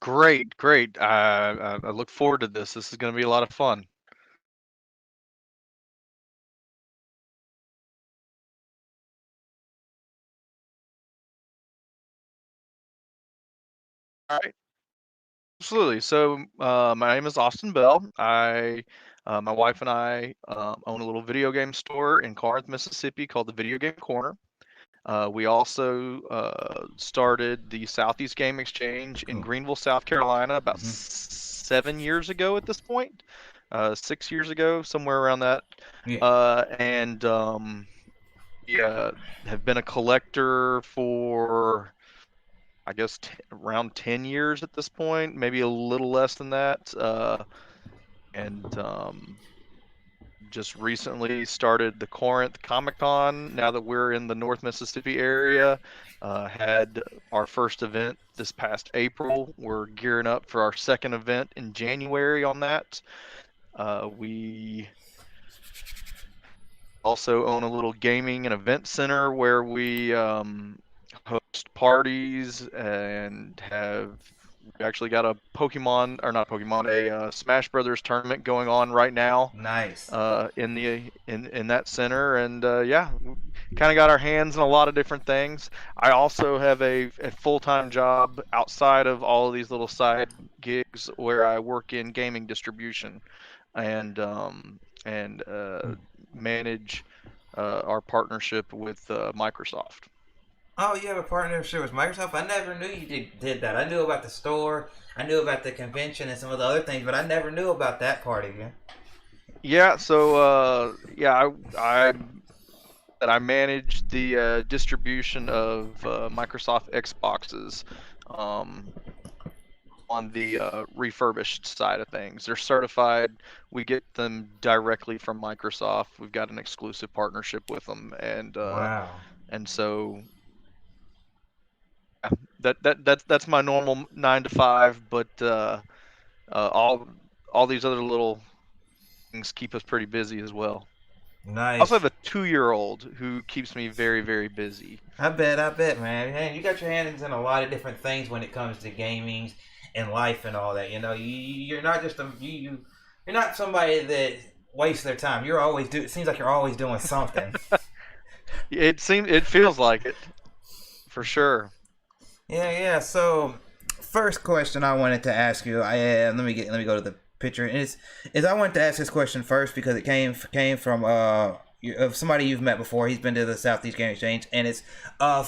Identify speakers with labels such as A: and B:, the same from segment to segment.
A: Great, great. I look forward to this. This is going to be a lot of fun. All right, absolutely. So, my name is Austin Bell. My wife and I own a little video game store in Corinth, Mississippi called the Video Game Corner. We also started the Southeast Game Exchange in
B: Cool.
A: Greenville, South Carolina, about
B: Hmm.
A: 7 years ago at this point, 6 years ago, somewhere around that.
B: Yeah.
A: And we have been a collector for, I guess, around 10 years at this point, maybe a little less than that. And just recently started the Corinth Comic Con. Now that we're in the North Mississippi area, had our first event this past April. We're gearing up for our second event in January on that. We also own a little gaming and event center where we host parties and we actually got a Pokemon, or not Pokemon, a Smash Brothers tournament going on right now
B: Nice.
A: in that center. And yeah, kind of got our hands in a lot of different things. I also have a full-time job outside of all of these little side gigs where I work in gaming distribution and manage our partnership with Microsoft.
B: Oh, you have a partnership with Microsoft? I never knew you did that. I knew about the store, I knew about the convention and some of the other things, but I never knew about that part of you.
A: Yeah, so yeah, I manage the distribution of Microsoft Xboxes um, on the refurbished side of things. They're certified. We get them directly from Microsoft. We've got an exclusive partnership with them,
B: Wow.
A: and so that's my normal 9 to 5. But uh, all all these other little things keep us pretty busy as well. I also
B: Nice.
A: have a 2-year-old who keeps me very, very busy.
B: I bet, man. Man, you got your hands in a lot of different things when it comes to gaming and life and all that. You know, you're not just you're not somebody that wastes their time. You're always do. It seems like you're always doing something.
A: It feels like it for sure.
B: Yeah, yeah. So, first question I wanted to ask you, let me go to the picture. Is I wanted to ask this question first because it came from of somebody you've met before. He's been to the Southeast Game Exchange, and it's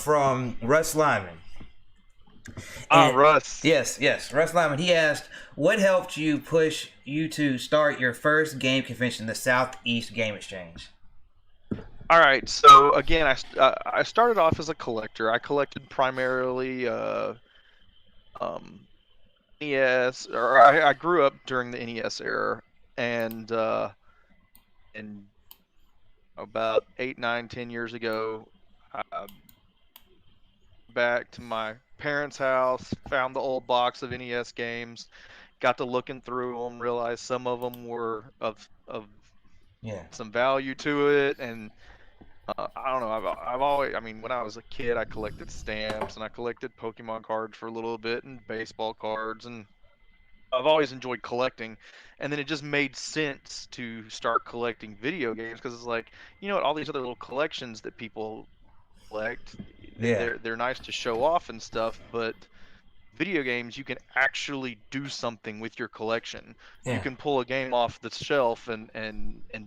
B: from Russ Lyman.
A: Ah,
B: And
A: Russ.
B: yes, Russ Lyman. He asked, "What helped you push you to start your first game convention, the Southeast Game Exchange?"
A: All right. So again, I started off as a collector. I collected primarily um, NES, or I grew up during the NES era, and and about 8, 9, 10 years ago, I back to my parents' house, found the old box of NES games, got to looking through them, realized some of them were of
B: Yeah,
A: some value to it, and I don't know. I've always, I mean, when I was a kid, I collected stamps and I collected Pokemon cards for a little bit and baseball cards, and I've always enjoyed collecting. And then it just made sense to start collecting video games because it's like, you know what, all these other little collections that people collect,
B: yeah,
A: they're nice to show off and stuff, but video games, you can actually do something with your collection. You
B: yeah,
A: can pull a game off the shelf and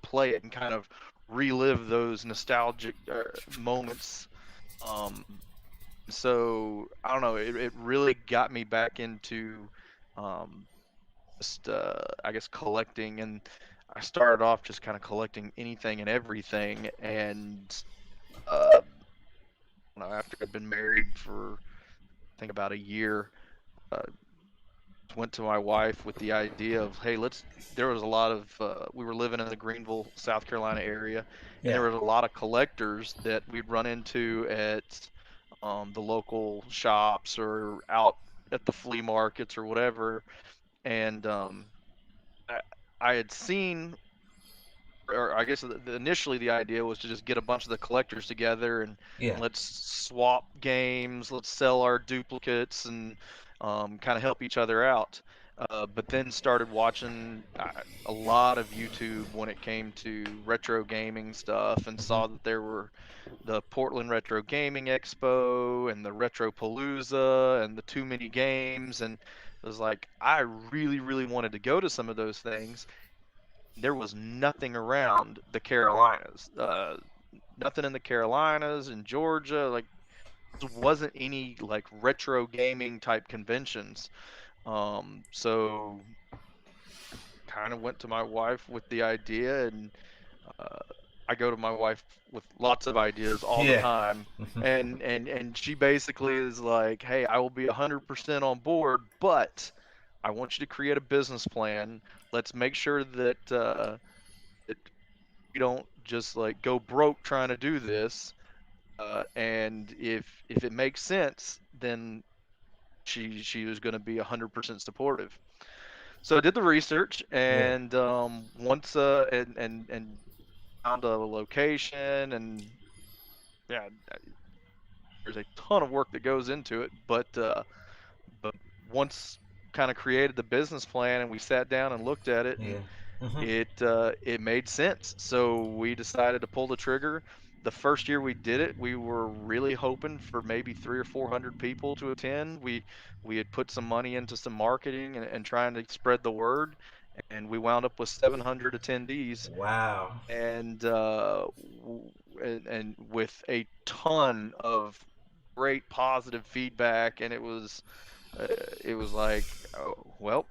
A: play it and kind of relive those nostalgic moments. Um, so I don't know, it really got me back into um, just I guess collecting, and I started off just kind of collecting anything and everything, and I don't know, after I'd been married for I think about a year. Uh, went to my wife with the idea of, hey, let's. There was a lot of we were living in the Greenville, South Carolina area, and
B: yeah,
A: there was a lot of collectors that we'd run into at the local shops or out at the flea markets or whatever. And I, I had seen, or I guess initially the idea was to just get a bunch of the collectors together and
B: yeah,
A: let's swap games, let's sell our duplicates, and kind of help each other out. But then started watching a lot of YouTube when it came to retro gaming stuff, and
B: Hmm.
A: saw that there were the Portland Retro Gaming Expo and the Retro Palooza and the Too Many Games, and it was like I really, really wanted to go to some of those things. There was nothing around the Carolinas, nothing in the Carolinas and Georgia. Like, there wasn't any like retro gaming type conventions. So kind of went to my wife with the idea, and uh, I go to my wife with lots of ideas all the
B: Yeah.
A: time, and she basically is like, "Hey, I will be 100% on board, but I want you to create a business plan. Let's make sure that we don't just like go broke trying to do this. And if it makes sense, then she was going to be 100% supportive." So I did the research,
B: Yeah.
A: and once and found a location, and yeah, there's a ton of work that goes into it, but once kind of created the business plan and we sat down and looked at it, and
B: Yeah. Hmm.
A: it made sense. So we decided to pull the trigger. The first year we did it, we were really hoping for maybe 300 or 400 people to attend. We had put some money into some marketing and trying to spread the word, and we wound up with 700 attendees,
B: Wow.
A: and and with a ton of great positive feedback. And uh, it was like, oh, well,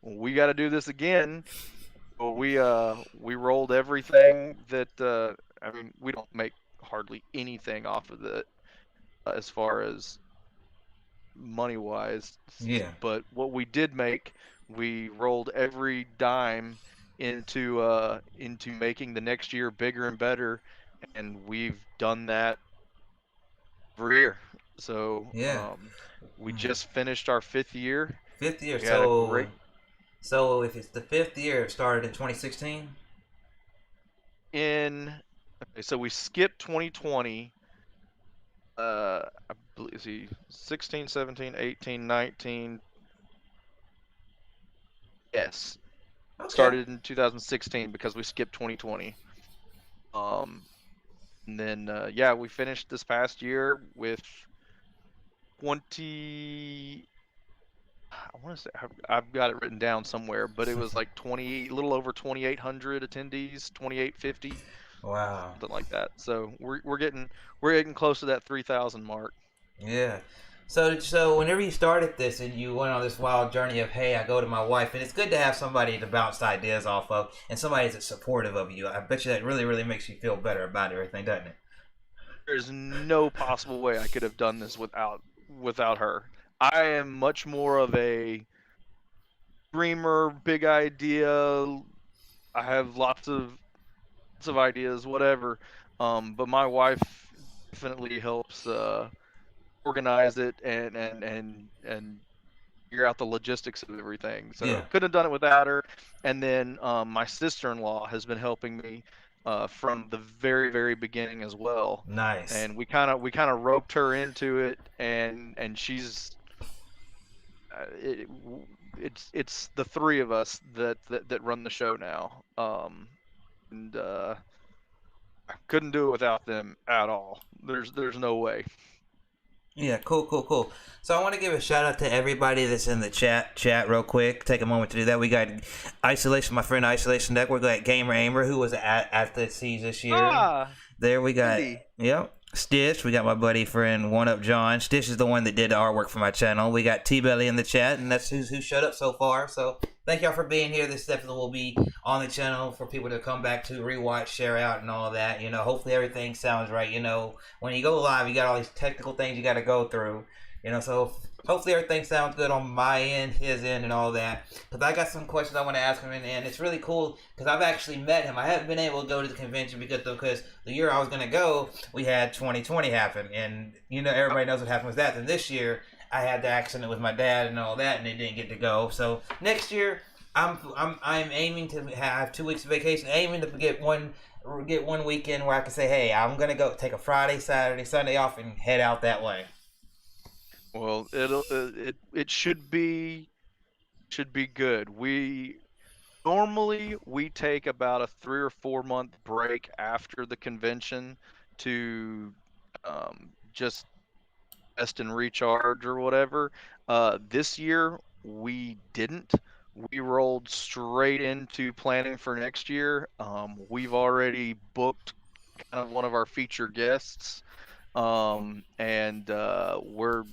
A: we got to do this again. Well, we rolled everything that I mean, we don't make hardly anything off of it as far as money wise,
B: Yeah.
A: but what we did make, we rolled every dime into making the next year bigger and better, and we've done that every year. So
B: Yeah.
A: we just finished our 5th year.
B: Fifth year.
A: We had a
B: So
A: great
B: so if it's the fifth year, it started in 2016.
A: in okay, so we skipped 2020. I believe, see, 16, 17, 18, 19. Yes,
B: Okay.
A: started in 2016 because we skipped 2020. Um, and then yeah, we finished this past year with 20. I want to say I've got it written down somewhere, but it was like 20, a little over 2,800 attendees, 2,850,
B: Wow.
A: something like that. So we're getting close to that 3,000 mark.
B: Yeah. So whenever you started this and you went on this wild journey of, hey, I go to my wife, and it's good to have somebody to bounce ideas off of, and somebody that's supportive of you. I bet you that really, really makes you feel better about everything, doesn't it?
A: There's no possible way I could have done this without her. I am much more of a dreamer, big idea. I have lots of ideas, whatever. But my wife definitely helps organize it and figure out the logistics of everything.
B: Yeah.
A: So couldn't have done it without her. And then my sister-in-law has been helping me from the very, very beginning as well.
B: Nice.
A: And we kind of roped her into it, and she's it, it's the three of us that run the show now. And I couldn't do it without them at all. There's no way.
B: Yeah, cool, cool, cool. So I want to give a shout out to everybody that's in the chat real quick. Take a moment to do that. We got Isolation, my friend Isolation Deck. We got Gamer Aimer, who was at the Seas this year.
A: Ah,
B: There we got,
A: Andy.
B: yep, Stitch. We got my buddy friend One Up John. Stitch is the one that did the artwork for my channel. We got T Belly in the chat, and that's who showed up so far. So thank y'all for being here. This definitely will be on the channel for people to come back to, rewatch, share out, and all that. You know, hopefully everything sounds right. You know, when you go live, you got all these technical things you got to go through. You know, so hopefully everything sounds good on my end, his end, and all that. Because I got some questions I want to ask him, and it's really cool because I've actually met him. I haven't been able to go to the convention because the year I was going to go, we had 2020 happen. And, you know, everybody knows what happened with that. Then this year, I had the accident with my dad and all that, and they didn't get to go. So next year, I'm aiming to have 2 weeks of vacation, aiming to get one weekend where I can say, hey, I'm going to go take a Friday, Saturday, Sunday off and head out that way.
A: Well, it should be good. We normally we take about a 3 or 4 month break after the convention to just rest and recharge or whatever. This year we didn't. We rolled straight into planning for next year. We've already booked kind of one of our featured guests, and we're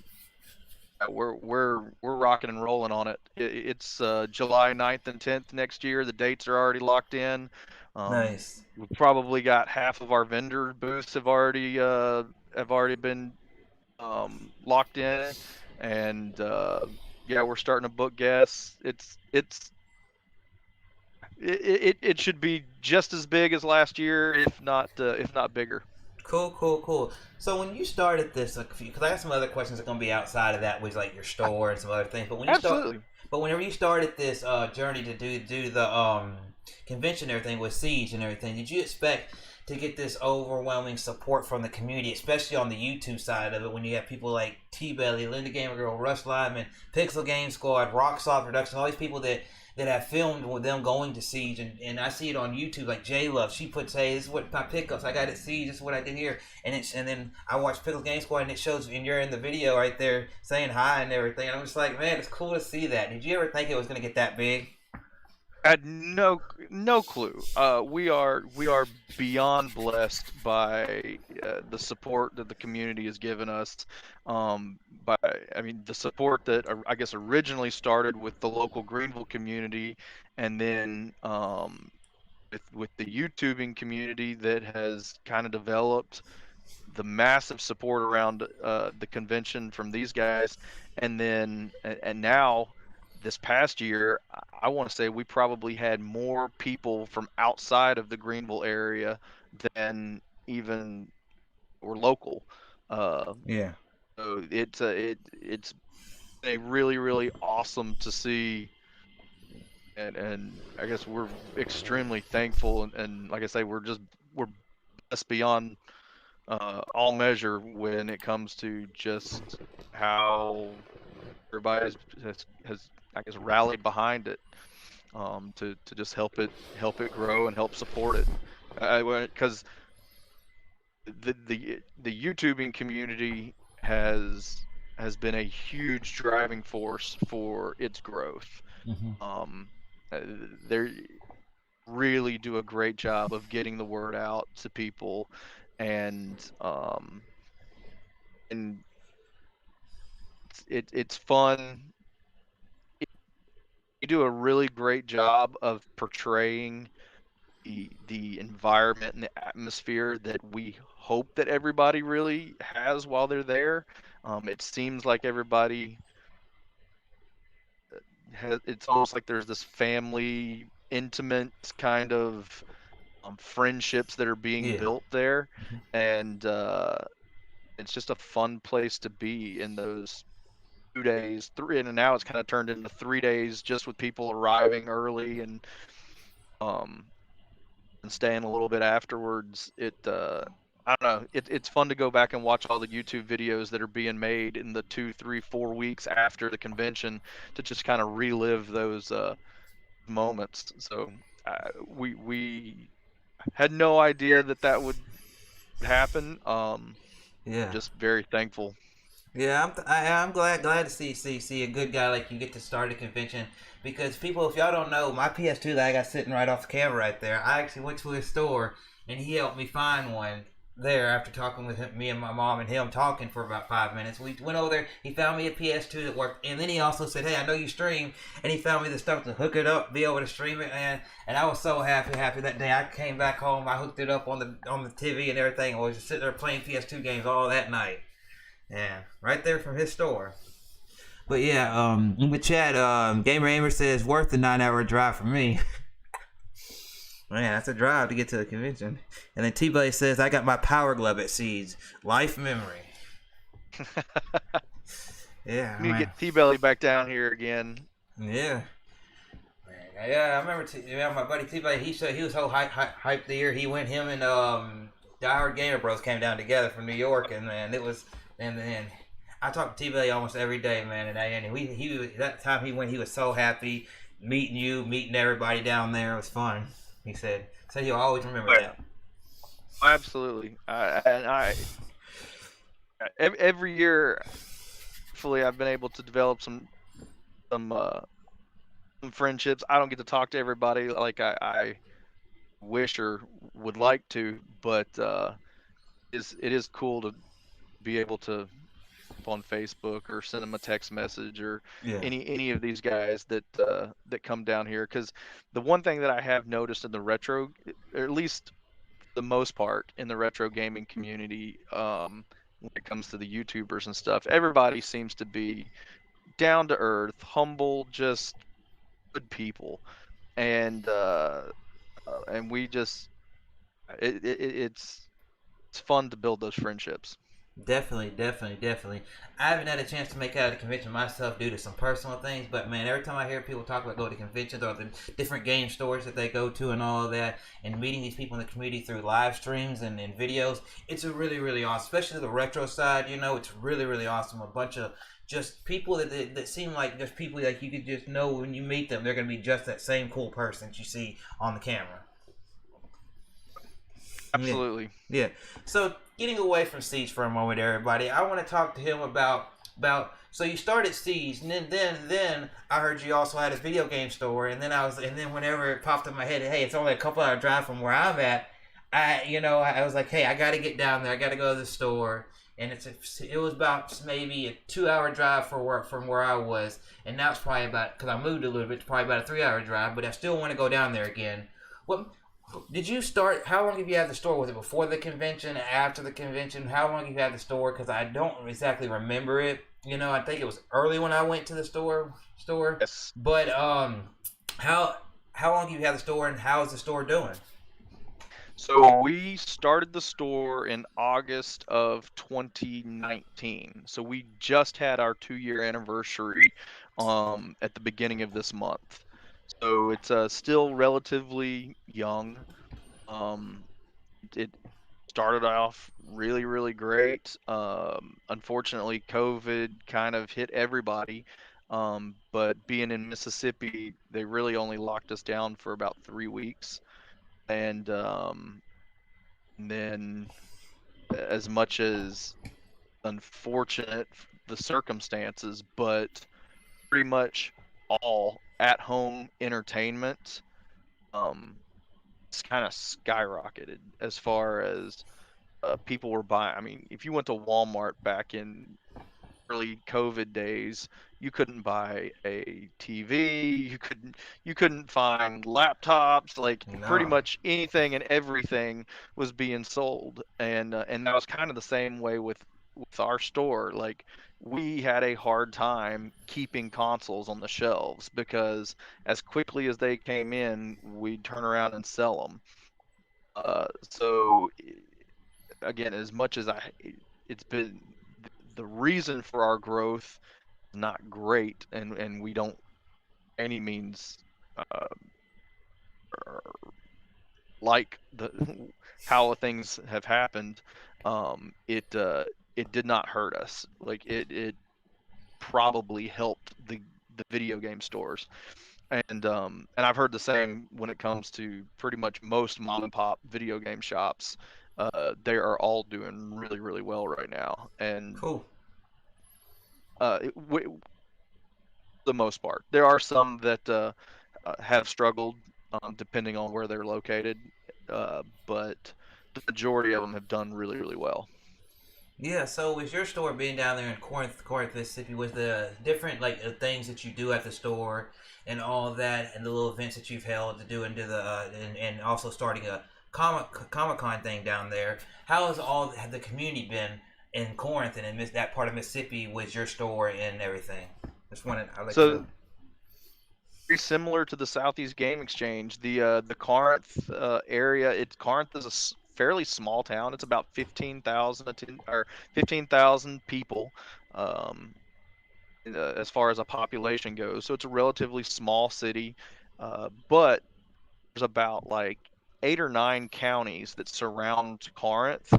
A: rocking and rolling on it. It's July 9th and 10th next year. The dates are already locked in.
B: Nice.
A: We've probably got half of our vendor booths have already been locked in, and yeah, we're starting to book guests. It should be just as big as last year, if not bigger.
B: Cool, cool, cool. So when you started this, because I got some other questions that are gonna be outside of that, which like your store and some other things.
A: Absolutely.
B: But whenever you started this journey to do the convention and everything with Siege and everything, did you expect to get this overwhelming support from the community, especially on the YouTube side of it, when you have people like T Belly, Linda Gamer Girl, Rush Lyman, Pixel Game Squad, Rocksoft Production, all these people that have filmed with them going to Siege, and I see it on YouTube. Like J Love, she puts, "Hey, this is what my pickups I got at Siege. This is what I did here," and then I watch Pickle Game Squad, and it shows, and you're in the video right there saying hi and everything. And I'm just like, man, it's cool to see that. Did you ever think it was gonna get that big?
A: I had no clue. We are beyond blessed by the support that the community has given us. By I mean the support that I guess originally started with the local Greenville community, and then with the YouTubing community that has kind of developed the massive support around the convention from these guys, and now this past year, I want to say we probably had more people from outside of the Greenville area than even were local. Uh,
B: Yeah.
A: so it's been a really awesome to see, and I guess we're extremely thankful, and like I say, we're blessed beyond all measure when it comes to just how everybody has I guess rallied behind it, to just help it grow and help support it. Because the YouTubing community has been a huge driving force for its growth.
B: Hmm.
A: Um, they really do a great job of getting the word out to people, and and it's fun. You do a really great job of portraying the environment and the atmosphere that we hope that everybody really has while they're there. It seems like everybody has. It's almost like there's this family, intimate kind of friendships that are being
B: Yeah.
A: built there, and it's just a fun place to be in those 2 days, three, and now it's kind of turned into 3 days just with people arriving early um and staying a little bit afterwards. I don't know. It's fun to go back and watch all the YouTube videos that are being made in the 2, 3, 4 weeks after the convention to just kind of relive those moments. So we had no idea that would happen.
B: Yeah.
A: Just very thankful.
B: Yeah, I'm glad to see a good guy like you get to start a convention, because people, if y'all don't know, my PS2 that I got sitting right off the camera right there, I actually went to his store and he helped me find one there after talking with him, me and my mom and him talking for about 5 minutes. We went over there, he found me a PS2 that worked, and then he also said, "Hey, I know you stream," and he found me the stuff to hook it up, be able to stream it, and I was so happy that day. I came back home, I hooked it up on the TV and everything, and was just sitting there playing PS2 games all that night. Yeah, right there from his store. But yeah, in the chat, Gamer Aimer says worth the 9 hour drive for me. Man, that's a drive to get to the convention. And then T-Blaze says, "I got my Power Glove at Seeds. Life memory." Yeah,
A: We need to
B: man.
A: get T-Belly back down here again.
B: Yeah. Man, yeah, I remember my buddy T-Blaze, he said he was so hyped the year he went, him and Die Hard Gamer Bros came down together from New York, and man, it was, and then I talk to T-Belly almost every day, man, and that time he went, he was so happy meeting you, meeting everybody down there. It was fun. He said he'll always remember
A: But
B: that.
A: absolutely, and every year, hopefully, I've been able to develop some some friendships. I don't get to talk to everybody like I wish or would like to, but it is cool to be able to on Facebook or send them a text message or
B: Yeah,
A: any of these guys that come down here. Because the one thing that I have noticed in the retro, or at least for the most part in the retro gaming community, when it comes to the YouTubers and stuff, everybody seems to be down to earth, humble, just good people, and we just it's fun to build those friendships.
B: definitely, definitely, definitely. I haven't had a chance to make it out of the convention myself due to some personal things, but man, every time I hear people talk about going to conventions or the different game stores that they go to and all of that, and meeting these people in the community through live streams and videos, it's a really, really awesome. Especially the retro side, it's really, really awesome. A bunch of just people that seem like just people like you could just know when you meet them, they're going to be just that same cool person that you see on the camera. Yeah,
A: Absolutely.
B: yeah. So getting away from Siege for a moment, everybody, I want to talk to him about. So you started Siege, and then I heard you also had a video game store, and then whenever it popped in my head, hey, it's only a couple hour drive from where I'm at. I was like, hey, I got to get down there. I got to go to the store. And it was about maybe a 2 hour drive for work from where I was, and now it's probably about because I moved a little bit, it's probably about a 3 hour drive. But I still want to go down there again. What did you start? How long have you had the store? Was it before the convention? After the convention? How long have you had the store? Because I don't exactly remember it. I think it was early when I went to the store.
A: Yes.
B: But how how long have you had the store, and how is the store doing?
A: So we started the store in August of 2019. So we just had our 2 year anniversary at the beginning of this month. So it's still relatively young. Um, it started off really, really great. Unfortunately, COVID kind of hit everybody. But being in Mississippi, they really only locked us down for about 3 weeks. And then, as much as unfortunate the circumstances, but pretty much all at home entertainment, um, it's kind of skyrocketed as far as people were buying. I mean, if you went to Walmart back in early COVID days, you couldn't buy a TV, you couldn't find laptops, like pretty
B: No.
A: much anything and everything was being sold. And that was kind of the same way with our store. Like we had a hard time keeping consoles on the shelves because as quickly as they came in, we'd turn around and sell them. So again, as much as it's been the reason for our growth is not great, and we don't any means uh, like the how things have happened. It did not hurt us. Like it probably helped the video game stores. And I've heard the same when it comes to pretty much most mom and pop video game shops. They are all doing really, really well right now, and
B: Cool.
A: the most part. There are some that have struggled, depending on where they're located, but the majority of them have done really, really well.
B: Yeah, so with your store being down there in Corinth, Mississippi, was the different things that you do at the store and all of that, and the little events that you've held to do into the and also starting a Comic Con thing down there. How has all have the community been in Corinth and in that part of Mississippi with your store and everything? Just wanted I'd like to know.
A: So very similar to the Southeast Game Exchange. The Corinth area. Corinth is a fairly small town. It's about 15,000 people, um, as far as a population goes. So it's a relatively small city, but there's about like 8 or 9 counties that surround Corinth,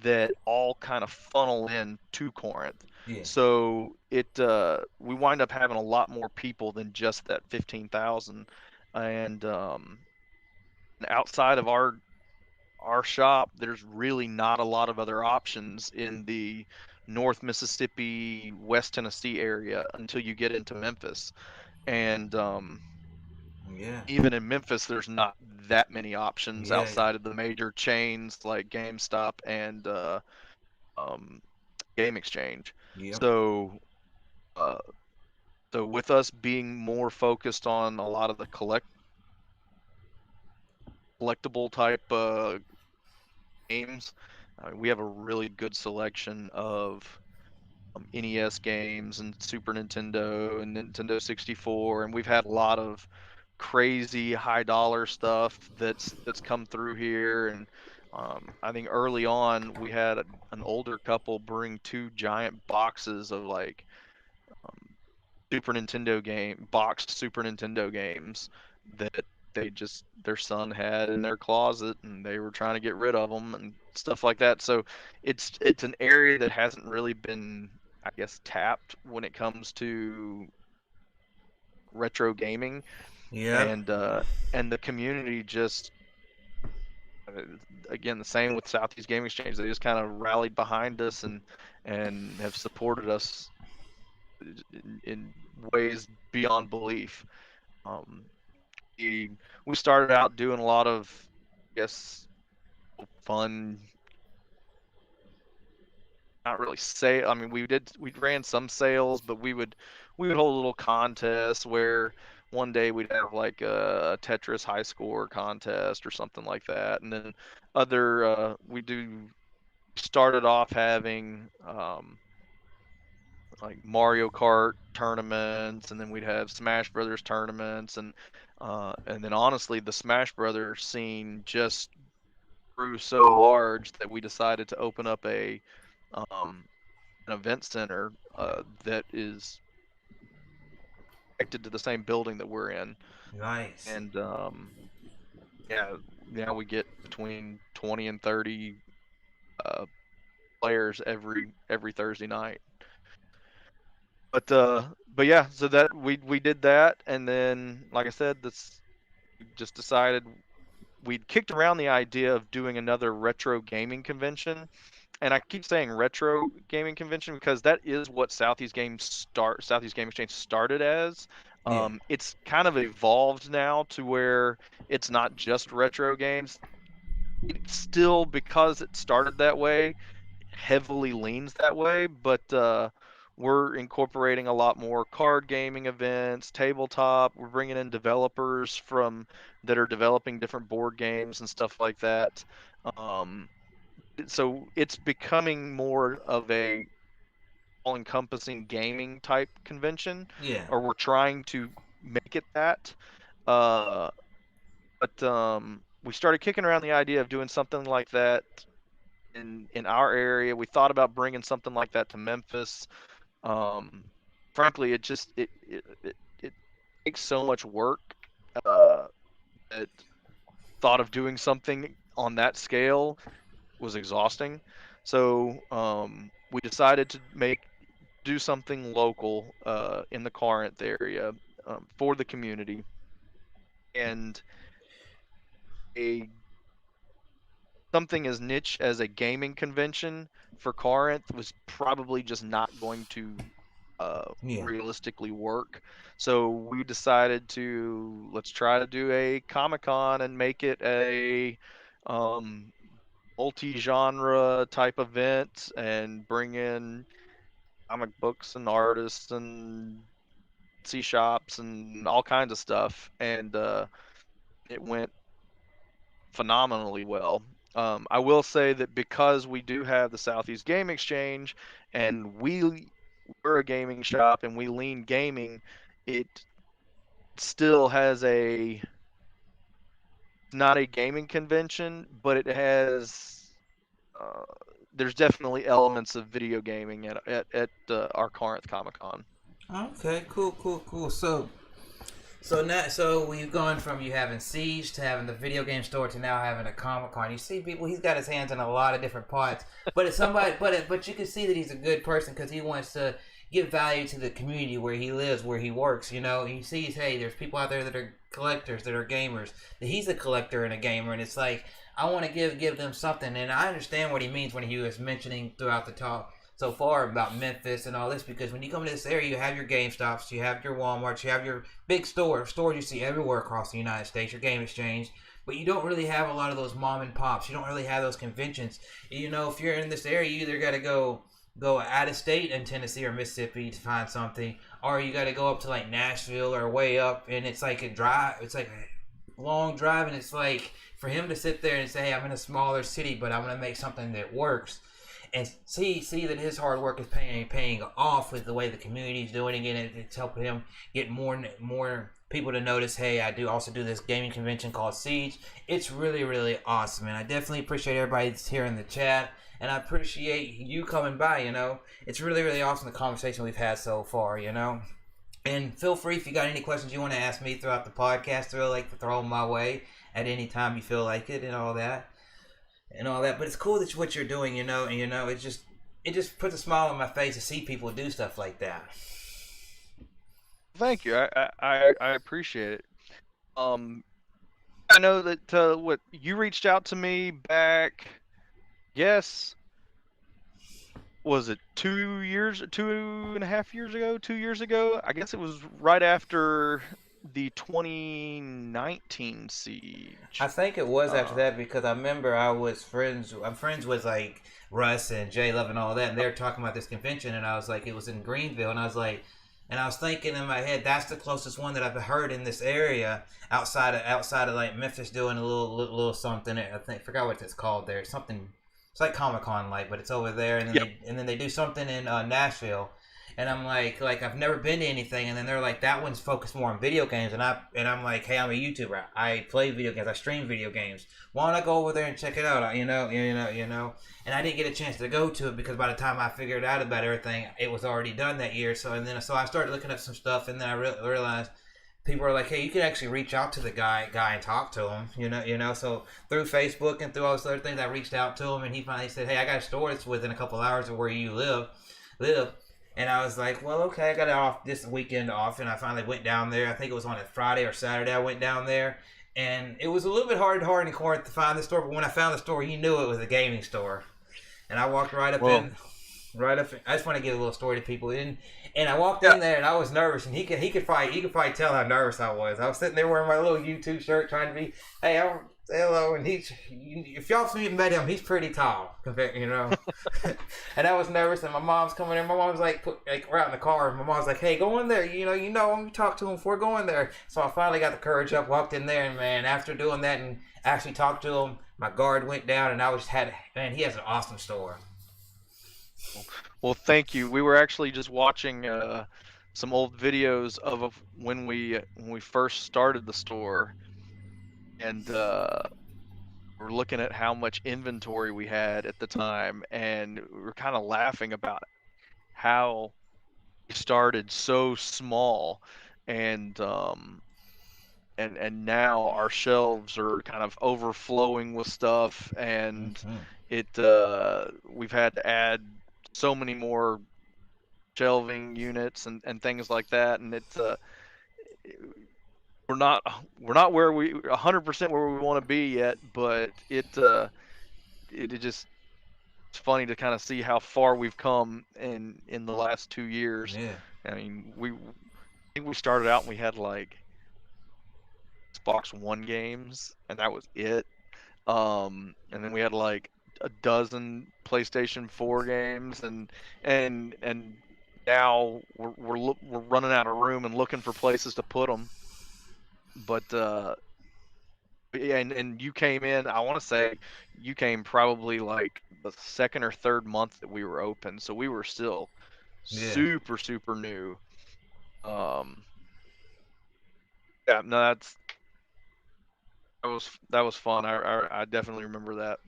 A: that all kind of funnel in to Corinth.
B: Yeah.
A: So we wind up having a lot more people than just that 15,000. And outside of our shop, there's really not a lot of other options in the North Mississippi, West Tennessee area until you get into Memphis. And
B: Yeah.
A: even in Memphis, there's not that many options
B: Yeah.
A: outside of the major chains like GameStop and um, Game Exchange.
B: Yep.
A: So, uh, so with us being more focused on a lot of the collectible type games, we have a really good selection of NES games and Super Nintendo and Nintendo 64, and we've had a lot of crazy high dollar stuff that's come through here. And I think early on we had an older couple bring two giant boxes of like Super Nintendo game boxed Super Nintendo games that their son had in their closet and they were trying to get rid of them and stuff like that. So it's an area that hasn't really been, I guess, tapped when it comes to retro gaming.
B: Yep.
A: And the community just uh, again, the same with Southeast Game Exchange. They just kind of rallied behind us and have supported us in ways beyond belief. Um, we started out doing a lot of, I guess, fun, not really say. I mean, we ran some sales, but we would hold little contests where one day we'd have like a Tetris high score contest or something like that, and then other we do started off having like Mario Kart tournaments, and then we'd have Smash Brothers tournaments, and then honestly, the Smash Brothers scene just grew so large that we decided to open up an event center that is connected to the same building that we're in,
B: Nice.
A: and yeah, now we get between 20 and 30 uh, players every Thursday night. But yeah, so that we did that, and then like I said, this we just decided we'd kicked around the idea of doing another retro gaming convention. And I keep saying retro gaming convention because that is what Southeast Game Exchange started as.
B: Yeah.
A: It's kind of evolved now to where it's not just retro games. It still, because it started that way, heavily leans that way, but we're incorporating a lot more card gaming events, tabletop. We're bringing in developers from that are developing different board games and stuff like that. Um, so it's becoming more of a all-encompassing gaming type convention,
B: Yeah.
A: or we're trying to make it that. Uh, but we started kicking around the idea of doing something like that in our area. We thought about bringing something like that to Memphis. Um, Frankly, it takes so much work uh, that thought of doing something on that scale was exhausting. So we decided to do something local in the Corinth area for the community, and a something as niche as a gaming convention for Corinth was probably just not going to
B: Yeah.
A: realistically work. So we decided to let's try to do a Comic Con and make it a um, multi-genre type event and bring in comic books and artists and see shops and all kinds of stuff. And it went phenomenally well. I will say that because we do have the Southeast Game Exchange and we're a gaming shop and we lean gaming, it still has not a gaming convention, but it has uh, there's definitely elements of video gaming at our Corinth Comic Con.
B: Okay. Cool. Cool. Cool. So So now, so we've gone from you having Siege to having the video game store to now having a Comic Con. You see, people, he's got his hands in a lot of different pots. But it's somebody, but you can see that he's a good person because he wants to give value to the community where he lives, where he works. You know, he sees, hey, there's people out there that are collectors, that are gamers. That he's a collector and a gamer, and it's like I want to give them something. And I understand what he means when he was mentioning throughout the talk so far about Memphis and all this, because when you come to this area, you have your GameStops, you have your Walmarts, you have your big stores you see everywhere across the United States, your Game Exchange, but you don't really have a lot of those mom and pops. You don't really have those conventions. You know, if you're in this area, you either got to go out of state in Tennessee or Mississippi to find something, or you got to go up to like Nashville or way up, and it's like a drive. It's like a long drive, and it's like for him to sit there and say, "Hey, I'm in a smaller city, but I'm gonna make something that works." And see that his hard work is paying off with the way the community's doing it, and it's helping him get more people to notice. Hey, I do also do this gaming convention called Siege. It's really awesome, and I definitely appreciate everybody that's here in the chat, and I appreciate you coming by. You know, it's really awesome the conversation we've had so far. You know. And feel free if you got any questions you want to ask me throughout the podcast, or like to throw them my way at any time you feel like it, and all that. But it's cool that what you're doing, you know, and you know, it just puts a smile on my face to see people do stuff like that.
A: Thank you. I appreciate it. I know that what you reached out to me back. Yes, was it 2 years, 2.5 years ago? 2 years ago? I guess it was right after the 2019
B: I
A: siege.
B: think it was after
A: Uh,
B: that because I remember I'm friends with like Russ and Jay Love and all that, and they were talking about this convention, and I was like, it was in Greenville, and I was like, and I was thinking in my head, that's the closest one that I've heard in this area outside of like Memphis doing a little something. I think forgot what it's called there. It's something. It's like Comic Con like, but it's over there, and then
A: yep.
B: they do something in Nashville. And I'm like I've never been to anything, and then they're like that one's focused more on video games, and I'm like, hey, I'm a YouTuber, I play video games, I stream video games. Why don't I go over there and check it out? And I didn't get a chance to go to it because by the time I figured out about everything, it was already done that year. So I started looking up some stuff, and then I realized people are like, hey, you can actually reach out to the guy and talk to him, So through Facebook and through all those other things, I reached out to him, and he finally said, hey, I got a store that's within a couple hours of where you live. And I was like, well, okay, I got it off this weekend off, and I finally went down there. I think it was on a Friday or Saturday. I went down there, and it was a little bit hard in Corinth to find the store. But when I found the store, you knew it was a gaming store. And I walked right up
A: Well,
B: in, right up. I just want to give a little story to people. And I walked
A: yeah.
B: in there, and I was nervous, and he could probably tell how nervous I was. I was sitting there wearing my little YouTube shirt, trying to be, hey, hello, and if y'all met him, he's pretty tall, and I was nervous, and my mom's coming in. My mom's like, we're out in the car, and my mom's like, hey, go in there, you know him, talk to him before going there. So I finally got the courage up, walked in there, and man, after doing that and actually talked to him, my guard went down, and man, he has an awesome store.
A: Well, thank you. We were actually just watching some old videos of when we first started the store, and we're looking at how much inventory we had at the time, and we were kind of laughing about how we started so small, and now our shelves are kind of overflowing with stuff, and
B: Mm-hmm.
A: we've had to add so many more shelving units and things like that, and we're not where we 100% where we want to be yet, but it just it's funny to kind of see how far we've come in the last 2 years.
B: Yeah.
A: I mean, I think we started out and we had like Xbox One games, and that was it. And then we had like a dozen PlayStation 4 games, and now we're running out of room and looking for places to put them. But and you came in. I want to say you came probably like the second or third month that we were open, so we were still
B: Yeah.
A: super new. Um, yeah, no, that was fun. I definitely remember that.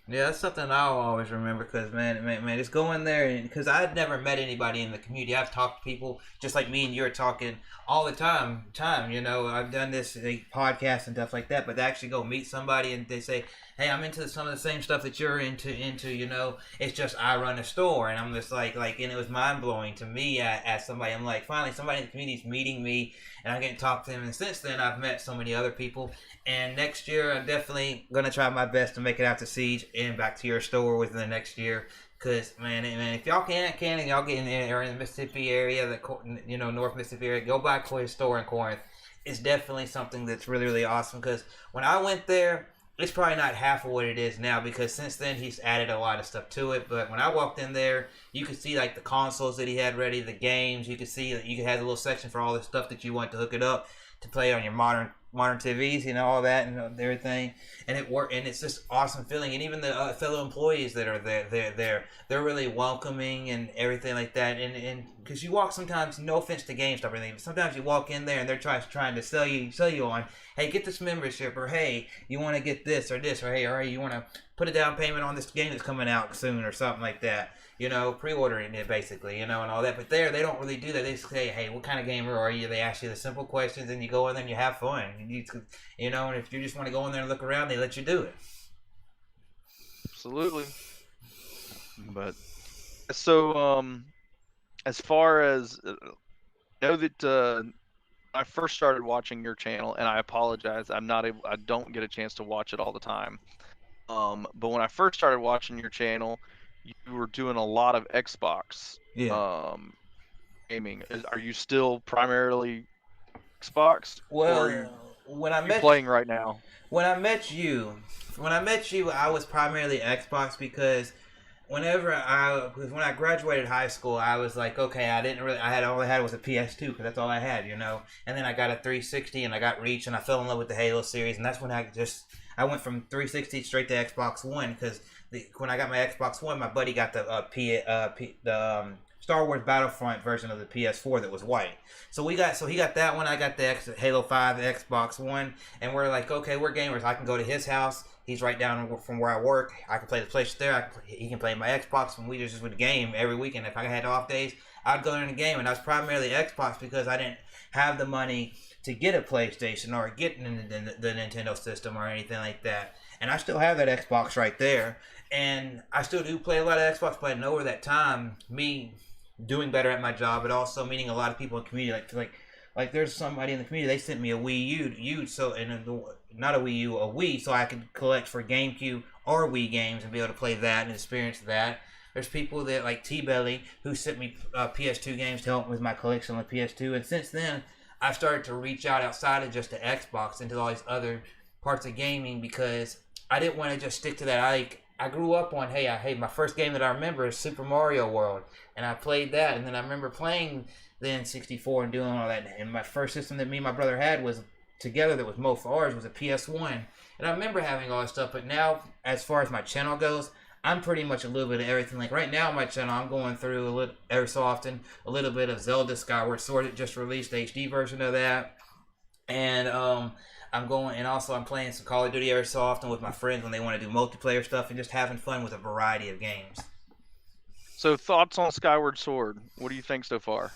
B: Yeah, that's something I'll always remember because man, just go in there and because I'd never met anybody in the community. I've talked to people just like me and you're talking all the time. You know, I've done this podcast and stuff like that, but to actually go meet somebody and they say, "Hey, I'm into some of the same stuff that you're into." You know, it's just I run a store, and I'm just and it was mind blowing to me as somebody. I'm like, finally, somebody in the community is meeting me, and I get to talk to them. And since then, I've met so many other people. And next year, I'm definitely gonna try my best to make it out to Siege and back to your store within the next year. Cause man, if y'all can and y'all get in there or in the Mississippi area, North Mississippi area, go by Coy's store in Corinth. It's definitely something that's really really awesome. Cause when I went there, it's probably not half of what it is now. Because since then he's added a lot of stuff to it. But when I walked in there, you could see like the consoles that he had ready, the games. You could see that you had a little section for all the stuff that you want to hook it up to play on your modern TVs, all that and everything, and it worked, and it's just awesome feeling. And even the fellow employees that are they're really welcoming and everything like that. And because you walk sometimes, no offense to GameStop or anything, but sometimes you walk in there and they're trying to sell you on, hey, get this membership, or hey, you want to get this, or hey, all right, you want to put a down payment on this game that's coming out soon, or something like that. Pre-ordering it basically, and all that. But they don't really do that. They say, hey, what kind of gamer are you? They ask you the simple questions, and you go in there and you have fun. And if you just want to go in there and look around, they let you do it.
A: Absolutely. But so, as far as know that I first started watching your channel, and I apologize, I don't get a chance to watch it all the time. But when I first started watching your channel, you were doing a lot of Xbox gaming. Are you still primarily Xbox, or are you playing right now?
B: When I met you, I was primarily Xbox because when I graduated high school, I was like, okay, all I had was a PS2 because that's all I had, And then I got a 360 and I got Reach and I fell in love with the Halo series, and that's when I went from 360 straight to Xbox One because when I got my Xbox One, my buddy got the Star Wars Battlefront version of the PS4 that was white. So he got that one. I got the Halo 5 Xbox One, and we're like, okay, we're gamers. I can go to his house. He's right down from where I work. I can play the PlayStation there. He can play my Xbox, and we just would game every weekend. If I had off days, I'd go in the game, and I was primarily Xbox because I didn't have the money to get a PlayStation or get the Nintendo system or anything like that. And I still have that Xbox right there, and I still do play a lot of Xbox. But I know over that time, me doing better at my job, but also meeting a lot of people in the community, like there's somebody in the community, they sent me a Wii U, so not a Wii U, a Wii, so I could collect for GameCube or Wii games and be able to play that and experience that. There's people that like T-Belly who sent me PS2 games to help with my collection of PS2, and since then I've started to reach out outside of just the Xbox into all these other parts of gaming because I didn't want to just stick to that. I grew up on, my first game that I remember is Super Mario World, and I played that, and then I remember playing the N64 and doing all that, and my first system that me and my brother had was together that was most of ours was a PS1, and I remember having all that stuff. But now, as far as my channel goes, I'm pretty much a little bit of everything. Like right now on my channel, I'm going through every so often a little bit of Zelda Skyward Sword. It just released the HD version of that, and I'm playing some Call of Duty every so often with my friends when they want to do multiplayer stuff and just having fun with a variety of games.
A: So thoughts on Skyward Sword? What do you think so far?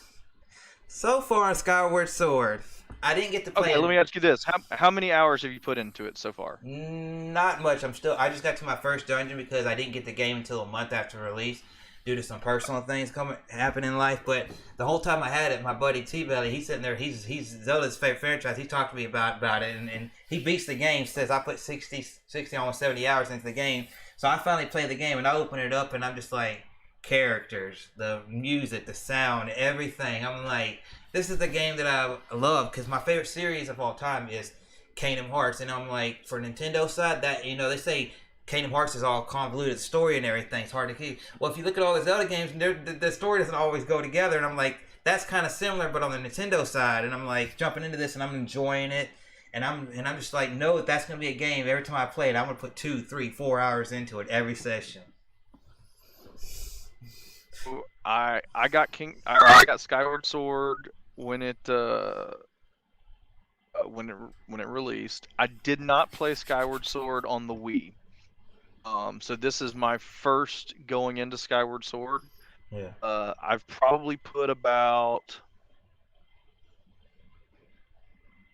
B: So far, Skyward Sword, I didn't get to play.
A: Okay, let me ask you this: how many hours have you put into it so far?
B: Not much. I just got to my first dungeon because I didn't get the game until a month after release due to some personal things happen in life. But the whole time I had it, my buddy T-Belly, he's sitting there. He's Zelda's favorite franchise. He talked to me about it, and he beats the game. Says I put 60, almost 70 hours into the game. So I finally played the game, and I open it up, and I'm just like, characters, the music, the sound, everything. I'm like, this is the game that I love because my favorite series of all time is Kingdom Hearts, and I'm like, for Nintendo side, that they say Kingdom Hearts is all convoluted story and everything. It's hard to keep. Well, if you look at all the Zelda games, the story doesn't always go together, and I'm like, that's kind of similar, but on the Nintendo side, and I'm like jumping into this and I'm enjoying it, and I'm just like, no, that's gonna be a game. Every time I play it, I'm gonna put 2, 3, 4 hours into it every session.
A: I got Skyward Sword when it released. I did not play Skyward Sword on the Wii. So this is my first going into Skyward Sword.
B: Yeah.
A: I've probably put about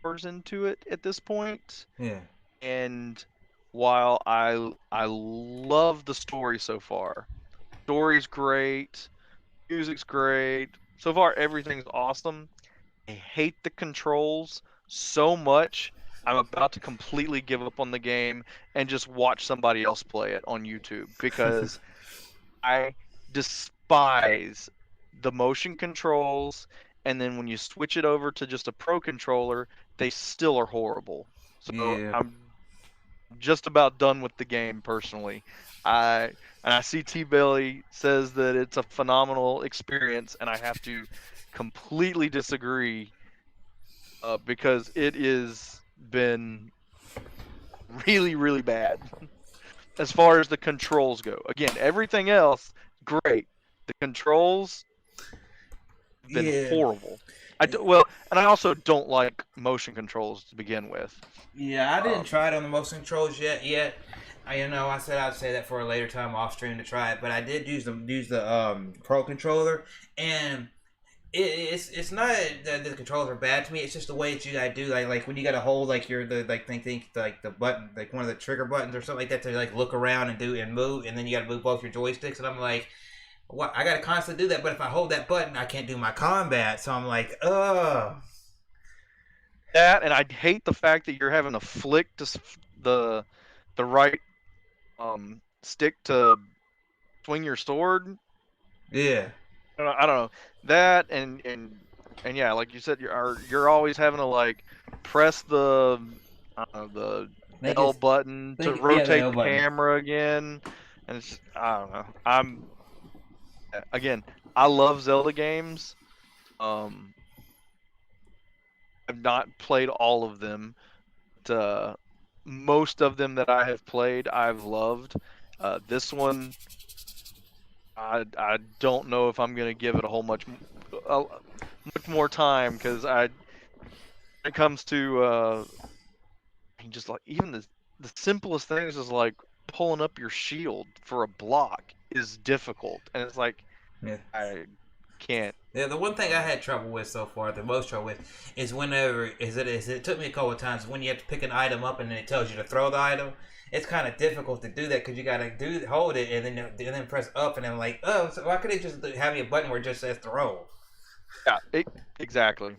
A: hours into it at this point,
B: Yeah.
A: and while I love the story so far, story's great, music's great, so far everything's awesome. I hate the controls so much. I'm about to completely give up on the game and just watch somebody else play it on YouTube because I despise the motion controls, and then when you switch it over to just a pro controller, they still are horrible. So
B: Yeah.
A: I'm just about done with the game personally. I see T Belly says that it's a phenomenal experience, and I have to completely disagree because it is been really, really bad as far as the controls go. Again, everything else great. The controls have been
B: Yeah.
A: horrible. Well, and I also don't like motion controls to begin with.
B: Yeah, I didn't
A: Um,
B: try it on the motion controls yet. I said I'd say that for a later time off stream to try it, but I did use the pro controller, and it's not that the controls are bad to me. It's just the way that you gotta do like when you gotta hold like your the like think like the button like one of the trigger buttons or something like that to like look around and do and move, and then you gotta move both your joysticks, and I'm like, what? I gotta constantly do that, but if I hold that button, I can't do my combat. So I'm like, ugh.
A: that, and I hate the fact that you're having to flick the the right stick to swing your sword.
B: Yeah.
A: I don't know that, and yeah, like you said, you're always having to like press the
B: I think
A: L
B: it's
A: button to
B: yeah, the
A: rotate
B: L
A: the
B: button.
A: camera again, and it's I don't know. Again, I love Zelda games. Um, I've not played all of them, but most of them that I have played, I've loved. This one, I don't know if I'm gonna give it a whole much more time because when it comes to just like even the simplest things is like pulling up your shield for a block is difficult, and it's like
B: Yeah.
A: I can't.
B: Yeah, the one thing I had trouble with so far, the most trouble with, is whenever it took me a couple of times when you have to pick an item up and then it tells you to throw the item. It's kind of difficult to do that because you gotta hold it and then press up and then like, oh, so why could it just have a button where it just says throw?
A: Yeah, exactly.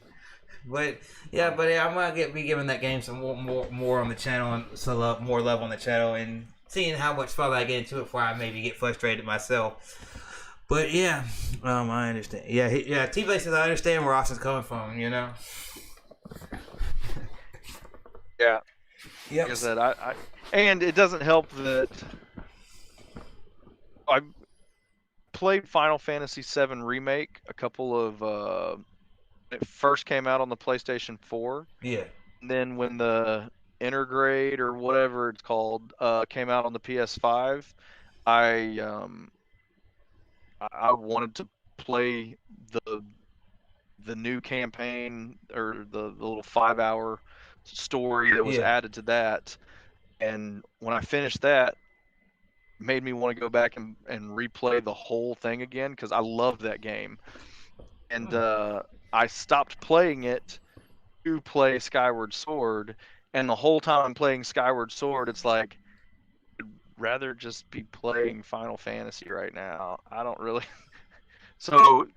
B: But yeah, I'm gonna be giving that game some more on the channel and so more love on the channel and seeing how much further I get into it before I maybe get frustrated myself. But yeah, I understand. Yeah, T-Blake says I understand where Austin's coming from.
A: Yeah,
B: Yep.
A: like I said, and it doesn't help that I played Final Fantasy VII Remake a couple of when it first came out on the PlayStation 4.
B: Yeah.
A: And then when the Intergrade or whatever it's called came out on the PS5, I um I wanted to play the the new campaign or the little 5 hour story that was
B: Yeah.
A: added to that. And when I finished that, it made me want to go back and replay the whole thing again because I loved that game. And I stopped playing it to play Skyward Sword, and the whole time I'm playing Skyward Sword, it's like I'd rather just be playing Final Fantasy right now. I don't really. So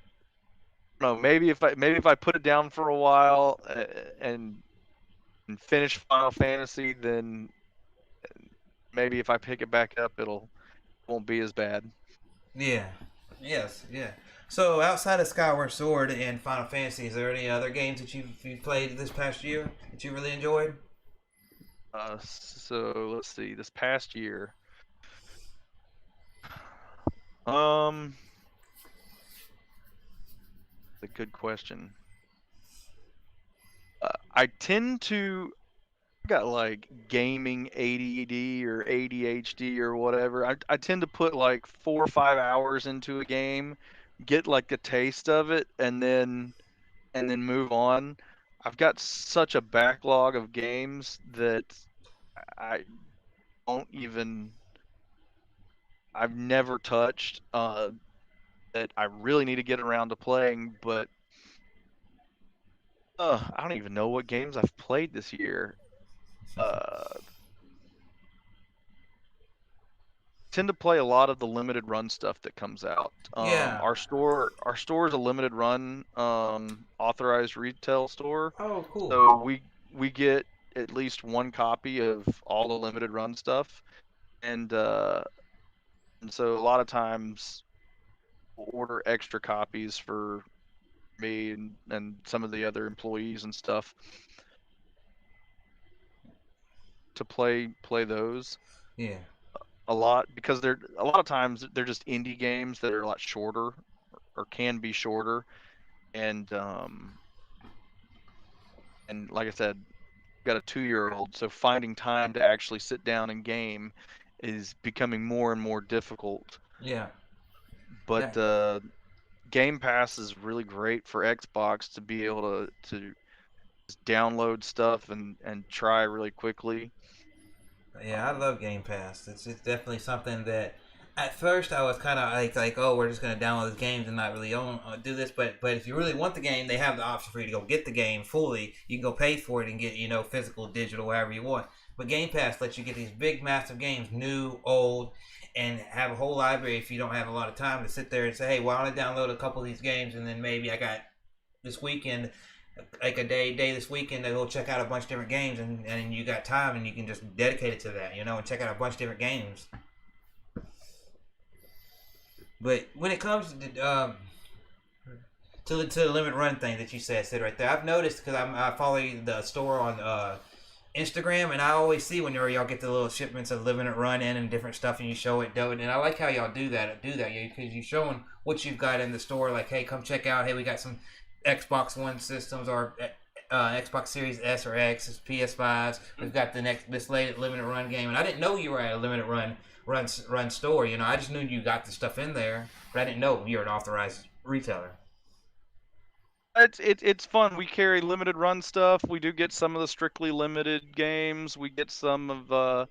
A: no, maybe if I put it down for a while and finish Final Fantasy, then maybe if I pick it back up, won't be as bad.
B: Yeah. Yes. Yeah. So outside of Skyward Sword and Final Fantasy, is there any other games that you played this past year that you really enjoyed?
A: So let's see. This past year, um, a good question. I tend to got like gaming ADD or ADHD or whatever. I tend to put like 4 or 5 hours into a game, get like the taste of it, and then move on. I've got such a backlog of games that I don't even I've never touched that I really need to get around to playing, but I don't even know what games I've played this year. Uh, tend to play a lot of the limited run stuff that comes out.
B: Yeah.
A: Our store is a limited run authorized retail store,
B: Oh, cool.
A: so we get at least one copy of all the limited run stuff, and so a lot of times we'll order extra copies for me and some of the other employees and stuff to play those
B: Yeah.
A: a lot, because they're a lot of times they're just indie games that are a lot shorter or can be shorter, and like I said, I've got a 2-year-old, so finding time to actually sit down and game is becoming more and more difficult.
B: Yeah.
A: But
B: That.
A: Game Pass is really great for Xbox to be able to just download stuff and try really quickly.
B: Yeah, I
A: Um,
B: love Game Pass. It's definitely something that at first I was kind of like oh, we're just gonna download these games and not really own do this. But if you really want the game, they have the option for you to go get the game fully. You can go pay for it and get physical, digital, whatever you want. But Game Pass lets you get these big, massive games, new, old, and have a whole library if you don't have a lot of time to sit there and say, hey, why don't I download a couple of these games and then maybe I got this weekend like a day this weekend to go check out a bunch of different games and you got time and you can just dedicate it to that, and check out a bunch of different games. But when it comes to the limit run thing that you said right there, I've noticed because I follow the store on Instagram, and I always see when y'all get the little shipments of limited run in and different stuff, and you show it, and I like how y'all do that, because you're showing what you've got in the store. Like, hey, come check out. Hey, we got some Xbox One systems or Xbox Series S or X, PS5s. We've got this latest limited run game, and I didn't know you were at a limited run store. I just knew you got the stuff in there, but I didn't know you were an authorized retailer.
A: it's fun. We carry limited run stuff. We do get some of the strictly limited games. We get some of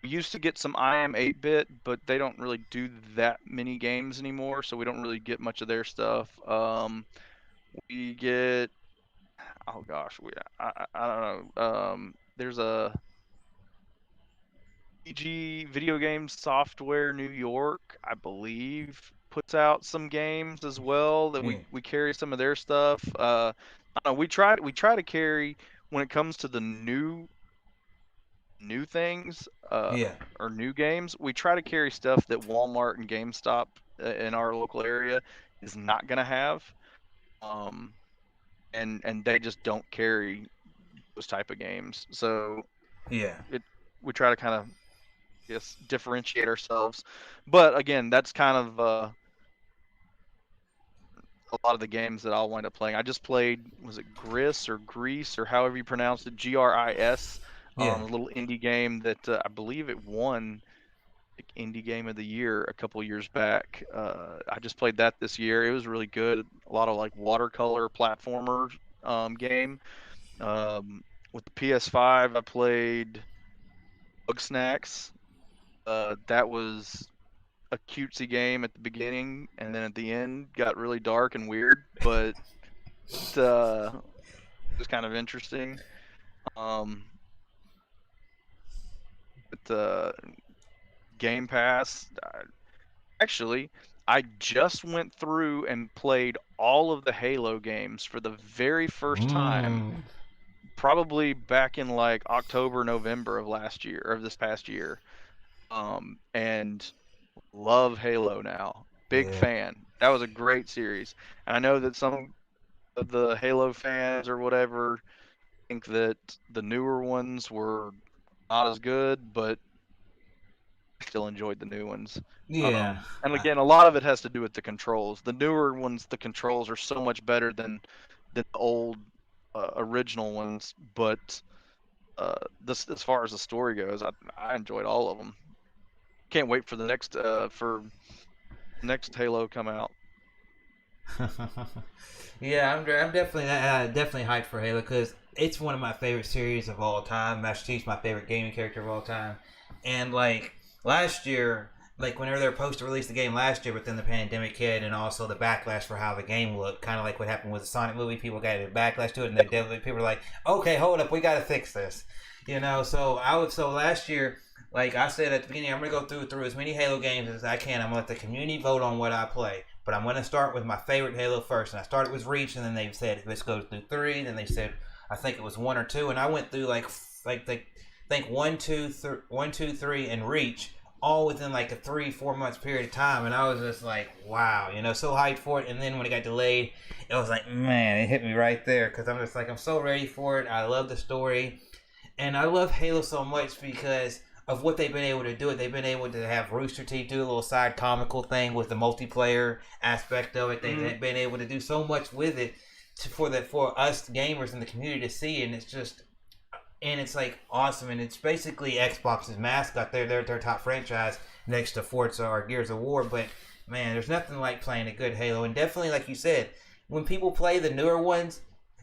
A: we used to get some I am 8-bit, but they don't really do that many games anymore, so we don't really get much of their stuff. We get, oh gosh, I don't know. There's a PG Video Game Software New York, I believe, puts out some games as well that
B: Yeah,
A: we carry some of their stuff. I don't know, we try to carry, when it comes to the new things
B: yeah,
A: or new games, we try to carry stuff that Walmart and GameStop in our local area is not gonna have. Um, and they just don't carry those type of games. So
B: yeah,
A: it we try to kind of, yes, differentiate ourselves. But again, that's kind of a lot of the games that I'll wind up playing. I just played, was it Gris or Grease or however you pronounce it, GRIS,
B: yeah,
A: a little indie game that I believe it won like indie game of the year a couple years back. I just played that this year. It was really good. A lot of like watercolor platformer game. With the PS5, I played Bug Snacks. That was a cutesy game at the beginning, and then at the end got really dark and weird, but it was kind of interesting. Um, but Game Pass, actually, I just went through and played all of the Halo games for the very first time,
B: mm,
A: probably back in like October, November of last year, or of this past year. And love Halo now. Big
B: yeah,
A: fan. That was a great series. And I know that some of the Halo fans or whatever think that the newer ones were not as good, but I still enjoyed the new ones.
B: yeah.
A: And again, a lot of it has to do with the controls. The newer ones, the controls are so much better than the old original ones. But this, as far as the story goes, I enjoyed all of them. Can't wait for the next Halo come out.
B: Yeah, I'm definitely hyped for Halo because it's one of my favorite series of all time. Master Chief's my favorite gaming character of all time, and like last year, like whenever they were supposed to release the game last year, but then the pandemic hit, and also the backlash for how the game looked, kind of like what happened with the Sonic movie. People got a backlash to it, and people were like, "Okay, hold up, we got to fix this," you know. So last year, like I said at the beginning, I'm gonna go through as many Halo games as I can. I'm gonna let the community vote on what I play. But I'm gonna start with my favorite Halo first, and I started with Reach, and then they said let's go through 3. Then they said I think it was 1 or 2, and I went through I think 1, 2, 3, and Reach all within like a 3-4 months period of time, and I was just like, wow, you know, so hyped for it. And then when it got delayed, it was like, man, it hit me right there because I'm just like, I'm so ready for it. I love the story, and I love Halo so much because of what they've been able to do. They've been able to have Rooster Teeth do a little side comical thing with the multiplayer aspect of it. They've been able to do so much with it for us gamers in the community to see, and it's like awesome, and it's basically Xbox's mascot. They're their top franchise next to Forza or Gears of War. But man, there's nothing like playing a good Halo, and definitely like you said, when people play the newer ones,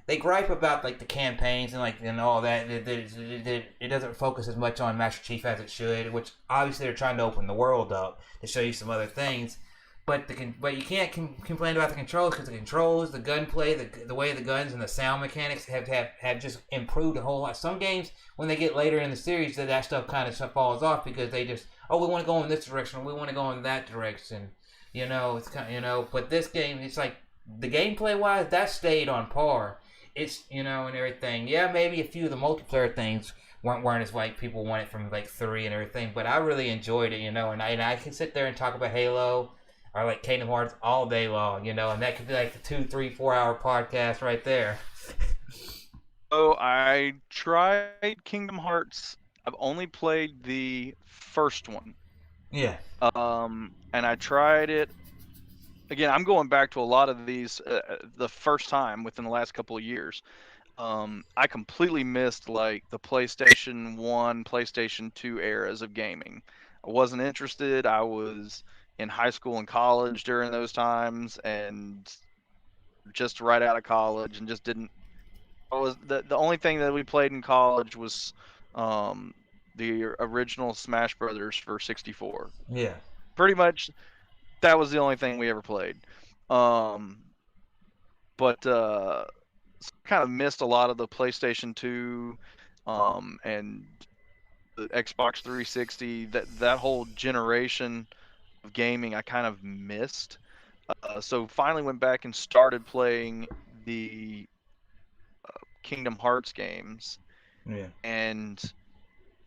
B: they gripe about like the campaigns and all that. It doesn't focus as much on Master Chief as it should, which obviously they're trying to open the world up to show you some other things. But you can't complain about the controls because the controls, the gunplay, the way the guns and the sound mechanics have just improved a whole lot. Some games, when they get later in the series, that stuff kind of falls off because they just, we want to go in this direction, or we want to go in that direction. You know, it's kind of, you know. But this game, it's like the gameplay wise, that stayed on par. It's, you know, and everything. Yeah, maybe a few of the multiplayer things weren't as like people want it from like 3 and everything. But I really enjoyed it, you know. And I can sit there and talk about Halo or like Kingdom Hearts all day long, you know, and that could be like the 2, 3, 4 hour podcast right there.
A: Oh, I tried Kingdom Hearts. I've only played the first one.
B: Yeah.
A: And I tried it again. I'm going back to a lot of these the first time within the last couple of years. I completely missed like the PlayStation 1, PlayStation 2 eras of gaming. I wasn't interested. I was in high school and college during those times and just right out of college and just didn't. I was the only thing that we played in college was the original Smash Brothers for 64.
B: Yeah.
A: Pretty much that was the only thing we ever played. Um, but kind of missed a lot of the PlayStation 2 and the Xbox 360. That whole generation of gaming I kind of missed. So finally went back and started playing the Kingdom Hearts games.
B: Yeah.
A: And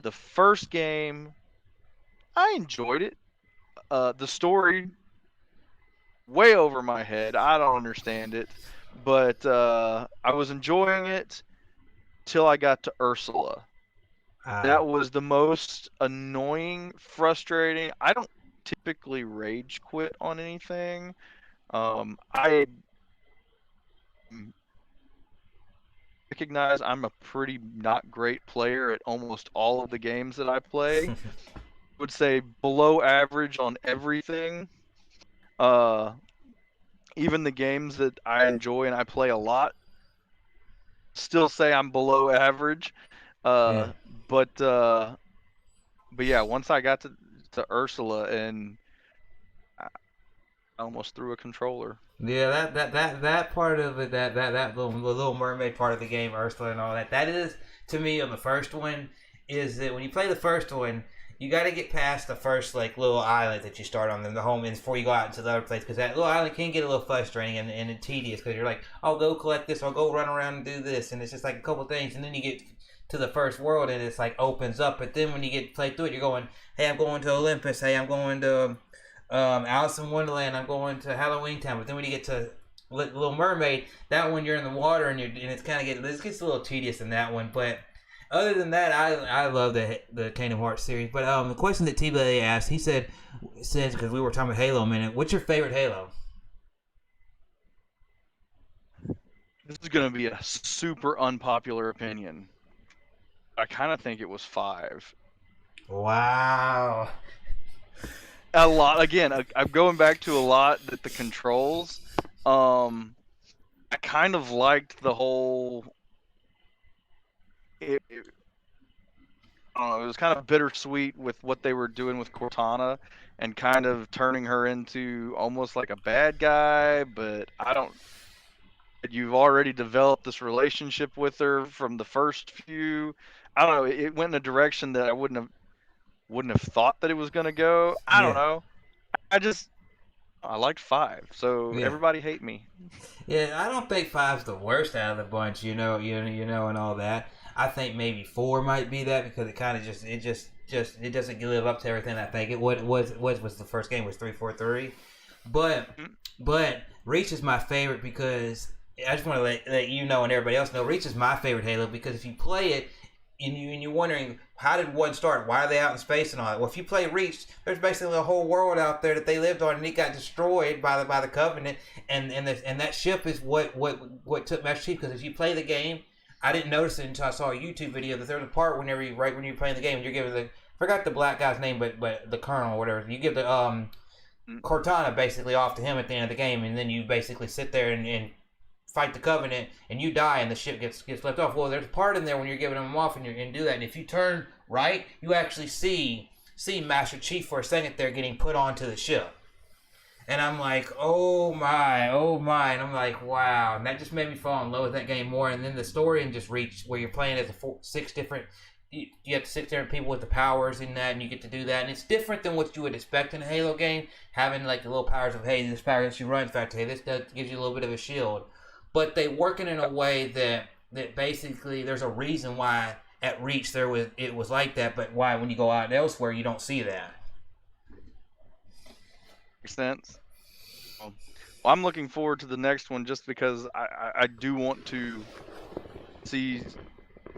A: the first game, I enjoyed it. The story, way over my head. I don't understand it. But I was enjoying it till I got to Ursula. That was the most annoying, frustrating. I don't typically rage quit on anything. I recognize I'm a pretty not great player at almost all of the games that I play. Would say below average on everything. Even the games that I enjoy and I play a lot, still say I'm below average.
B: Yeah.
A: But yeah, once I got to Ursula and I almost threw a controller.
B: Yeah, that part of it, that little mermaid part of the game, Ursula and all that, that is to me on the first one, is that when you play the first one, you got to get past the first like little island that you start on, the home ends before you go out into the other place, because that little island can get a little frustrating and tedious because you're like, I'll go collect this, I'll go run around and do this, and it's just like a couple things, and then you get to the first world and it's like opens up, but then when you get play through it, you're going, hey, I'm going to Olympus, hey, I'm going to Alice in Wonderland, I'm going to Halloween Town. But then when you get to Little Mermaid, that one you're in the water and it's kind of it gets a little tedious in that one. But other than that, I love the Kingdom Hearts series. But the question that T-Belly asked, he says because we were talking about Halo a minute, what's your favorite Halo?
A: This is going to be a super unpopular opinion. I kind of think it was 5.
B: Wow.
A: A lot. Again, I'm going back to a lot that the controls. I kind of liked the whole. I I don't know, it was kind of bittersweet with what they were doing with Cortana and kind of turning her into almost like a bad guy, but I don't. You've already developed this relationship with her from the first few. I don't know. It went in a direction that I wouldn't have thought that it was gonna go. I don't
B: Yeah,
A: know. I liked five, so
B: yeah,
A: everybody hate me.
B: yeah. I don't think five's the worst out of the bunch. And all that. I think maybe four might be that because it kind of just it doesn't live up to everything I think it was the first game was 343, but
A: Mm,
B: but Reach is my favorite because I just want to let you know and everybody else know Reach is my favorite Halo because if you play it and you're wondering how did one start? Why are they out in space and all that? Well, if you play Reach, there's basically a whole world out there that they lived on, and it got destroyed by the Covenant, and that ship is what took Master Chief. Because if you play the game, I didn't notice it until I saw a YouTube video that there's a part right when you're playing the game, you're giving the forgot the black guy's name, but the Colonel or whatever. You give the
A: mm.
B: Cortana basically off to him at the end of the game, and then you basically sit there and fight the Covenant, and you die, and the ship gets left off. Well, there's a part in there when you're giving them off, and do that. And if you turn right, you actually see Master Chief for a second there getting put onto the ship. And I'm like, oh my, oh my. And I'm like, wow. And that just made me fall in love with that game more. And then the story and just Reach where you're playing as six different, you have 6 different people with the powers in that, and you get to do that. And it's different than what you would expect in a Halo game, having like the little powers of, hey, this power lets you run faster. Hey, this gives you a little bit of a shield. But they work it in a way that basically there's a reason why at Reach it was like that, but why when you go out elsewhere you don't see that.
A: Makes sense. Well, I'm looking forward to the next one just because I do want to see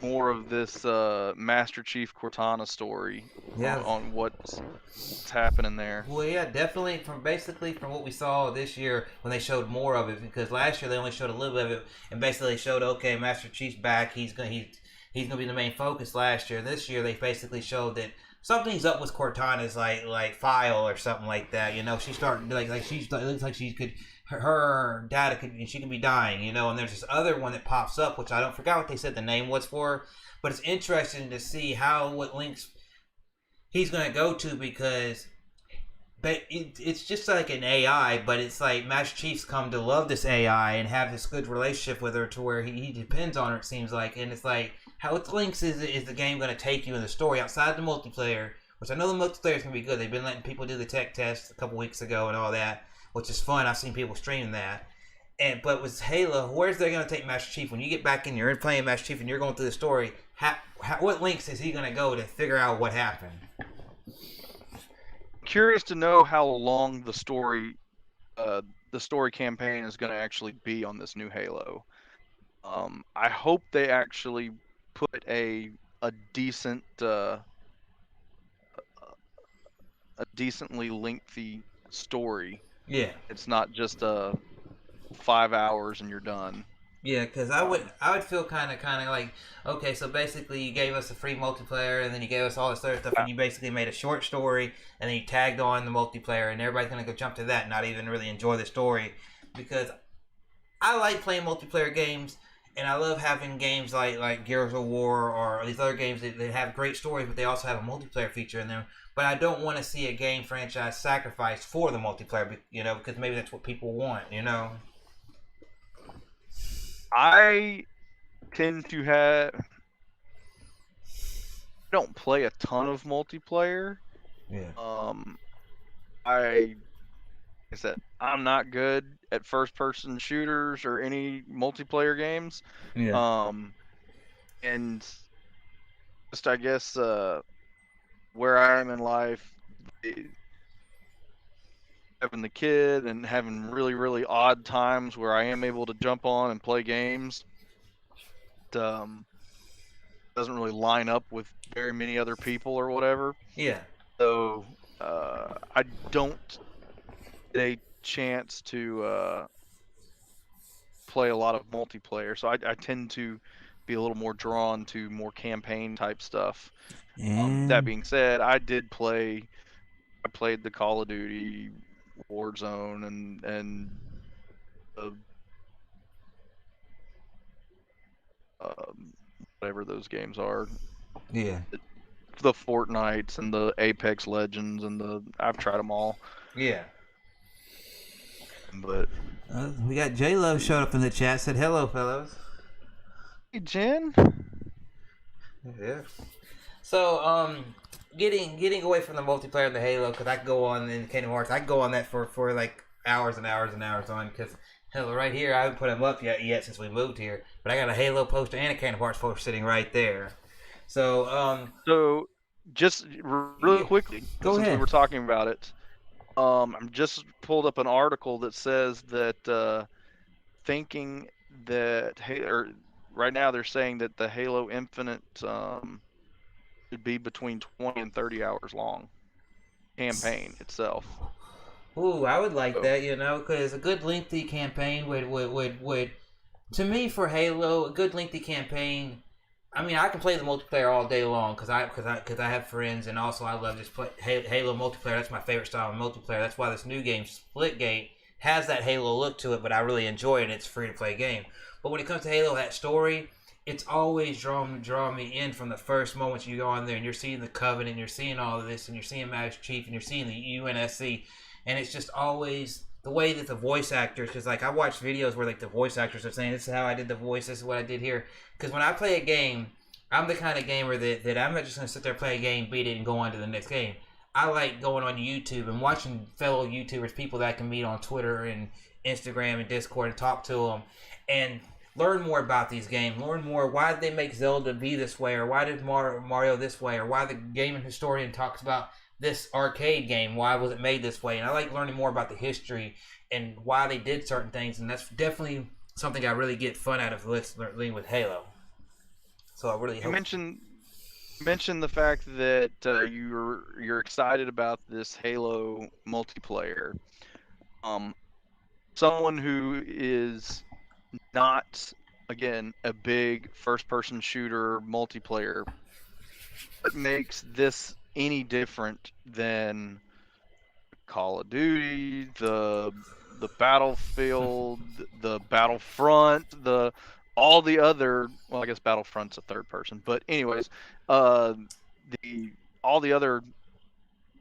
A: more of this Master Chief Cortana story
B: Yeah.
A: on what's happening there.
B: Well, yeah, definitely from what we saw this year when they showed more of it, because last year they only showed a little bit of it and basically showed okay, Master Chief's back. He's gonna be the main focus last year. This year they basically showed that something's up with Cortana's like file or something like that. She's starting like she's it looks like she could her data could she could be dying. And there's this other one that pops up which I don't forgot what they said the name was for, but it's interesting to see what links he's gonna go to because. But it's just like an AI, but it's like Master Chief's come to love this AI and have this good relationship with her to where he depends on her, it seems like. And it's like, how it links is the game going to take you in the story outside the multiplayer, which I know the multiplayer is going to be good. They've been letting people do the tech test a couple weeks ago and all that, which is fun. I've seen people streaming that. But with Halo, where's they going to take Master Chief? When you get back in, you're playing Master Chief and you're going through the story, what links is he going to go to figure out what happened?
A: Curious to know how long the story campaign is going to actually be on this new Halo. I hope they actually put a decent a decently lengthy story.
B: Yeah.
A: It's not just 5 hours and you're done.
B: Yeah, because I would feel kind of like, okay, so basically you gave us a free multiplayer and then you gave us all this other stuff and you basically made a short story and then you tagged on the multiplayer and everybody's gonna go jump to that and not even really enjoy the story, because I like playing multiplayer games and I love having games like Gears of War or these other games that have great stories but they also have a multiplayer feature in them. But I don't want to see a game franchise sacrificed for the multiplayer, because maybe that's what people want.
A: I tend to don't play a ton of multiplayer.
B: Yeah.
A: I said I'm not good at first person shooters or any multiplayer games.
B: Yeah.
A: And just I guess where I am in life, having the kid and having really really odd times where I am able to jump on and play games, um, doesn't really line up with very many other people or whatever.
B: Yeah.
A: So I don't get a chance to play a lot of multiplayer. So I tend to be a little more drawn to more campaign type stuff. That
B: And
A: being said, I played the Call of Duty Warzone and uh, whatever those games are.
B: yeah.
A: the Fortnites and the Apex Legends I've tried them all.
B: Yeah.
A: But
B: We got J Lo showed up in the chat. Said hello, fellows.
A: hey, Jen.
B: Yeah. So, getting away from the multiplayer of the Halo, because I could go on in Kingdom Hearts. I could go on that for like hours and hours and hours on. Because hell, right here, I haven't put them up yet since we moved here. But I got a Halo poster and a Kingdom Hearts poster sitting right there. So,
A: So just really quickly,
B: go
A: since
B: ahead.
A: we were talking about it, I'm just pulled up an article that says that thinking that right now they're saying that the Halo Infinite should be between 20 and 30 hours long campaign itself.
B: Ooh, I would like
A: So,
B: that, because a good lengthy campaign would to me for Halo, a good lengthy campaign. I mean, I can play the multiplayer all day long because I have friends, and also I love just play Halo multiplayer. That's my favorite style of multiplayer. That's why this new game, Splitgate, has that Halo look to it. But I really enjoy it. And it's a free to play game. But when it comes to Halo, that story, it's always drawn me in from the first moment you go on there and you're seeing the Covenant, and you're seeing all of this, and you're seeing Master Chief, and you're seeing the UNSC, and it's just always the way that the voice actors, because like I watch videos where like the voice actors are saying, this is how I did the voice, this is what I did here. Because when I play a game, I'm the kind of gamer that I'm not just going to sit there, play a game, beat it, and go on to the next game. I like going on YouTube and watching fellow YouTubers, people that I can meet on Twitter and Instagram and Discord, and talk to them and learn more about these games. Learn more, why did they make Zelda be this way, or why did Mario this way, or why the gaming historian talks about this arcade game, why was it made this way. And I like learning more about the history and why they did certain things, and that's definitely something I really get fun out of learning with Halo. So I really hope.
A: You mentioned the fact that you're excited about this Halo multiplayer. Someone who is not, again, a big first-person shooter multiplayer, what makes this any different than Call of Duty, the Battlefield, the Battlefront, all the other, well, I guess Battlefront's a third person, but anyways, all the other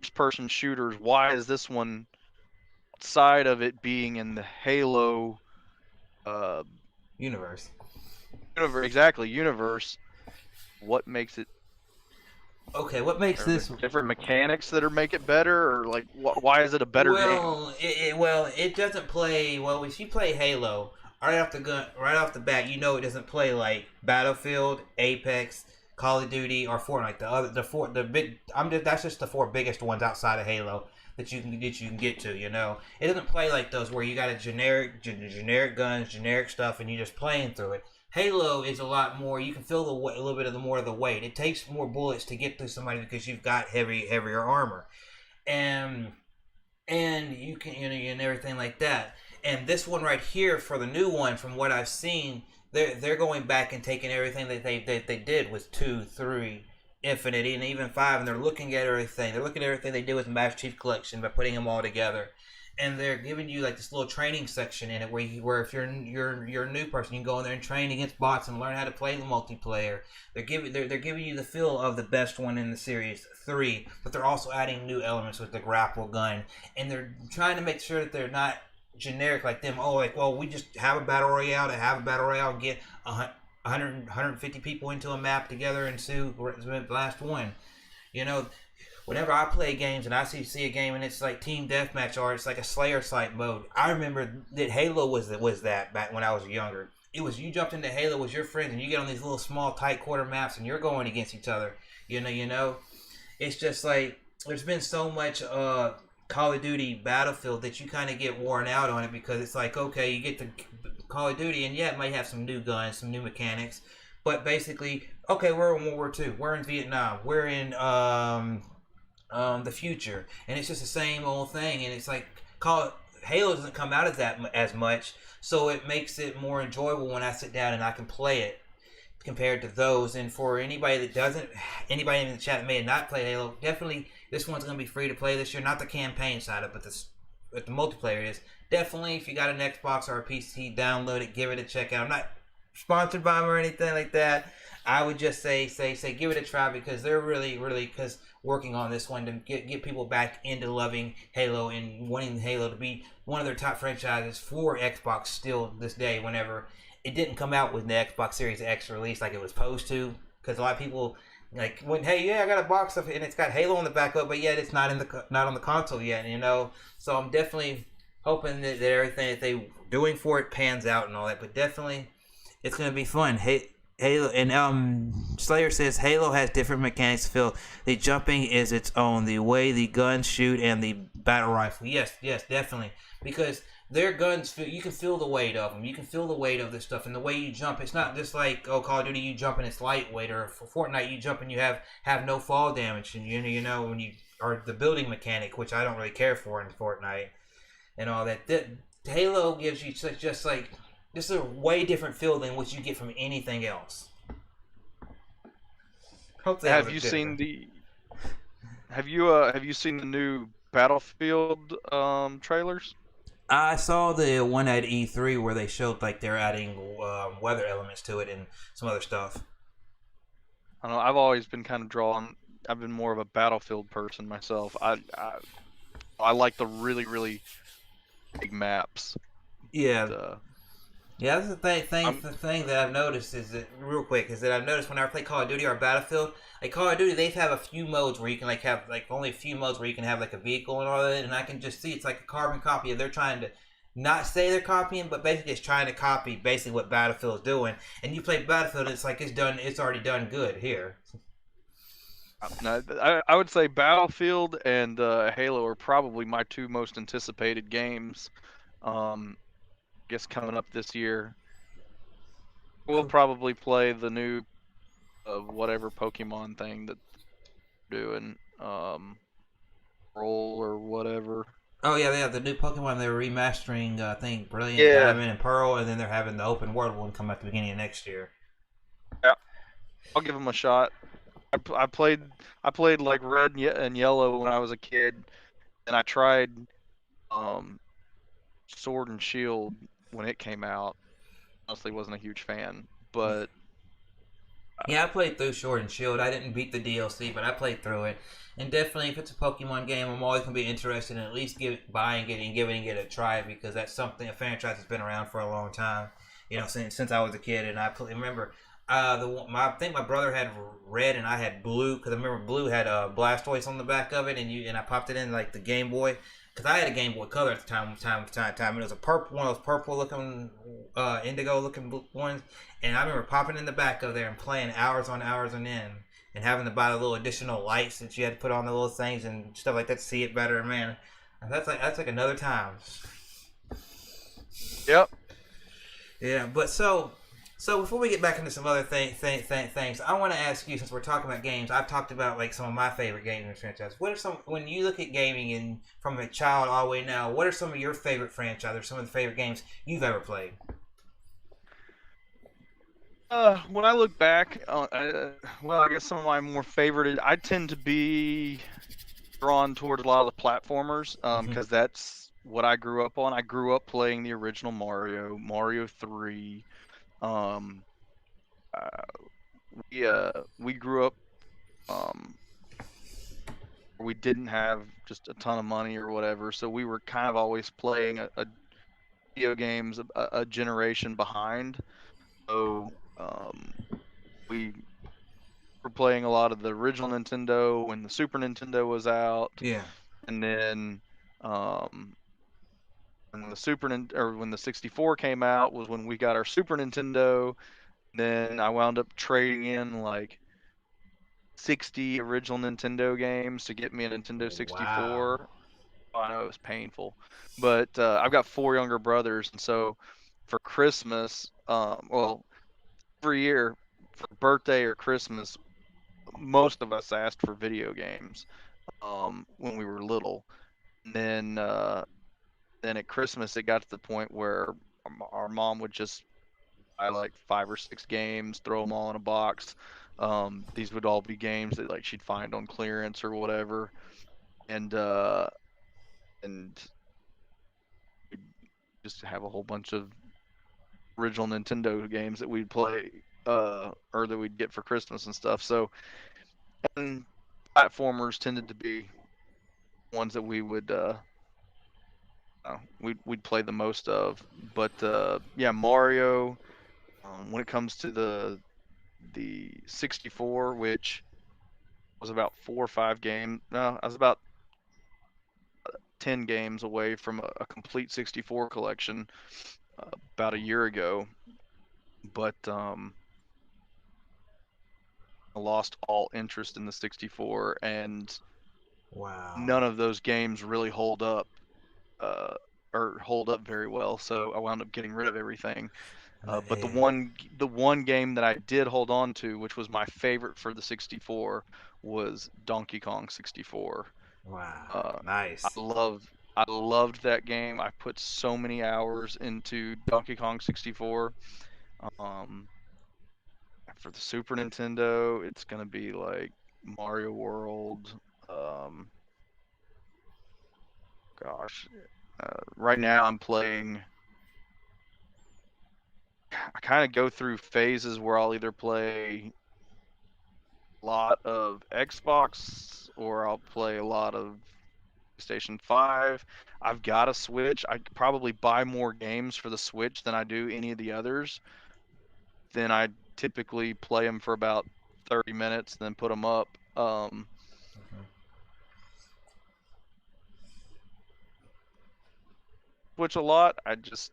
A: first person shooters, why is this one, outside of it being in the Halo
B: universe,
A: what makes it
B: okay? What makes this
A: different mechanics that make it better, or like why is it a better game?
B: It doesn't play well. If you play Halo right off the bat, it doesn't play like Battlefield, Apex, Call of Duty, or Fortnite. That's just the four biggest ones outside of Halo that you can get to. It doesn't play like those where you got a generic guns, generic stuff, and you're just playing through it. Halo is a lot more. You can feel a little bit more of the weight. It takes more bullets to get through somebody because you've got heavier armor, and you can and everything like that. And this one right here, for the new one, from what I've seen, they're going back and taking everything that they did with 2, 3, Infinite, and even 5, and they're looking at everything. They're looking at everything they did with the Master Chief Collection by putting them all together. And they're giving you like this little training section in it where if you're a new person, you can go in there and train against bots and learn how to play the multiplayer. They're giving you the feel of the best one in the series 3, but they're also adding new elements with the grapple gun, and they're trying to make sure that they're not generic like them. Oh, like, well, we just have a battle royale and get 150 people into a map together and see the last one. Whenever I play games and I see a game and it's like team deathmatch or it's like a Slayer site mode, I remember that Halo was that back when I was younger. It was, you jumped into Halo with your friends and you get on these little small tight quarter maps and you're going against each other. It's just like there's been so much Call of Duty Battlefield that you kind of get worn out on it, because it's like, okay, you get to Call of Duty and yeah, it might have some new guns, some new mechanics, but basically, okay, we're in World War II, we're in Vietnam, we're in the future, and it's just the same old thing. And it's like Halo doesn't come out of that as much, so it makes it more enjoyable when I sit down and I can play it compared to those. And for anybody in the chat that may have not played Halo, definitely this one's going to be free to play this year. Not the campaign side of it, but the multiplayer is. Definitely, if you got an Xbox or a PC, download it, give it a check out. I'm not sponsored by them or anything like that. I would just say give it a try because they're really because working on this one to get people back into loving Halo and wanting Halo to be one of their top franchises for Xbox still this day. Whenever it didn't come out with the Xbox Series X release like it was supposed to, because a lot of people like when hey yeah I got a box of it and it's got Halo on the back of it, but yet it's not on the console yet, you know. So I'm definitely hoping that everything that they doing for it pans out and all that. But definitely it's gonna be fun. Halo and Slayer says Halo has different mechanics to feel. The jumping is its own. The way the guns shoot and the battle rifle. Yes, definitely. Because their guns, you can feel the weight of them. You can feel the weight of this stuff, and the way you jump. It's not just like Call of Duty, you jump and it's lightweight, or for Fortnite you jump and you have no fall damage, and you know when you or the building mechanic, which I don't really care for in Fortnite, and all that. Halo gives you just like this is a way different feel than what you get from anything else. Hopefully,
A: Have you seen the have you seen the new Battlefield trailers?
B: I saw the one at E3 where they showed like they're adding weather elements to it and some other stuff.
A: I don't know. I've always been kind of drawn. I've been more of a Battlefield person myself. I like the really big maps.
B: Yeah,
A: But,
B: yeah. That's the thing that I've noticed is that real quick is that I've noticed whenever I play Call of Duty or Battlefield, like Call of Duty, they have a few modes where you can like have like only a few modes where you can have like a vehicle and all that, and I can just see it's like a carbon copy of they're trying to not say they're copying, but basically it's trying to copy basically what Battlefield is doing. And you play Battlefield, it's like it's already done good here.
A: no, I would say Battlefield and Halo are probably my two most anticipated games. I guess coming up this year, we'll probably play the new whatever Pokemon thing that they're doing, Roll or whatever.
B: Oh yeah, they have the new Pokemon. They're remastering, I think, Brilliant
A: Yeah,
B: Diamond and Pearl, and then they're having the open world one come at the beginning of next year.
A: yeah, I'll give them a shot. I played like Red and Yellow when I was a kid, and I tried um, Sword and Shield when it came out. Honestly, wasn't a huge fan, but
B: Yeah, I played through Sword and Shield. I didn't beat the DLC, but I played through it. And definitely, if it's a Pokemon game, I'm always gonna be interested in at least buying it and giving it a try because that's something a franchise that's been around for a long time. You know, since I was a kid, and remember. I think my brother had red and I had blue because I remember blue had a Blastoise on the back of it, and I popped it in like the Game Boy because I had a Game Boy Color at the time, and it was a purple one of those purple looking, indigo looking ones, and I remember popping in the back of there and playing hours on hours on end, and having to buy the little additional lights that you had to put on the little things and stuff like that to see it better, man. And that's like another time.
A: yep.
B: Yeah, but so before we get back into some other things, I want to ask you, since we're talking about games, I've talked about like some of my favorite games in the franchise. What are some when you look at gaming and from a child all the way now? What are some of your favorite franchises? Or some of the favorite games you've ever played?
A: When I look back, well, I guess some of my more favorited, I tend to be drawn towards a lot of the platformers,
B: Hmm.
A: because that's what I grew up on. I grew up playing the original Mario 3. Um, uh, we grew up, um, we didn't have just a ton of money or whatever, so we were kind of always playing a video games a generation behind. So we were playing a lot of the original Nintendo when the Super Nintendo was out,
B: Yeah.
A: and then when when the 64 came out was when we got our Super Nintendo. Then I wound up trading in like 60 original Nintendo games to get me a Nintendo
B: Wow.
A: 64. Oh, I know it was painful, but I've got four younger brothers, and so for Christmas, well, every year for birthday or Christmas, most of us asked for video games when we were little. And then at Christmas, it got to the point where our mom would just buy like 5 or 6 games, throw them all in a box. These would all be games that like she'd find on clearance or whatever, and and we'd just have a whole bunch of original Nintendo games that we'd play or that we'd get for Christmas and stuff. So, and platformers tended to be ones that we would we'd play the most of. But yeah, Mario. When it comes to the 64, which was about 4 or 5 games. No, I was about 10 games away from a complete 64 collection about a year ago. But I lost all interest in the 64, and
B: Wow.
A: none of those games really hold up uh, or hold up very well. So I wound up getting rid of everything. But
B: Yeah.
A: the one game that I did hold on to, which was my favorite for the 64, was Donkey Kong 64.
B: Wow.
A: Uh, I
B: Nice.
A: love I loved that game. I put so many hours into Donkey Kong 64. Um, for the Super Nintendo, it's gonna be like Mario World. Um, gosh, right now I'm playing. I kind of go through phases where I'll either play a lot of Xbox or I'll play a lot of PlayStation 5. I've got a Switch. I could probably buy more games for the Switch than I do any of the others. Then I typically play them for about 30 minutes, then put them up. Switch a lot. I just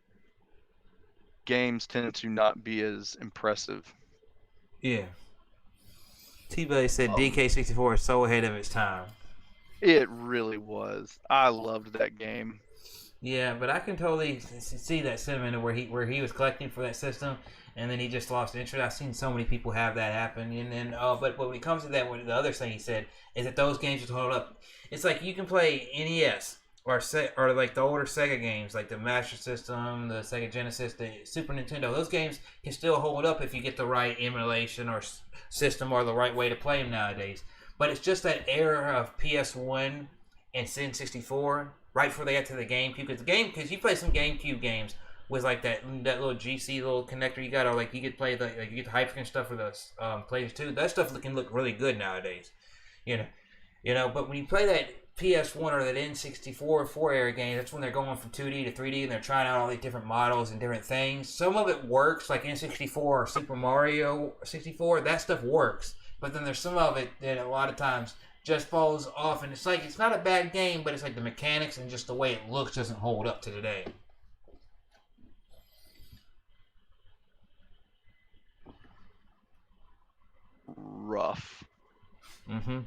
A: games tend to not be as impressive.
B: Yeah. T-Belly said
A: Um,
B: DK64 is so ahead of its time.
A: it really was. I loved that game.
B: Yeah, but I can totally see that sentiment where he was collecting for that system, and then he just lost interest. I've seen so many people have that happen, and then but when it comes to that, the other thing he said is that those games just hold up. It's like you can play NES or like the older Sega games, like the Master System, the Sega Genesis, the Super Nintendo. Those games can still hold up if you get the right emulation or system or the right way to play them nowadays. But it's just that era of PS1 and N64 right before they got to the GameCube. Because you play some GameCube games with like that little GC little connector you got, or like you could play like you get the Hyperkin stuff for the PlayStation 2. That stuff can look really good nowadays, you know. But when you play that PS1 or that N64 4 era game, that's when they're going from 2D to 3D and they're trying out all these different models and different things. Some of it works, like N64 or Super Mario 64. That stuff works, but then there's some of it that a lot of times just falls off, and it's like it's not a bad game, but it's like the mechanics and just the way it looks doesn't hold up to today.
A: Rough.
B: Mm-hmm.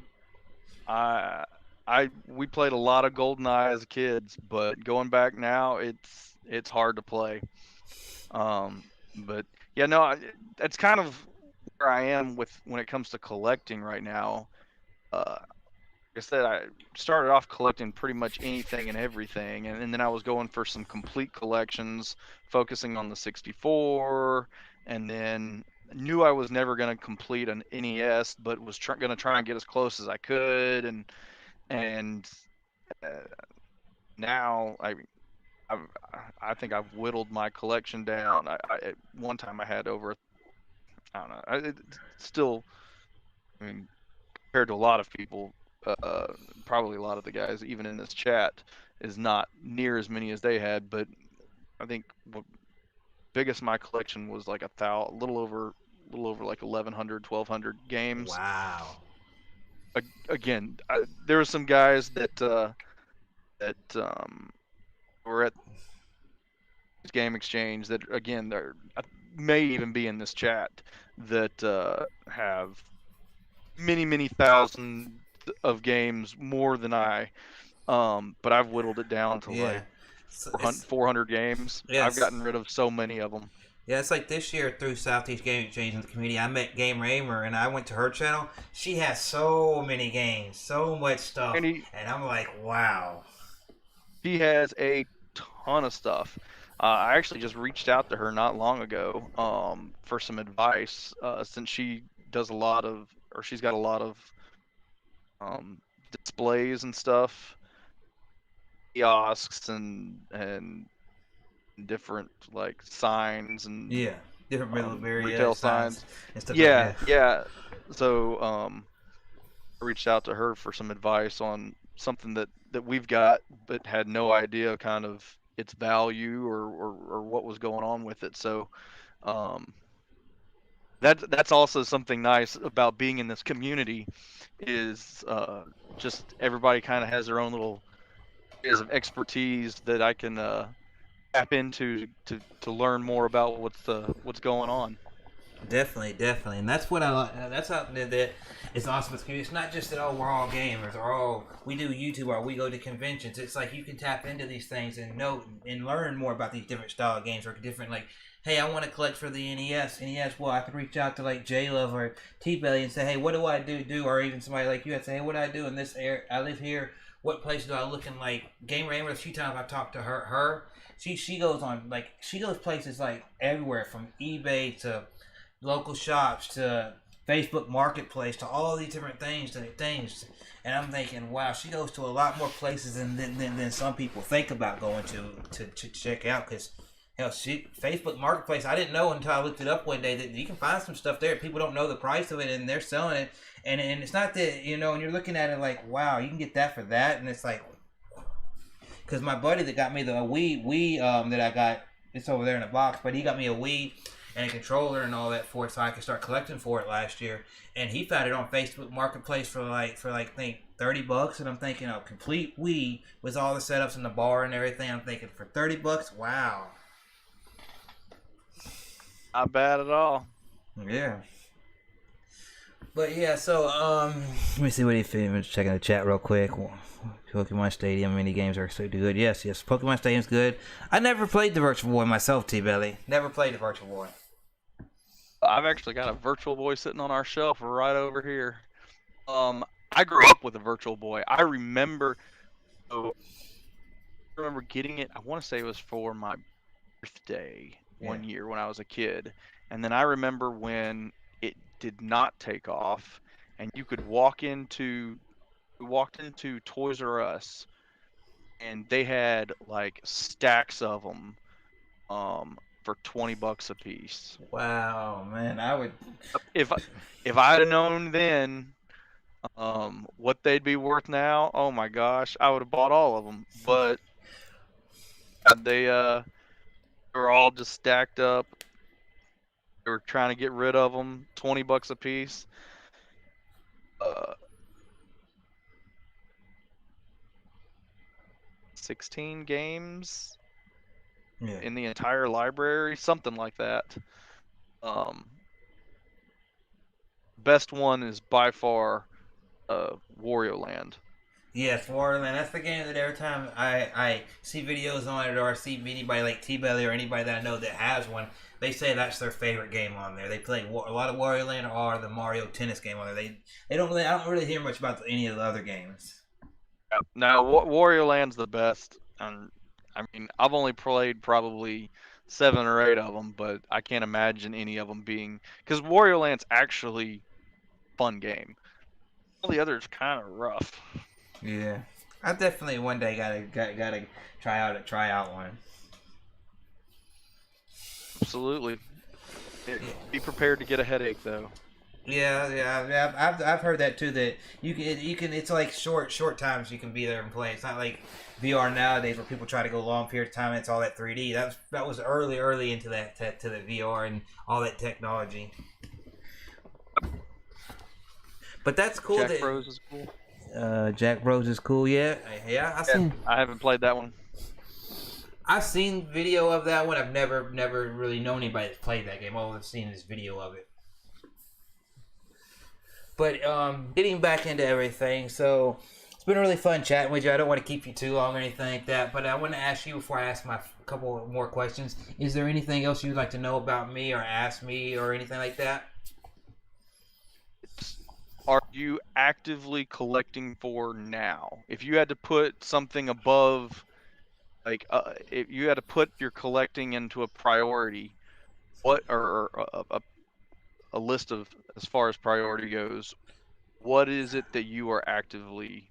A: I we played a lot of GoldenEye as kids, but going back now, it's hard to play. But yeah, no, that's kind of where I am with when it comes to collecting right now. Like I said, I started off collecting pretty much anything and everything, and then I was going for some complete collections, focusing on the 64, and then knew I was never going to complete an NES, but was going to try and get as close as I could, and uh, now I've, I think I've whittled my collection down. At one time I had over, I don't know, it's still, I mean, compared to a lot of people, probably a lot of the guys, even in this chat, is not near as many as they had. But I think what biggest my collection was like a little over like 1,100, 1,200 games.
B: Wow.
A: Again, there were some guys that were at Game Exchange that again they're may even be in this chat that have many thousand of games more than I. But I've whittled it down to
B: Yeah.
A: like
B: So
A: 400,
B: it's
A: 400 games. I've
B: yes.
A: gotten rid of so many of them.
B: Yeah, it's like this year through Southeast Game Exchange in the community, I met Game Raymer and I went to her channel. She has so many games, so much stuff,
A: And
B: and I'm like, wow.
A: he has a ton of stuff. I actually just reached out to her not long ago for some advice since she does a lot of, or she's got a lot of displays and stuff, kiosks and different like signs and
B: Yeah, different memorabilia
A: retail
B: signs
A: signs.
B: and stuff like
A: Yeah,
B: that.
A: yeah. So I reached out to her for some advice on something that we've got, but had no idea kind of its value or what was going on with it. So um, that's also something nice about being in this community is just everybody kind of has their own little areas of expertise that I can tap into to learn more about what's going on.
B: Definitely, definitely, and that's what I like. That's something that is awesome with community. It's not just that we're all gamers or we do YouTube or we go to conventions. It's like you can tap into these things and know and learn more about these different style of games or different like. Hey, I want to collect for the NES. NES, well, I could reach out to like J Love or T Belly and say, hey, what do I do? Or even somebody like you, I'd say, hey, what do I do in this area? I live here. What place do I look in? Like Game Ramer, a few times I've talked to her. She goes on like she goes places like everywhere from eBay to local shops to Facebook Marketplace to all these different things. And I'm thinking, wow, she goes to a lot more places than some people think about going to check out. Because hell, Facebook Marketplace, I didn't know until I looked it up one day that you can find some stuff there. People don't know the price of it, and they're selling it. And it's not that and you're looking at it like, wow, you can get that for that, and it's like, because my buddy that got me the Wii that I got, it's over there in a box, but he got me a Wii and a controller and all that for it so I could start collecting for it last year. And he found it on Facebook Marketplace for like I think $30, and I'm thinking a complete Wii with all the setups in the bar and everything. I'm thinking for $30, wow.
A: Not bad at all.
B: Yeah. But yeah, so let me see what he feels. Checking the chat real quick. Pokemon Stadium mini games are so good. Yes, Pokemon Stadium's good. I never played the Virtual Boy myself, T Belly. Never played the Virtual Boy.
A: I've actually got a Virtual Boy sitting on our shelf right over here. I grew up with a Virtual Boy. So I remember getting it. I want to say it was for my birthday
B: Yeah.
A: one year when I was a kid, and then I remember when it did not take off, and you could we walked into Toys R Us, and they had like stacks of them, for $20 a piece.
B: Wow, man, I would.
A: If if I'd have known then, what they'd be worth now, oh my gosh, I would have bought all of them. But they were all just stacked up. They were trying to get rid of them, $20 a piece. Uh, 16 games
B: Yeah.
A: in the entire library, something like that. Um, best one is by far Wario Land.
B: Yes, Waterland. That's the game that every time I see videos on it or I see anybody like T Belly or anybody that I know that has one, they say that's their favorite game on there. They play a lot of Wario Land or the Mario Tennis game on there. They don't really. I don't really hear much about any of the other games.
A: Now, Wario Land's the best, and I mean, I've only played probably 7 or 8 of them, but I can't imagine any of them being because Wario Land's actually a fun game. All the others kind of rough.
B: Yeah, I definitely one day gotta try out one.
A: Absolutely.
B: Yeah.
A: Be prepared to get a headache though.
B: Yeah. I've heard that too. That you can. It's like short times you can be there and play. It's not like VR nowadays where people try to go long period of time. And it's all that 3D. That was early into that to the VR and all that technology. But that's cool.
A: Jack Bros is cool.
B: Jack Bros is cool. Yeah.
A: I haven't played that one.
B: I've seen video of that one. I've never really known anybody that's played that game. All I've seen is video of it. But getting back into everything, so it's been really fun chatting with you. I don't want to keep you too long or anything like that, but I want to ask you before I ask my couple more questions. Is there anything else you'd like to know about me or ask me or anything like that?
A: Are you actively collecting for now? If you had to put something above, like, if you had to put your collecting into a priority, what or a list of as far as priority goes, what is it that you are actively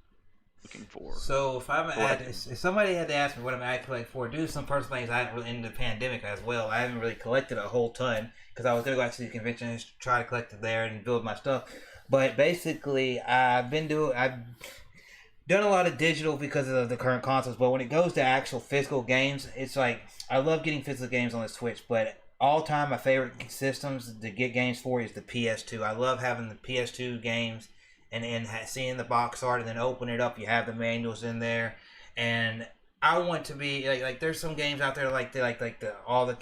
A: looking for.
B: So if I'm at,
A: Collecting.
B: if somebody had to ask me what I'm at collecting for, do some personal things I haven't really in the pandemic as well. I haven't really collected a whole ton because I was gonna go out to the convention and try to collect it there and build my stuff. But basically, I've done a lot of digital because of the current consoles. But when it goes to actual physical games, it's like I love getting physical games on the Switch, but all time my favorite systems to get games for is the PS2. I love having the PS2 games and seeing the box art and then open it up. You have the manuals in there, and I want to be like there's some games out there like the all the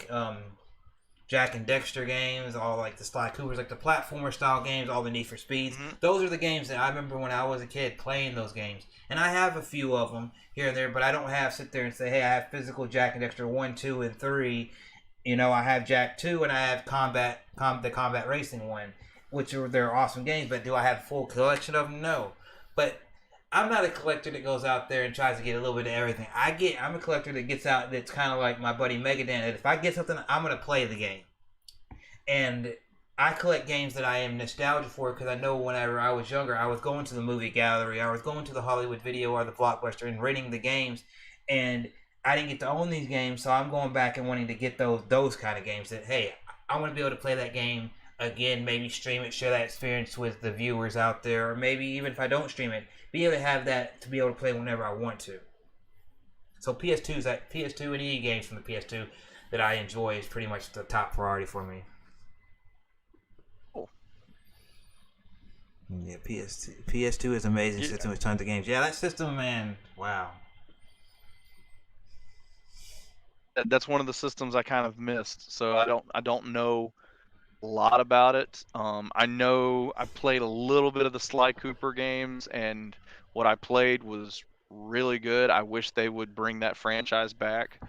B: Jack and Dexter games, all like the Sly Coopers, like the platformer style games, all the Need for Speeds.
A: Mm-hmm.
B: Those are the games that I remember when I was a kid playing those games. And I have a few of them here and there, but I don't have sit there and say, hey, I have physical Jack and Dexter 1, 2, and 3. You know, I have Jack 2 and I have the Combat Racing 1, which are they're awesome games, but do I have a full collection of them? No. But I'm not a collector that goes out there and tries to get a little bit of everything. I'm a collector that gets out that's kind of like my buddy Megadan. That if I get something, I'm going to play the game. And I collect games that I am nostalgic for because I know whenever I was younger, I was going to the movie gallery, I was going to the Hollywood Video or the Blockbuster and renting the games, and I didn't get to own these games, so I'm going back and wanting to get those kind of games that, hey, I want to be able to play that game again, maybe stream it, share that experience with the viewers out there, or maybe even if I don't stream it, be able to have that to be able to play whenever I want to. So PS2 and EA games from the PS2 that I enjoy is pretty much the top priority for me. Yeah, PS2 is an amazing system with tons of games. Yeah, that system, man, wow.
A: That's one of the systems I kind of missed, so I don't know a lot about it. I know I played a little bit of the Sly Cooper games, and what I played was really good. I wish they would bring that franchise back.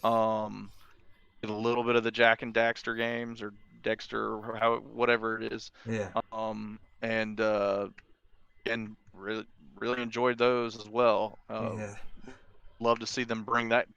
A: Did a little bit of the Jack and Daxter games, or Dexter, or whatever it is.
B: Yeah.
A: And really enjoyed those as well.
B: Yeah.
A: Love to see them bring that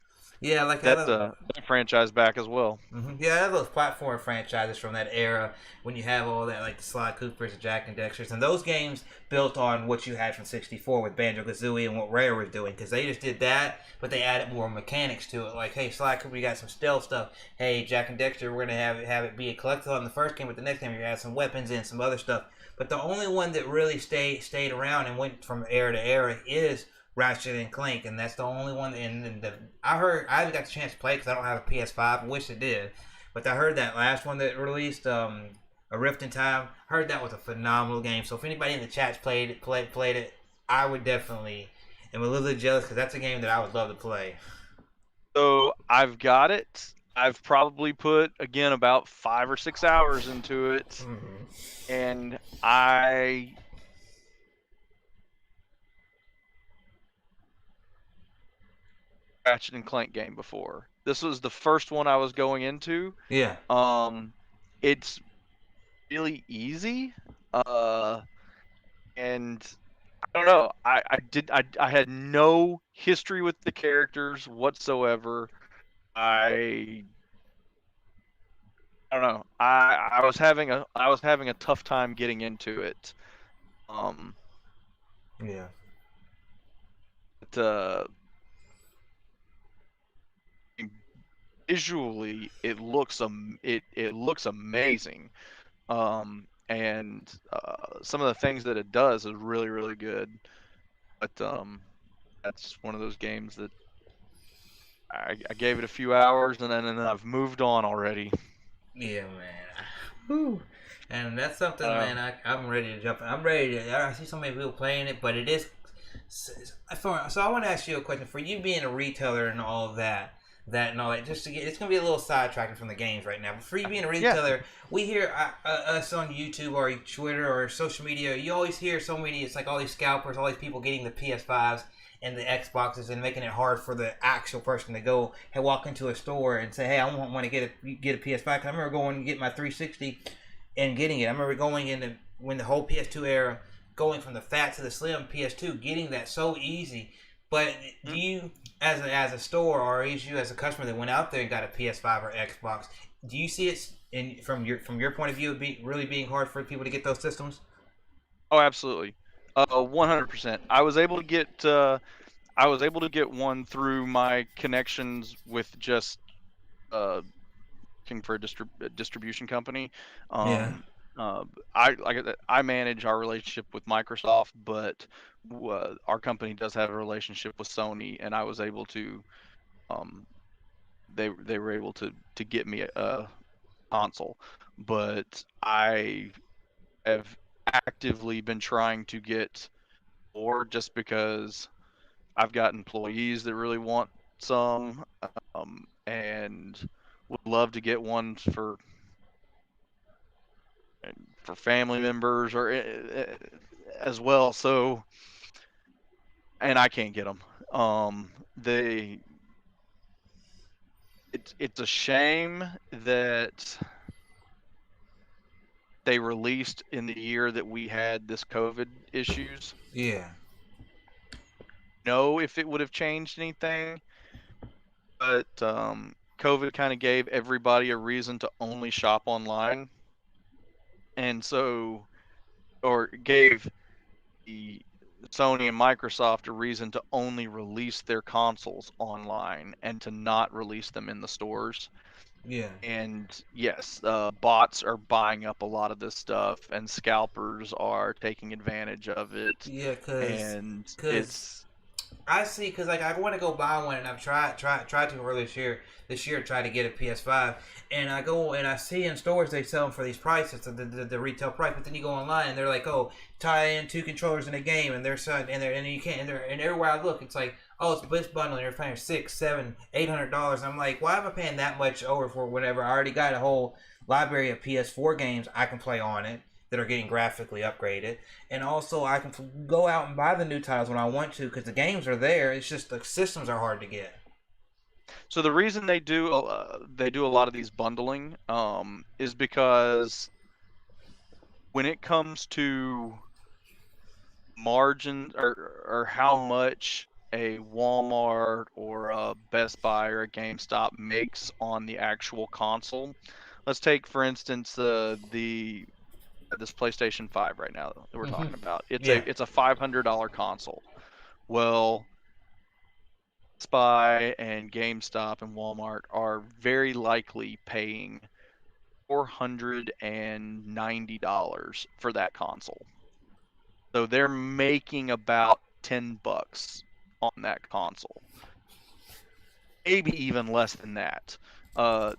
B: Yeah, like
A: that franchise back as well.
B: Yeah, I have those platform franchises from that era when you have all that, like the Sly Coopers, the Jack and Dexters, and those games built on what you had from '64 with Banjo-Kazooie and what Rare was doing, because they just did that, but they added more mechanics to it. Like, hey, Sly Cooper, you got some stealth stuff. Hey, Jack and Dexter, we're gonna have it be a collectible in the first game, but the next game you add some weapons and some other stuff. But the only one that really stayed around and went from era to era is Ratchet and Clank, and that's the only one. And I haven't got the chance to play because I don't have a PS5. I wish I did, but I heard that last one that released, A Rift in Time. Heard that was a phenomenal game. So if anybody in the chat's played it, I would definitely. am a little bit jealous because that's a game that I would love to play.
A: So I've got it. I've probably put again about 5 or 6 hours into it, and Ratchet and Clank game before. This was the first one I was going into.
B: Yeah.
A: It's really easy. And I don't know. I had no history with the characters whatsoever. I don't know. I was having a tough time getting into it.
B: Yeah.
A: But, visually it looks amazing. And some of the things that it does is really, really good. But that's one of those games that I gave it a few hours and then I've moved on already.
B: Yeah, man. Whew. And that's something, man. I'm ready to jump. I'm ready to. I see so many people playing it, but it is. So I want to ask you a question. For you being a retailer and all of that, just to get, it's gonna be a little sidetracking from the games right now. But for you being a retailer, we hear us on YouTube or Twitter or social media. You always hear so many. It's like all these scalpers, all these people getting the PS5s and the Xboxes and making it hard for the actual person to go and walk into a store and say, "Hey, I want to get a PS5." Cause I remember going and get my 360 and getting it. I remember going in when the whole PS2 era, going from the fat to the slim PS2, getting that so easy. But do you, as a store, or as you as a customer that went out there and got a PS5 or Xbox, do you see it from your point of view, really being hard for people to get those systems?
A: Oh, absolutely. 100%. I was able to get one through my connections with just uh working for a distribution company.
B: Yeah.
A: Um, uh, I manage our relationship with Microsoft, but our company does have a relationship with Sony, and I was able to um, they were able to get me a console, but I have actively been trying to get more just because I've got employees that really want some, and would love to get one for family members or as well. So, and I can't get them. They it's a shame that they released in the year that we had this COVID issues.
B: Yeah.
A: Know if it would have changed anything, but COVID kind of gave everybody a reason to only shop online, and so or gave the Sony and Microsoft a reason to only release their consoles online and to not release them in the stores.
B: Yeah.
A: And yes, bots are buying up a lot of this stuff, and scalpers are taking advantage of it.
B: Yeah,
A: And
B: cause
A: it's
B: I see, cause like I want to go buy one, and I've tried to earlier this year. This year, try to get a PS5, and I go and I see in stores they sell them for these prices, the retail price. But then you go online, and they're like, oh, tie in two controllers in a game, and they're selling, and you can't, and everywhere I look, it's like, oh, it's this bundle, and you're paying $600, $700, $800. I'm like, why am I paying that much over for whatever? I already got a whole library of PS4 games I can play on it that are getting graphically upgraded, and also I can go out and buy the new titles when I want to because the games are there. It's just the systems are hard to get.
A: so the reason they do a lot of these bundling is because when it comes to margin or how much a Walmart or a Best Buy or a GameStop makes on the actual console. Let's take for instance the this PlayStation 5 right now that we're
B: Mm-hmm.
A: talking about.
B: Yeah.
A: It's a $500 console. Well, Best Buy and GameStop and Walmart are very likely paying $490 for that console. So they're making about $10 on that console. Maybe even less than that.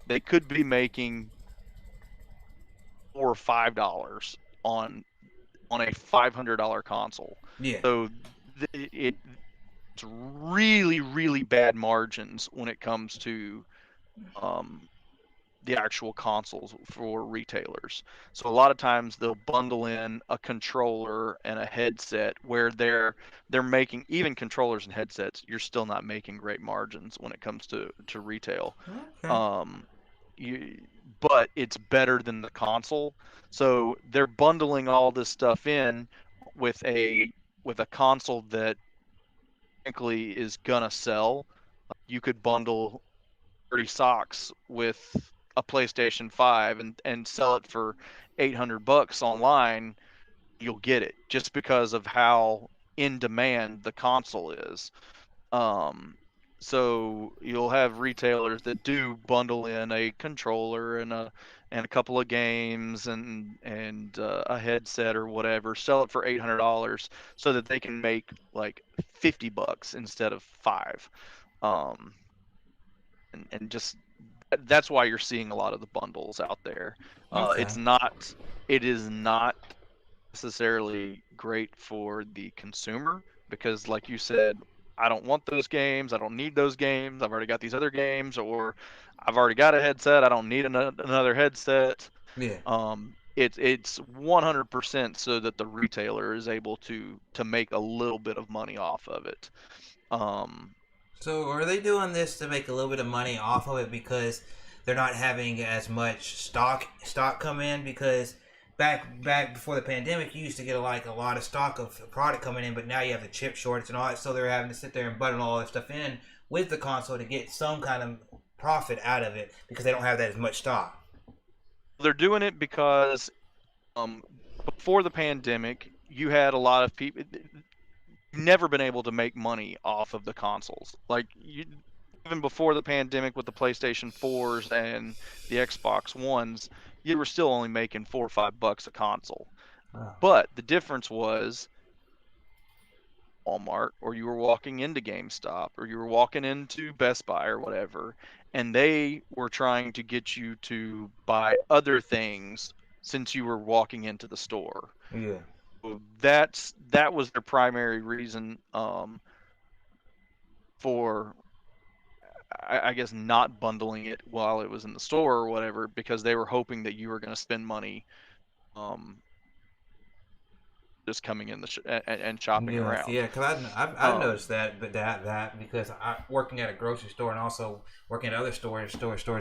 A: They could be making $4 or $5 on a $500 console.
B: Yeah.
A: So it's really really bad margins when it comes to um, the actual consoles for retailers. So a lot of times they'll bundle in a controller and a headset where they're making even controllers and headsets, you're still not making great margins when it comes to retail.
B: Okay.
A: Um you but it's better than the console. So they're bundling all this stuff in with a console that frankly is gonna sell. You could bundle 30 socks with a PlayStation 5 and sell it for $800 online, you'll get it just because of how in demand the console is. Um, so you'll have retailers that do bundle in a controller and a couple of games and a headset or whatever, sell it for $800 so that they can make like $50 instead of five. Um, and just that's why you're seeing a lot of the bundles out there.
B: Okay.
A: It is not necessarily great for the consumer because, like you said, I don't want those games. I don't need those games. I've already got these other games, or I've already got a headset. I don't need another headset.
B: Yeah.
A: It's 100% so that the retailer is able to make a little bit of money off of it. Um,
B: So are they doing this to make a little bit of money off of it because they're not having as much stock come in? Because back before the pandemic, you used to get like a lot of stock of product coming in, but now you have the chip shortage and all that, so they're having to sit there and bundle all that stuff in with the console to get some kind of profit out of it because they don't have that as much stock.
A: they're doing it because um, before the pandemic, you had a lot of people never been able to make money off of the consoles. Like even before the pandemic with the PlayStation 4s and the Xbox Ones, you were still only making $4 or $5 a console.
B: Oh.
A: But the difference was Walmart, or you were walking into GameStop, or you were walking into Best Buy or whatever, and they were trying to get you to buy other things since you were walking into the store.
B: Yeah.
A: So that was their primary reason for I guess not bundling it while it was in the store or whatever, because they were hoping that you were going to spend money um, just coming in and shopping
B: Yeah,
A: around.
B: yeah, because I've
A: Um,
B: noticed that, but that because I working at a grocery store and also working at other stores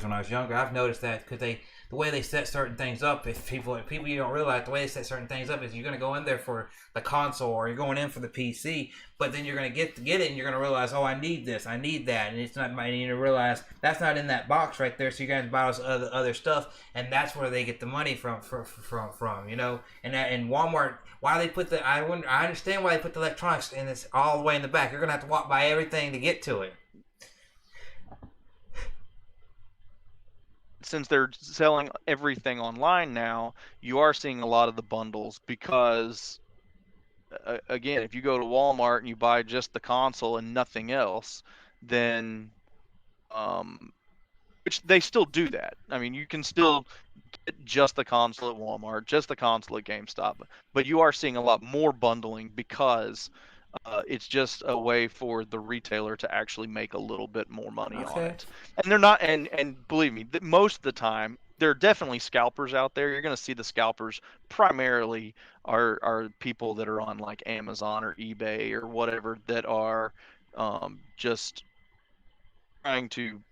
B: when I was younger, I've noticed that because the way they set certain things up, if people you don't realize the way they set certain things up is you're gonna go in there for the console or you're going in for the PC, but then you're gonna get it and you're gonna realize, oh, I need this, I need that, and it's not. And you realize that's not in that box right there, so you're gonna buy other stuff, and that's where they get the money from, you know. And that in Walmart, why they put I understand why they put the electronics in this all the way in the back. You're gonna have to walk by everything to get to it.
A: since they're selling everything online now, you are seeing a lot of the bundles because again, if you go to Walmart and you buy just the console and nothing else, then um, which they still do that. I mean, you can still get just the console at Walmart, just the console at GameStop, but you are seeing a lot more bundling because it's just a way for the retailer to actually make a little bit more money on
B: Okay.
A: it. And they're not, and believe me, most of the time there are definitely scalpers out there. You're going to see the scalpers primarily are people that are on like Amazon or eBay or whatever that are just trying to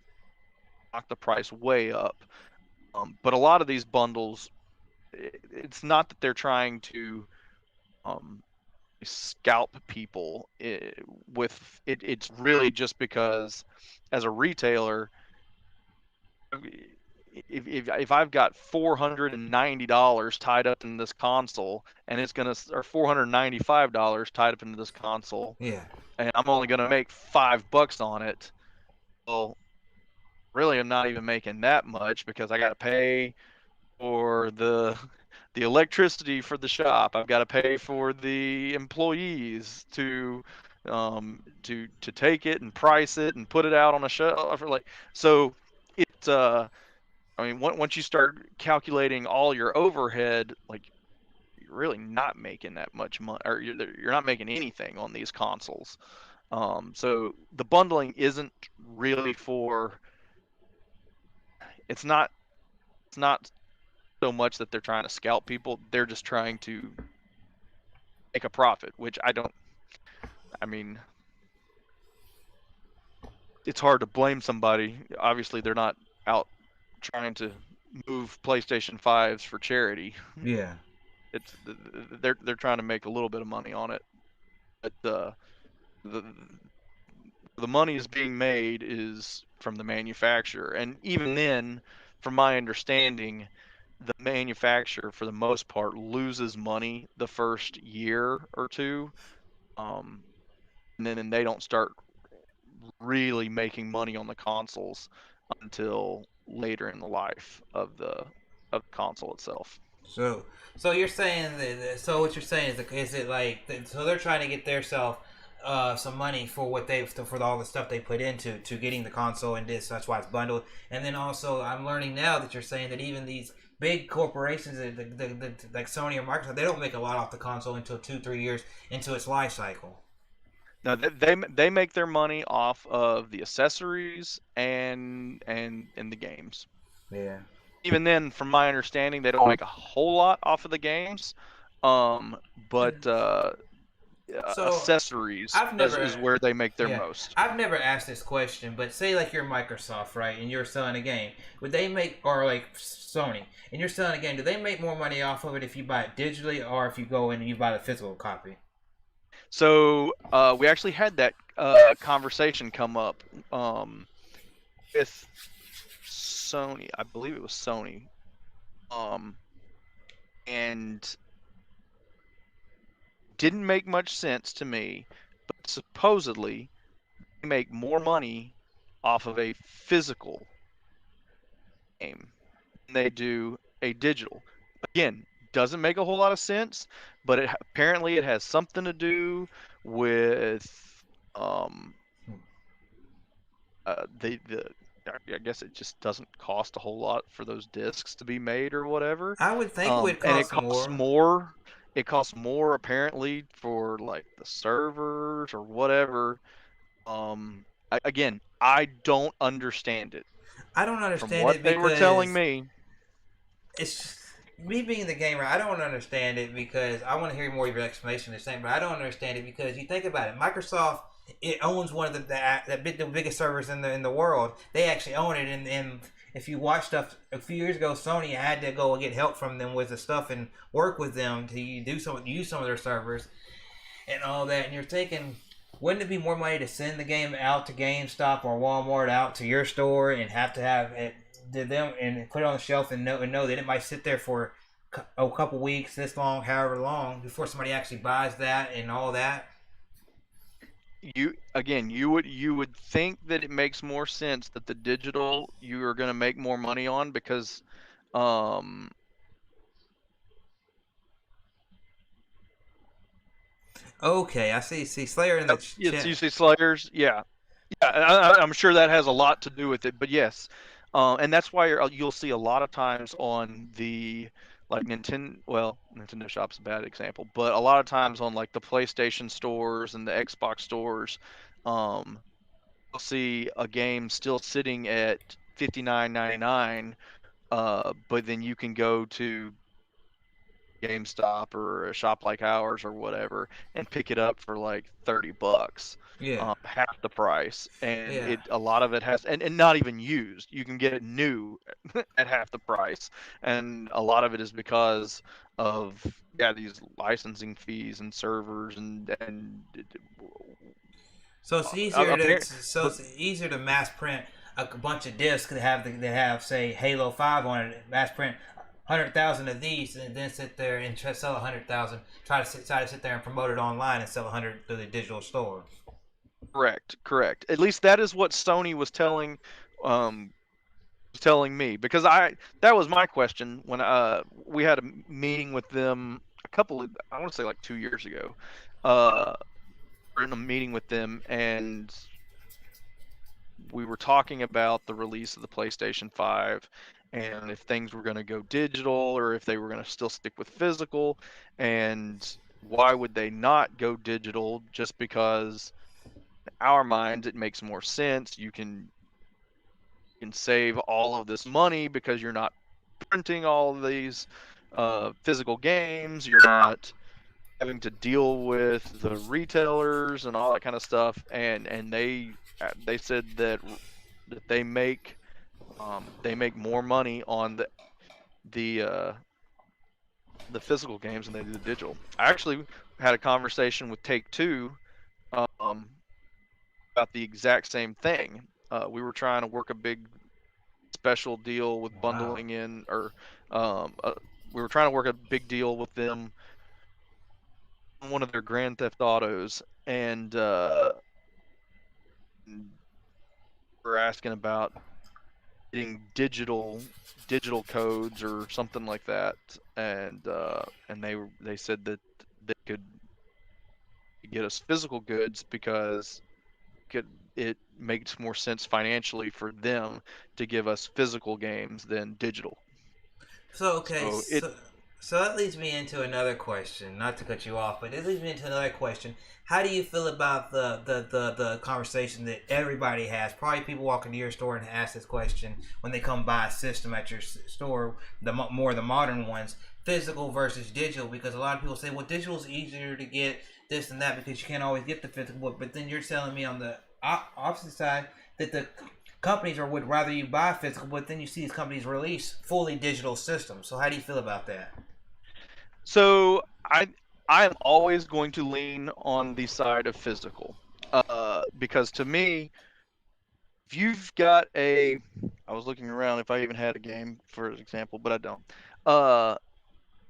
A: knock the price way up. But a lot of these bundles, it's not that they're trying to um, scalp people with it. It's really just because, as a retailer, if I've got $490 tied up in this console, and it's gonna or $495 tied up into this console,
B: Yeah.
A: and I'm only gonna make $5 on it, well, really, I'm not even making that much because I got to pay for the electricity for the shop. I've got to pay for the employees to take it and price it and put it out on a shelf. Like so, it. I mean, once you start calculating all your overhead, like you're really not making that much money, or you're not making anything on these consoles. So the bundling isn't really for. It's not. It's not so much that they're trying to scalp people. They're just trying to make a profit, which I don't. I mean, it's hard to blame somebody. Obviously, they're not out trying to move PlayStation 5s for charity.
B: Yeah.
A: It's they're trying to make a little bit of money on it, but the the money is being made is from the manufacturer, and even then, from my understanding, the manufacturer for the most part loses money the first year or two, um, and then they don't start really making money on the consoles until later in the life of the console itself.
B: So, so you're saying so what you're saying is it like so they're trying to get their self some money for what they for all the stuff they put into to getting the console and this, that's why it's bundled. And then also I'm learning now that you're saying that even these big corporations like Sony or Microsoft, they don't make a lot off the console until 2-3 years into its life cycle.
A: Now they make their money off of the accessories and the games.
B: Yeah.
A: Even then, from my understanding, they don't make a whole lot off of the games. But
B: So
A: accessories
B: I've
A: is
B: never,
A: where they make their
B: yeah,
A: most.
B: I've never asked this question, but say like you're Microsoft, right, and you're selling a game, would they make, or like Sony, and you're selling a game, do they make more money off of it if you buy it digitally or if you go in and you buy the physical copy?
A: So we actually had that conversation come up with Sony. I believe it was Sony. Um, and didn't make much sense to me, but supposedly they make more money off of a physical game than they do a digital. Again, doesn't make a whole lot of sense, but apparently it has something to do with um the I guess it just doesn't cost a whole lot for those discs to be made or whatever.
B: I would think it would
A: And it
B: cost
A: costs
B: more.
A: more. It costs more apparently for like the servers or whatever. Again, I don't understand it.
B: I don't
A: From
B: understand
A: what
B: it
A: they were telling
B: because
A: me,
B: it's me being the gamer. I don't understand it because I want to hear more of your explanation of the same. But I don't understand it because you think about it. Microsoft, it owns one of the biggest servers in the world. They actually own it, and if you watch stuff a few years ago, Sony had to go and get help from them with the stuff and work with them to use some of their servers and all that. And you're thinking, wouldn't it be more money to send the game out to GameStop or Walmart out to your store and have to have it to them and put it on the shelf and know that it might sit there for a couple weeks, this long, however long, before somebody actually buys that and all that?
A: you would think that it makes more sense that the digital you are going to make more money on because um
B: Okay, I see. See Slayer in the
A: it's
B: chat.
A: usually Slayers. Yeah. Yeah, I'm sure that has a lot to do with it, but yes, and that's why you'll see a lot of times on the like Nintendo. Well, Nintendo Shop's a bad example, but a lot of times on like the PlayStation stores and the Xbox stores, um, you'll see a game still sitting at 59.99, but then you can go to GameStop or a shop like ours or whatever and pick it up for like $30,
B: Yeah,
A: half the price. And
B: yeah.
A: a lot of it has and not even used. You can get it new at half the price. And a lot of it is because of these licensing fees and servers and
B: So it's easier to
A: apparent
B: so
A: but
B: it's easier to mass print a bunch of discs that have say Halo 5 on it. Mass print 100,000 of these and then sit there and sell 100,000. Try to sit there and promote it online and sell 100 through the digital store.
A: correct. At least that is what Sony um was telling me because that was my question when we had a meeting with them I want to say like 2 years ago. We're in a meeting with them and we were talking about the release of the PlayStation 5 and if things were going to go digital or if they were going to still stick with physical and why would they not go digital just because in our minds it makes more sense. You can save all of this money because you're not printing all of these physical games. You're not having to deal with the retailers and all that kind of stuff. And they said that they make more money on the the physical games than they do the digital. I actually had a conversation with Take Two um, about the exact same thing. We were trying to work a big special deal with
B: Wow.
A: bundling in, or um, uh, we were trying to work a big deal with them on one of their Grand Theft Autos, and we're asking about getting digital codes or something like that, and they said that they could get us physical goods because it makes more sense financially for them to give us physical games than digital.
B: So okay,
A: So it
B: so that leads me into another question. Not to cut you off, but it leads me into another question. How do you feel about the conversation that everybody has? Probably people walk into your store and ask this question when they come buy a system at your store. More the modern ones, physical versus digital, because a lot of people say, well, digital is easier to get this and that because you can't always get the physical. But then you're telling me on the opposite side that the companies are would rather you buy physical, but then you see these companies release fully digital systems. So how do you feel about that?
A: so I am always going to lean on the side of physical, because to me, if you've got I was looking around if I even had a game for example, but I don't. Uh,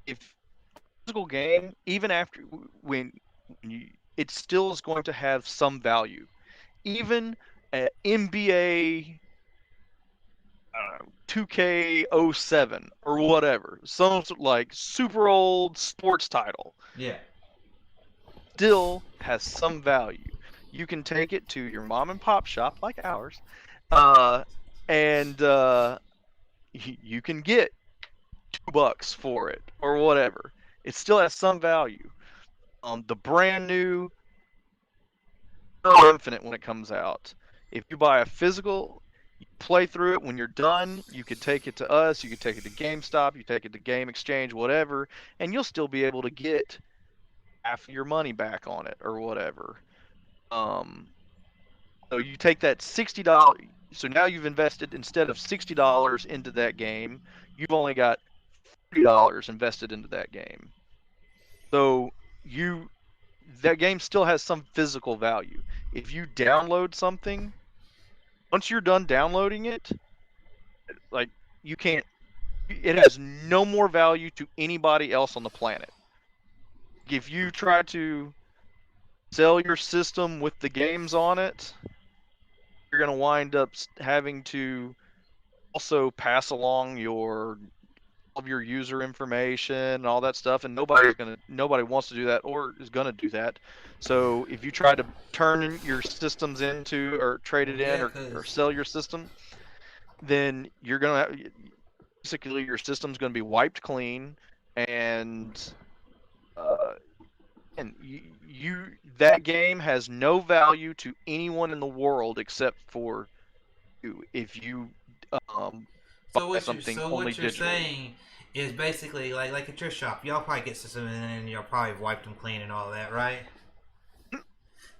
A: if physical game, even after when it still is going to have some value. Even an NBA, I don't know, 2K07 or whatever, some like super old sports title,
B: Yeah.
A: still has some value. You can take it to your mom and pop shop like ours, uh, and you can get $2 for it or whatever. It still has some value. The brand new Halo Infinite, when it comes out, if you buy a physical, you play through it. When you're done, you could take it to us. You could take it to GameStop. You take it to Game Exchange, whatever, and you'll still be able to get half of your money back on it or whatever. Um, so you take that $60. So now you've invested, instead of $60 into that game, you've only got $40 invested into that game. So you that game still has some physical value. If you download something, once you're done downloading it, like, you can't, it has no more value to anybody else on the planet. If you try to sell your system with the games on it, you're going to wind up having to also pass along of your user information and all that stuff, and nobody wants to do that or is going to do that. So if you try to turn your systems into, or trade it in,
B: Yeah,
A: or
B: cause
A: sell your system, then you're going to, basically, your system's going to be wiped clean, and uh, that game has no value to anyone in the world except for you, if you um, buy something
B: so
A: only
B: what you're
A: digitally.
B: saying is basically like at your shop, y'all probably get system and y'all probably wiped them clean and all that, right?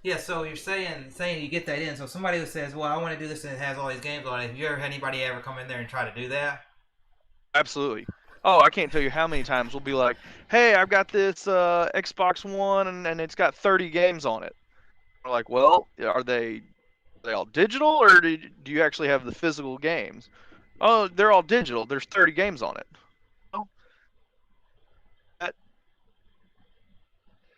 B: Yeah, so you're saying you get that in. So somebody who says, "Well, I want to do this," and it has all these games on it. Have you ever had anybody ever come in there and try to do that?
A: Absolutely. Oh, I can't tell you how many times we'll be like, "Hey, I've got this Xbox One, and it's got 30 games on it." We're like, "Well, are they all digital, or do you actually have the physical games?" "Oh, they're all digital. There's 30 games on it." Oh, that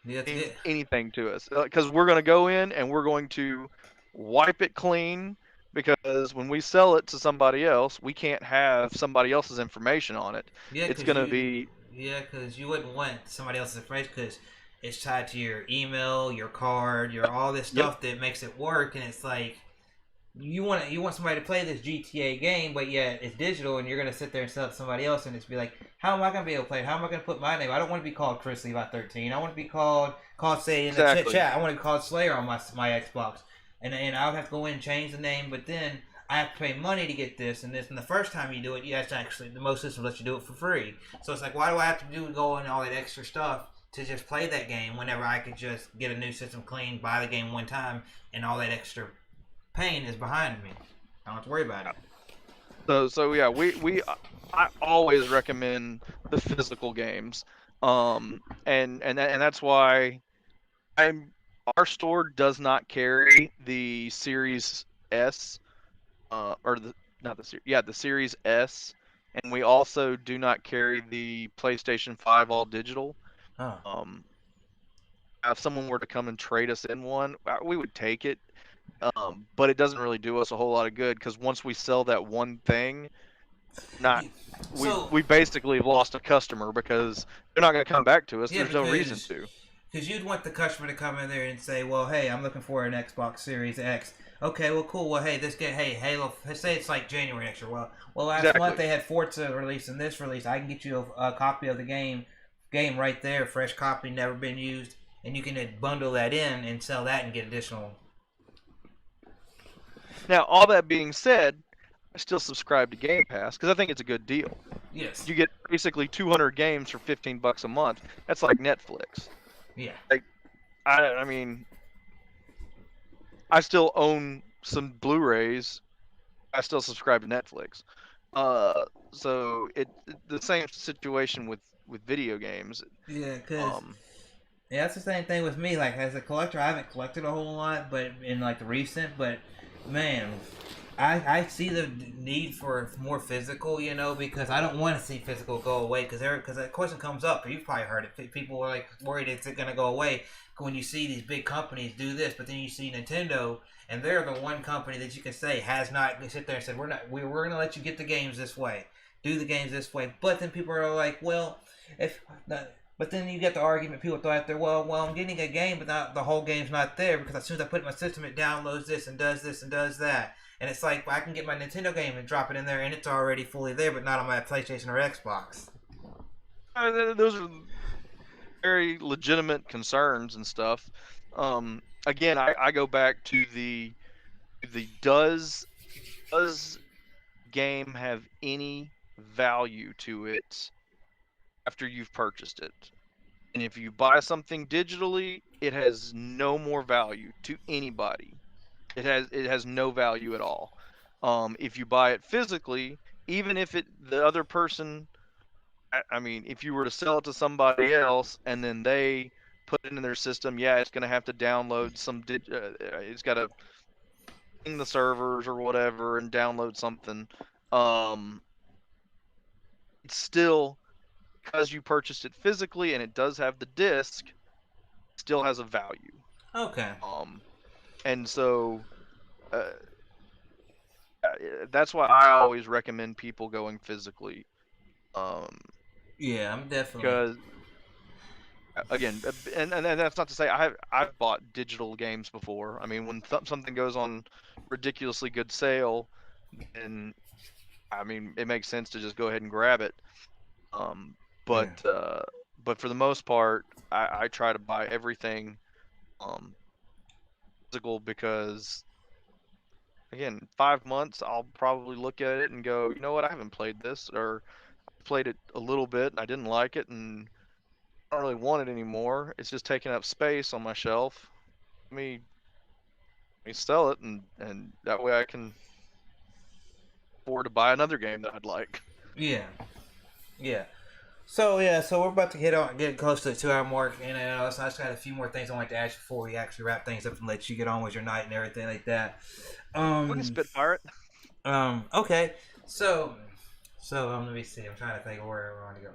B: Yeah, to
A: means
B: get.
A: anything to us, because we're going to go in and we're going to wipe it clean, because when we sell it to somebody else, we can't have somebody else's information on it.
B: Yeah,
A: It's
B: cause
A: going to
B: you.
A: be
B: Yeah, cause you wouldn't want somebody else's information because it's tied to your email, your card, your all this
A: Yep,
B: stuff that makes it work, and it's like you want somebody to play this GTA game, but yet it's digital, and you're gonna sit there and sell it to somebody else, and it's be like, how am I gonna be able to play it? How am I gonna put my name? I don't want to be called Chrislevi13. I want to be called say in the
A: exactly.
B: chat. I want to be called Slayer on my Xbox, and I would have to go in and change the name, but then I have to pay money to get this and this. And the first time you do it, you have to actually the most systems let you do it for free. So it's like, why do I have to go and all that extra stuff to just play that game whenever I could just get a new system clean, buy the game one time, and all that extra pain is behind me. I don't have to worry about it.
A: So yeah, I always recommend the physical games, and that's why I'm our store does not carry the Series S, or the not the Series, yeah, the Series S, and we also do not carry the PlayStation 5 all digital.
B: Huh.
A: Um, if someone were to come and trade us in one, we would take it, but it doesn't really do us a whole lot of good, because once we sell that one thing, not
B: So
A: we basically lost a customer, because they're not going to come back to us.
B: yeah,
A: There's no reason
B: because
A: to.
B: you'd want the customer to come in there and say, well, hey, I'm looking for an Xbox Series X. Okay, well, cool. Well, hey, this game, hey, Halo. Say it's like January next year. Well, last month
A: Exactly.
B: they had Forza release and this release. I can get you a copy of the game right there, fresh copy, never been used, and you can bundle that in and sell that and get additional.
A: Now, all that being said, I still subscribe to Game Pass because I think it's a good deal.
B: Yes.
A: You get basically 200 games for $15 a month. That's like Netflix.
B: Yeah.
A: Like, I mean, I still own some Blu-rays. I still subscribe to Netflix. So the same situation with video games.
B: Yeah, cause
A: Um,
B: yeah, that's the same thing with me. Like as a collector, I haven't collected a whole lot, but in like the recent, but man, I see the need for more physical, because I don't want to see physical go away. Because that question comes up. You've probably heard it. People are like worried it's going to go away when you see these big companies do this, but then you see Nintendo, and they're the one company that you can say has not sit there and said we're going to let you get the games this way, do the games this way. But then people are like, well, if but then you get the argument people throw out there, well, I'm getting a game, but not the whole game's not there because as soon as I put it in my system, it downloads this and does that. And it's like, I can get my Nintendo game and drop it in there, and it's already fully there, but not on my PlayStation or Xbox.
A: Those are very legitimate concerns and stuff. Again, I go back to the does game have any value to it after you've purchased it? And if you buy something digitally, it has no more value to anybody. It has no value at all. If you buy it physically, even if the other person, I mean, if you were to sell it to somebody else and then they put it in their system, yeah, it's going to have to download it's got to ping the servers or whatever and download something. It's still, because you purchased it physically and it does have the disc, still has a value.
B: Okay.
A: And so that's why I always recommend people going physically.
B: Yeah, I'm definitely.
A: Because again, and that's not to say I've bought digital games before. I mean, when something goes on ridiculously good sale, and I mean, it makes sense to just go ahead and grab it. But
B: Yeah.
A: But for the most part, I try to buy everything physical because again, 5 months I'll probably look at it and go, you know what, I haven't played this, or I played it a little bit and I didn't like it and I don't really want it anymore. It's just taking up space on my shelf. Let me sell it and that way I can afford to buy another game that I'd like.
B: Yeah. Yeah. So we're about to get close to the 2 hour mark, and so I just got a few more things I want to ask you before we actually wrap things up and let you get on with your night and everything like that.
A: We can spitfire it.
B: Okay. So let me see. I'm trying to think of where I want to go.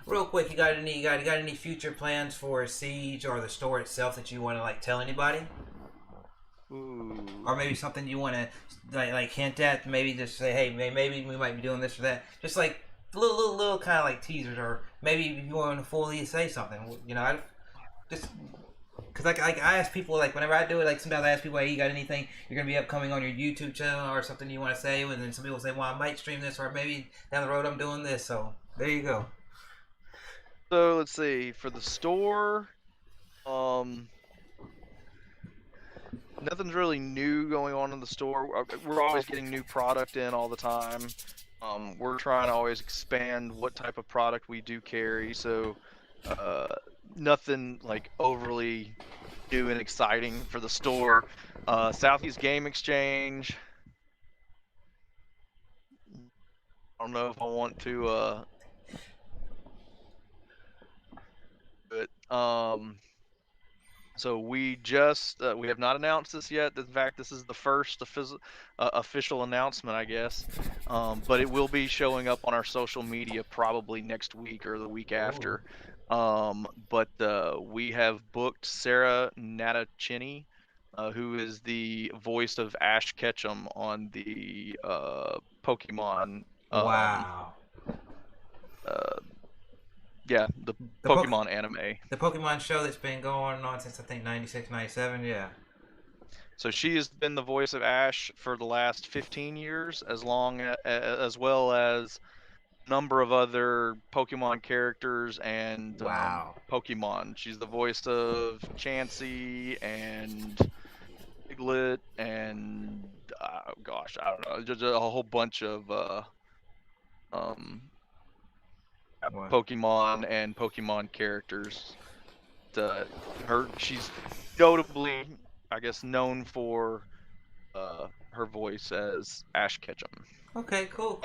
B: Real quick, you got any future plans for Siege or the store itself that you want to like tell anybody?
A: Ooh.
B: Or maybe something you want to like hint at? Maybe just say, hey, maybe we might be doing this or that. Just like little kind of like teasers, or maybe you want to fully say something. I just because like I ask people like whenever I do it, like sometimes I ask people, hey, you got anything you're gonna be upcoming on your YouTube channel or something you want to say? And then some people say, well, I might stream this, or maybe down the road I'm doing this. So there you go.
A: So let's see, for the store, nothing's really new going on in the store. We're always getting new product in all the time. We're trying to always expand what type of product we do carry. So nothing like overly new and exciting for the store. Southeast Game Exchange. I don't know if I want to but so we just we have not announced this yet. In fact, this is the first official announcement, I guess. But it will be showing up on our social media probably next week or the week after. But we have booked Sarah Natachini, who is the voice of Ash Ketchum on the Pokemon.
B: Wow.
A: Yeah, the Pokemon anime.
B: The Pokemon show that's been going on since I think 96, 97, yeah.
A: So she has been the voice of Ash for the last 15 years, as well as a number of other Pokemon characters and
B: Wow.
A: Pokemon. She's the voice of Chansey and Piglet and gosh, I don't know, just a whole bunch of Pokemon and Pokemon characters. She's notably, I guess, known for her voice as Ash Ketchum.
B: Okay, cool.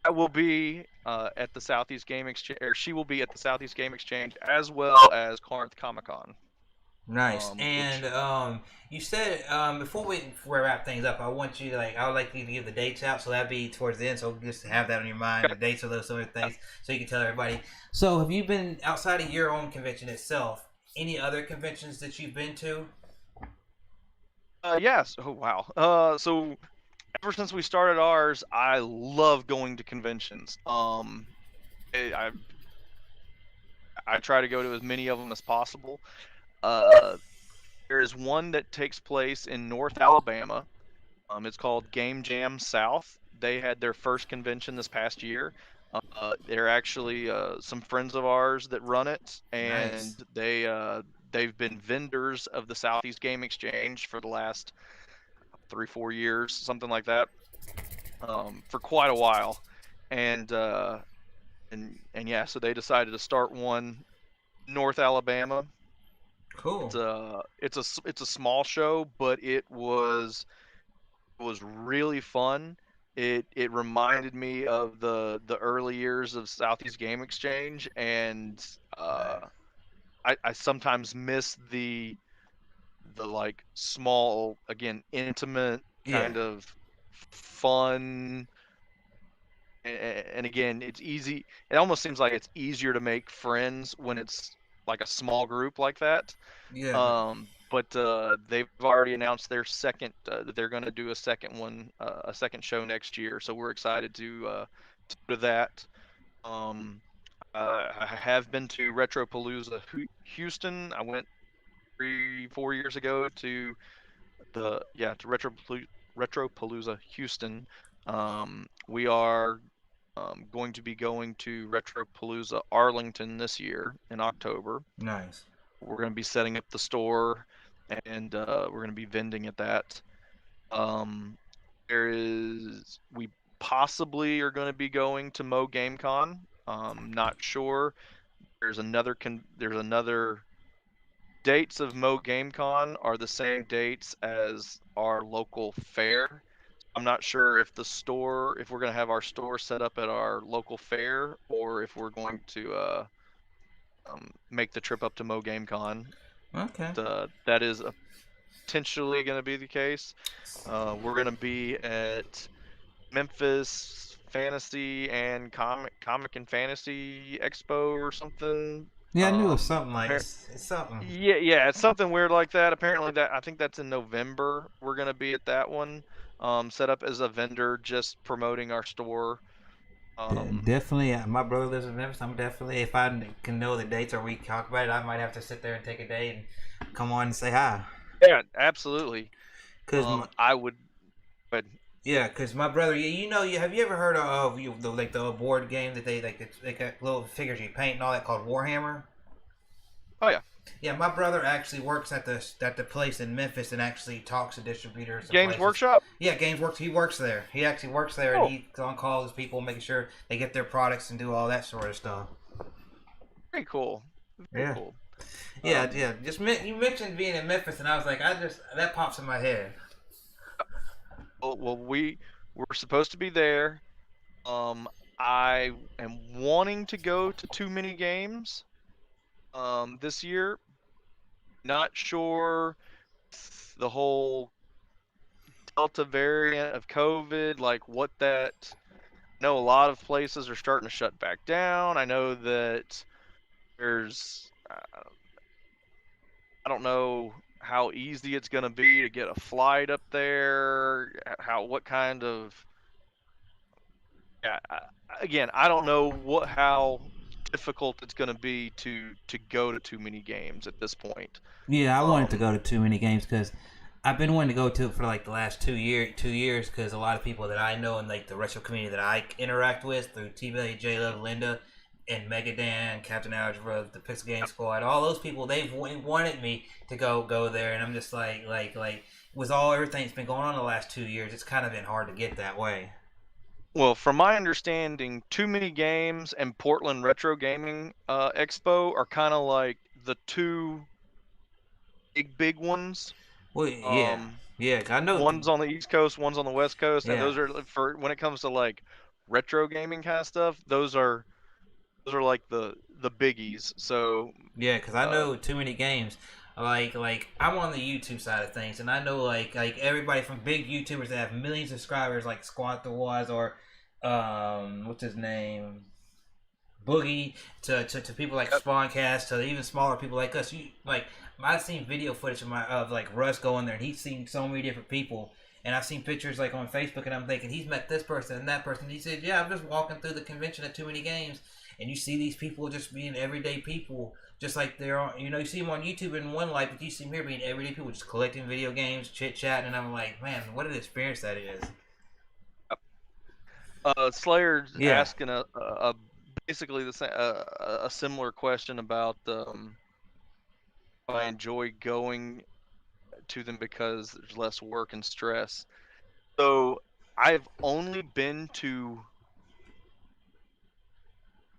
A: That will be at the Southeast Game Exchange, or she will be at the Southeast Game Exchange as well as Corinth Comic Con.
B: Nice.
A: Which
B: And you said before we wrap things up, I want you to I would like you to give the dates out, so that'd be towards the end. So just have that on your mind, the dates of those other things, so you can tell everybody. So have you been outside of your own convention itself? Any other conventions that you've been to?
A: yes. Oh wow. So ever since we started ours, I love going to conventions. I I try to go to as many of them as possible. Uh, there is one that takes place in North Alabama. It's called Game Jam South. They had their first convention this past year. They're actually some friends of ours that run it,
B: Nice.
A: and they've been vendors of the Southeast Game Exchange for the last 3-4 years, something like that, for quite a while. And and yeah, so they decided to start one North Alabama.
B: Cool.
A: It's a small show, but it was really fun. It reminded me of the early years of Southeast Game Exchange, and
B: Nice.
A: I sometimes miss the like small, again, intimate
B: Yeah.
A: kind of fun. And again, it's easy. It almost seems like it's easier to make friends when it's like a small group like that.
B: Yeah.
A: But they've already announced their second that they're going to do a second show next year. So we're excited to go to that. Um, I have been to Retropalooza Houston. I went 3-4 years ago to Retropalooza Houston. We are going to be going to Retropalooza Arlington this year in October.
B: Nice.
A: We're going to be setting up the store, and we're going to be vending at that. Um, we possibly are going to be going to Mo GameCon. Not sure. There's another dates of Mo GameCon are the same dates as our local fair. I'm not sure if we're going to have our store set up at our local fair, or if we're going to make the trip up to Mo GameCon.
B: Okay.
A: That is potentially going to be the case. We're going to be at Memphis Fantasy and Comic and Fantasy Expo or something.
B: Yeah, I knew it was something like
A: Appar-
B: it's something.
A: yeah, it's something weird like that. Apparently, I think that's in November. We're going to be at that one, set up as a vendor, just promoting our store. Um,
B: Definitely, my brother lives in Memphis. I'm definitely, if I can know the dates or we talk about it, I might have to sit there and take a day and come on and say hi.
A: yeah, absolutely.
B: Cause my,
A: I would, but
B: yeah, cause my brother, have you ever heard of the board game that they got little figures you paint and all that called Warhammer?
A: oh yeah,
B: Yeah, my brother actually works at the place in Memphis and actually talks to distributors and
A: Games
B: places.
A: Workshop.
B: Yeah, Games Works. He works there. He actually works there, and
A: Oh,
B: he's on call with people, making sure they get their products and do all that sort of stuff.
A: very cool. Very
B: Yeah,
A: cool.
B: yeah,
A: Um,
B: yeah. You mentioned being in Memphis, and I was like, that pops in my head.
A: well, we're supposed to be there. I am wanting to go to too many games this year. Not sure the whole Delta variant of COVID, like what that. I know a lot of places are starting to shut back down. I know that there's, I don't know how easy it's going to be to get a flight up there. What kind of, yeah, again, I don't know how difficult it's going to be to go to too many games at this point.
B: Yeah, I wanted to
A: Um,
B: go to too many games because I've been wanting to go to it for like the last 2 years because a lot of people that I know and like the retro community that I interact with through TV, J Love, Linda, and Megadan, Captain Algebra, the Pixel Game Squad, all those people they've wanted me to go there, and I'm just like with all everything that's been going on the last 2 years, it's kind of been hard to get that way.
A: well, from my understanding, Too Many Games and Portland Retro Gaming Expo are kind of like the two big ones.
B: Well, yeah,
A: Um,
B: yeah, I know.
A: One's on the East Coast, one's on the West Coast, and
B: Yeah,
A: those are for when it comes to like retro gaming kind of stuff. Those are like the biggies. So,
B: yeah, because I
A: uh,
B: know too many games. like I'm on the YouTube side of things, and I know like everybody from big YouTubers that have millions of subscribers, like Squat the Was or what's his name, Boogie, to people like
A: Yep.
B: Spawncast, to even smaller people like us. You like I've seen video footage of like Russ going there, and he's seen so many different people. And I've seen pictures like on Facebook, and I'm thinking he's met this person and that person. He said, "Yeah, I'm just walking through the convention at too many games, and you see these people just being everyday people, just like they're on. You know, you see them on YouTube in one life, but you see them here being everyday people, just collecting video games, chit chatting. And I'm like, man, what an experience that is."
A: Slayer
B: Yeah.
A: asking a basically the same a similar question about I enjoy going to them because there's less work and stress. So I've only been to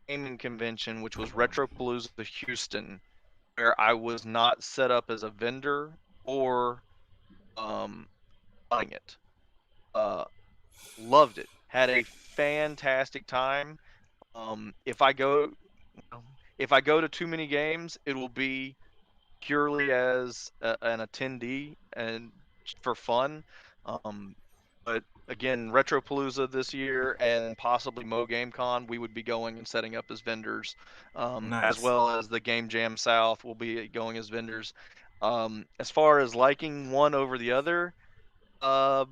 A: gaming convention, which was Retropalooza Houston, where I was not set up as a vendor or buying it. Uh, Loved it. Had a fantastic time. If I go, if I go to too many games, it will be purely as an attendee and for fun. Um, but again, Retropalooza this year and possibly Mo Game Con, we would be going and setting up as vendors, as
B: Nice.
A: well as the Game Jam South will be going as vendors. As far as liking one over the other, uh,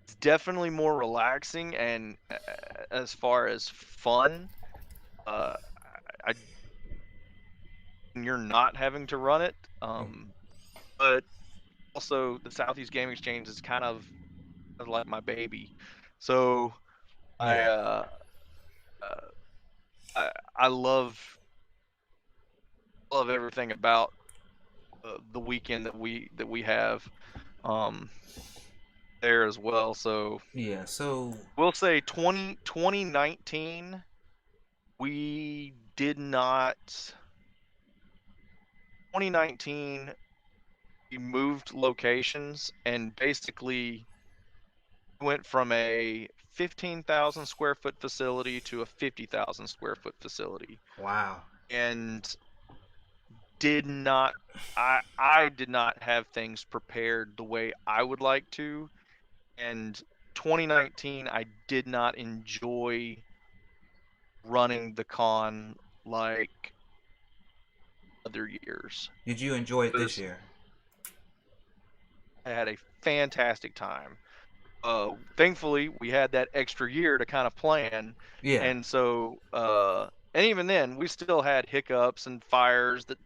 A: it's definitely more relaxing and as far as fun, uh, I you're not having to run it. But also the Southeast Game Exchange is kind of like my baby. So I
B: Yeah.
A: uh I love everything about the weekend that we have um there as well. So
B: Yeah. So
A: we'll say 2019 we did not 2019 we moved locations and basically went from a 15,000 square foot facility to a 50,000 square foot facility
B: wow.
A: and did not I did not have things prepared the way I would like to, and 2019 I did not enjoy running the con like other years.
B: Did you enjoy it this
A: Because
B: year?
A: I had a fantastic time. Thankfully we had that extra year to kind of plan,
B: Yeah.
A: and so and even then we still had hiccups and fires that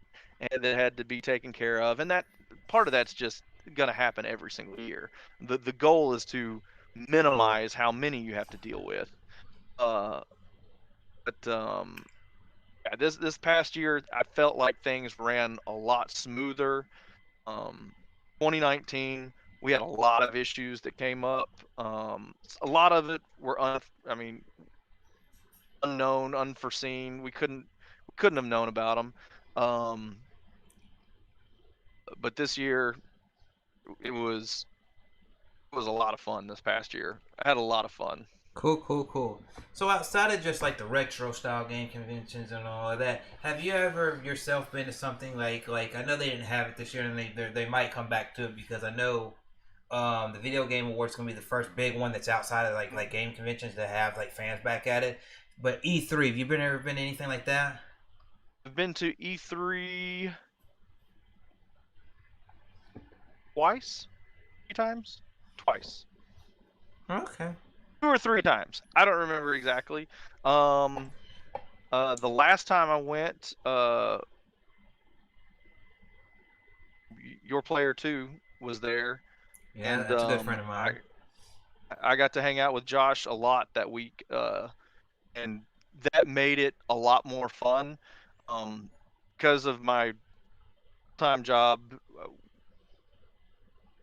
A: had to be taken care of, and that part of that's just going to happen every single year. The goal is to minimize how many you have to deal with. uh but yeah, this past year I felt like things ran a lot smoother. um 2019 we had a lot of issues that came up. A lot of it were I mean unknown, unforeseen. We couldn't have known about them. um but this year it was a lot of fun. This past year I had a lot of fun.
B: Cool, cool, cool. So outside of just like the retro style game conventions and all of that, have you ever yourself been to something like I know they didn't have it this year, and they might come back to it because I know the Video Game Awards gonna be the first big one that's outside of like game conventions to have like fans back at it. But E3, have you been ever been to anything like that?
A: I've been to E3 twice, 3 times, twice,
B: Okay.
A: 2 or 3 times. I don't remember exactly. Um, the last time I went, your player too was there,
B: Yeah,
A: and
B: that's a good friend of mine.
A: I got to hang out with Josh a lot that week, and that made it a lot more fun. Um, because of my time job,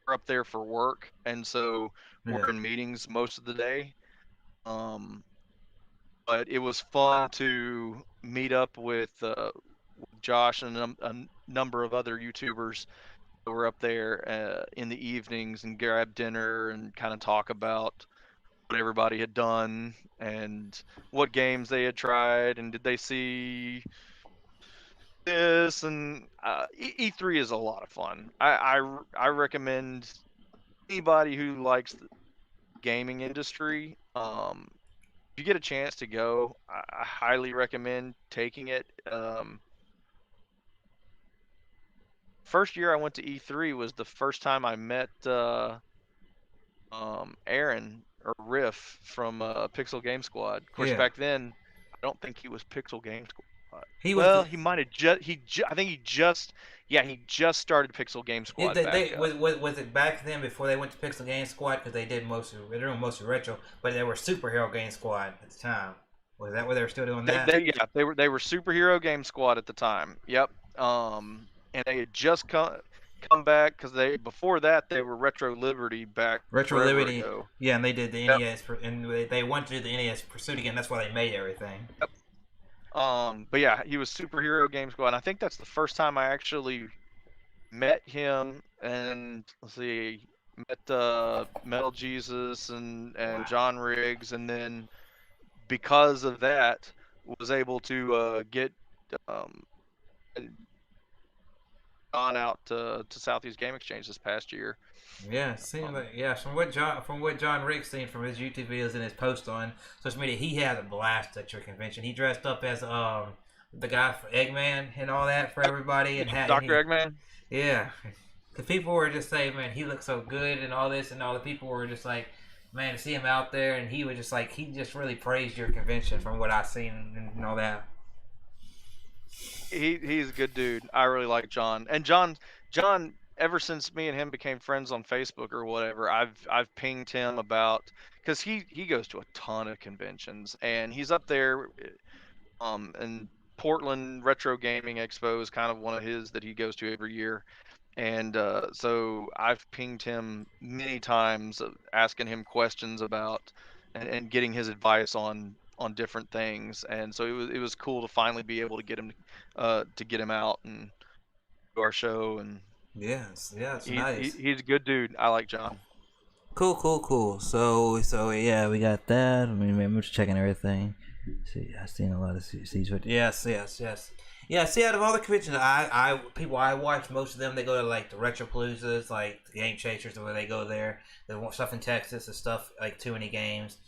A: we're up there for work, and so
B: Yeah.
A: we're in meetings most of the day. Um, but it was fun to meet up with Josh and a number of other YouTubers that were up there in the evenings and grab dinner and kind of talk about what everybody had done and what games they had tried and did they see this, and E3 is a lot of fun. I recommend anybody who likes the gaming industry. If you get a chance to go, I highly recommend taking it. First year I went to E3 was the first time I met Aaron or Riff from Pixel Game Squad. Of course,
B: Yeah,
A: back then I don't think he was Pixel Game Squad.
B: he was.
A: Well, he might have I think he just started Pixel Game Squad back up.
B: Was it back then before they went to Pixel Game Squad because they're doing mostly retro, but they were Superhero Game Squad at the time. Was that where they were still doing that?
A: They were Superhero Game Squad at the time. Yep. And they had just come back because before that they were Retro Liberty back
B: Retro
A: forever
B: Liberty,
A: ago.
B: yeah, and they did the
A: Yep.
B: NES, and they wanted to do the NES Pursuit again. That's why they made everything.
A: Yep. But yeah, he was Superhero Game Squad. And I think that's the first time I actually met him, and let's see, met Metal Jesus and
B: Wow.
A: John Riggs, and then because of that was able to get um, John out to Southeast Game Exchange this past year.
B: Yeah, it seems like from what John Riggs seen from his YouTube videos and his post on social media, he had a blast at your convention. He dressed up as the guy for Eggman and all that for everybody, and had
A: Dr. Eggman.
B: Yeah, the people were just saying, man, he looks so good and all this, and all the people were just like, man, to see him out there, and he was just like, he just really praised your convention from what I've seen and all that.
A: He's a good dude. I really like John. And John ever since me and him became friends on Facebook or whatever, I've pinged him about, because he goes to a ton of conventions, and he's up there and Portland Retro Gaming Expo is kind of one of his that he goes to every year. And so I've pinged him many times, asking him questions about and getting his advice on different things. And so it was cool to finally be able to get him out and do our show. And
B: Yes, yeah, it's nice.
A: He's a good dude. I like John.
B: Cool. So yeah, we got that. I mean, I'm just checking everything. See, I've seen a lot of C's. Yes. Yeah, see, out of all the conventions, people I watch, most of them, they go to like the Retropaloozas, like the Game Chasers, where they go there. They want stuff in Texas and stuff like Too Many Games,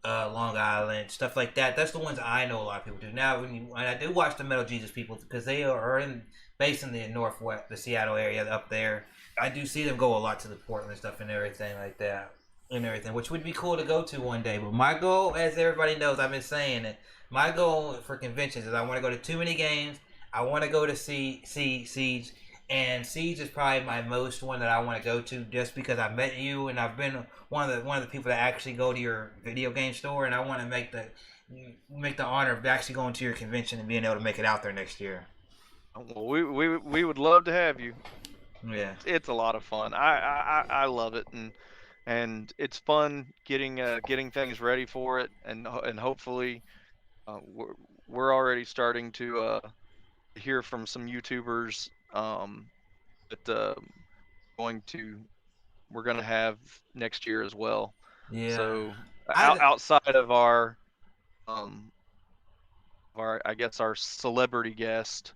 B: Long Island, stuff like that. That's the ones I know a lot of people do. Now, when I do watch the Metal Jesus people, because they are based in the Northwest, the Seattle area up there, I do see them go a lot to the Portland stuff and everything like that. And everything, which would be cool to go to one day. But my goal, as everybody knows, I've been saying it, my goal for conventions is I want to go to Too Many Games. I want to go to see Siege, and Siege is probably my most one that I want to go to, just because I met you and I've been one of the people that actually go to your video game store, and I want to make the honor of actually going to your convention and being able to make it out there next year.
A: Well, we would love to have you.
B: Yeah,
A: it's a lot of fun. I love it, and it's fun getting things ready for it, and hopefully we're already starting to hear from some YouTubers that we're going to have next year as well.
B: Yeah.
A: So outside of our I guess our celebrity guest.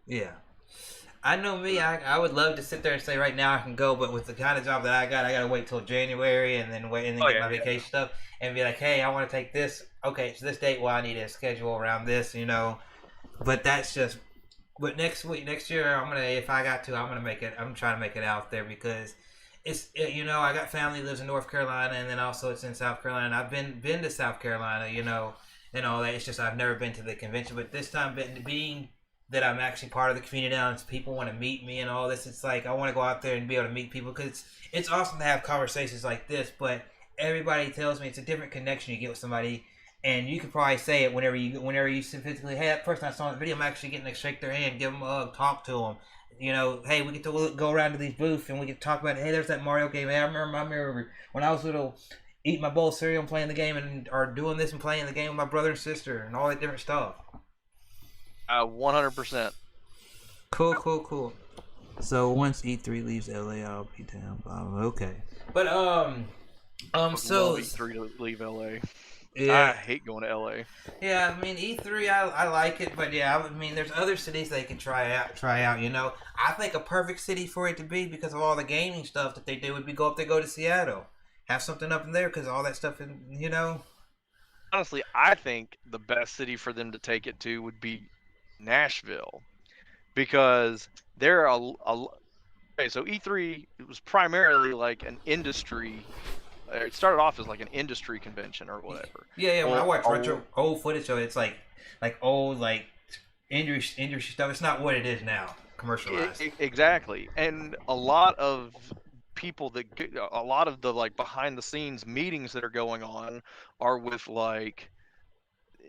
B: Yeah. I know me. I would love to sit there and say right now I can go, but with the kind of job that I gotta wait till January and then get my vacation stuff and be like, hey, I want to take this. Okay, it's this date. Well, I need a schedule around this, But that's just. But next year, if I got to, I'm gonna make it. I'm trying to make it out there because I got family lives in North Carolina, and then also it's in South Carolina. I've been to South Carolina, and all that. It's just I've never been to the convention, but this time being that I'm actually part of the community now, and people want to meet me and all this. It's like I want to go out there and be able to meet people because it's awesome to have conversations like this. But everybody tells me it's a different connection you get with somebody, and you could probably say it whenever you physically, hey, that person I saw in the video, I'm actually getting to shake their hand, give them a hug, talk to them. Hey, we get to go around to these booths and we get to talk about, hey, there's that Mario game. Hey, I remember when I was little, eating my bowl of cereal and playing the game, or doing this and playing the game with my brother and sister, and all that different stuff.
A: 100%.
B: Cool. So once E3 leaves LA, I'll be down. Okay. But
A: so E3 to leave LA.
B: Yeah,
A: I hate going to LA.
B: yeah. I mean, E3, I like it, but yeah, I mean, there's other cities they can try out. You know, I think a perfect city for it to be because of all the gaming stuff that they do would be go to Seattle, have something up in there because all that stuff in you know.
A: Honestly, I think the best city for them to take it to would be Nashville because they're okay. So E3 it was primarily like an industry. It started off as like an industry convention or whatever.
B: Yeah, yeah. When I
A: Well,
B: watch retro old footage of it, it's like old like industry stuff. It's not what it is now, commercialized.
A: exactly, and a lot of people a lot of the like behind the scenes meetings that are going on are with like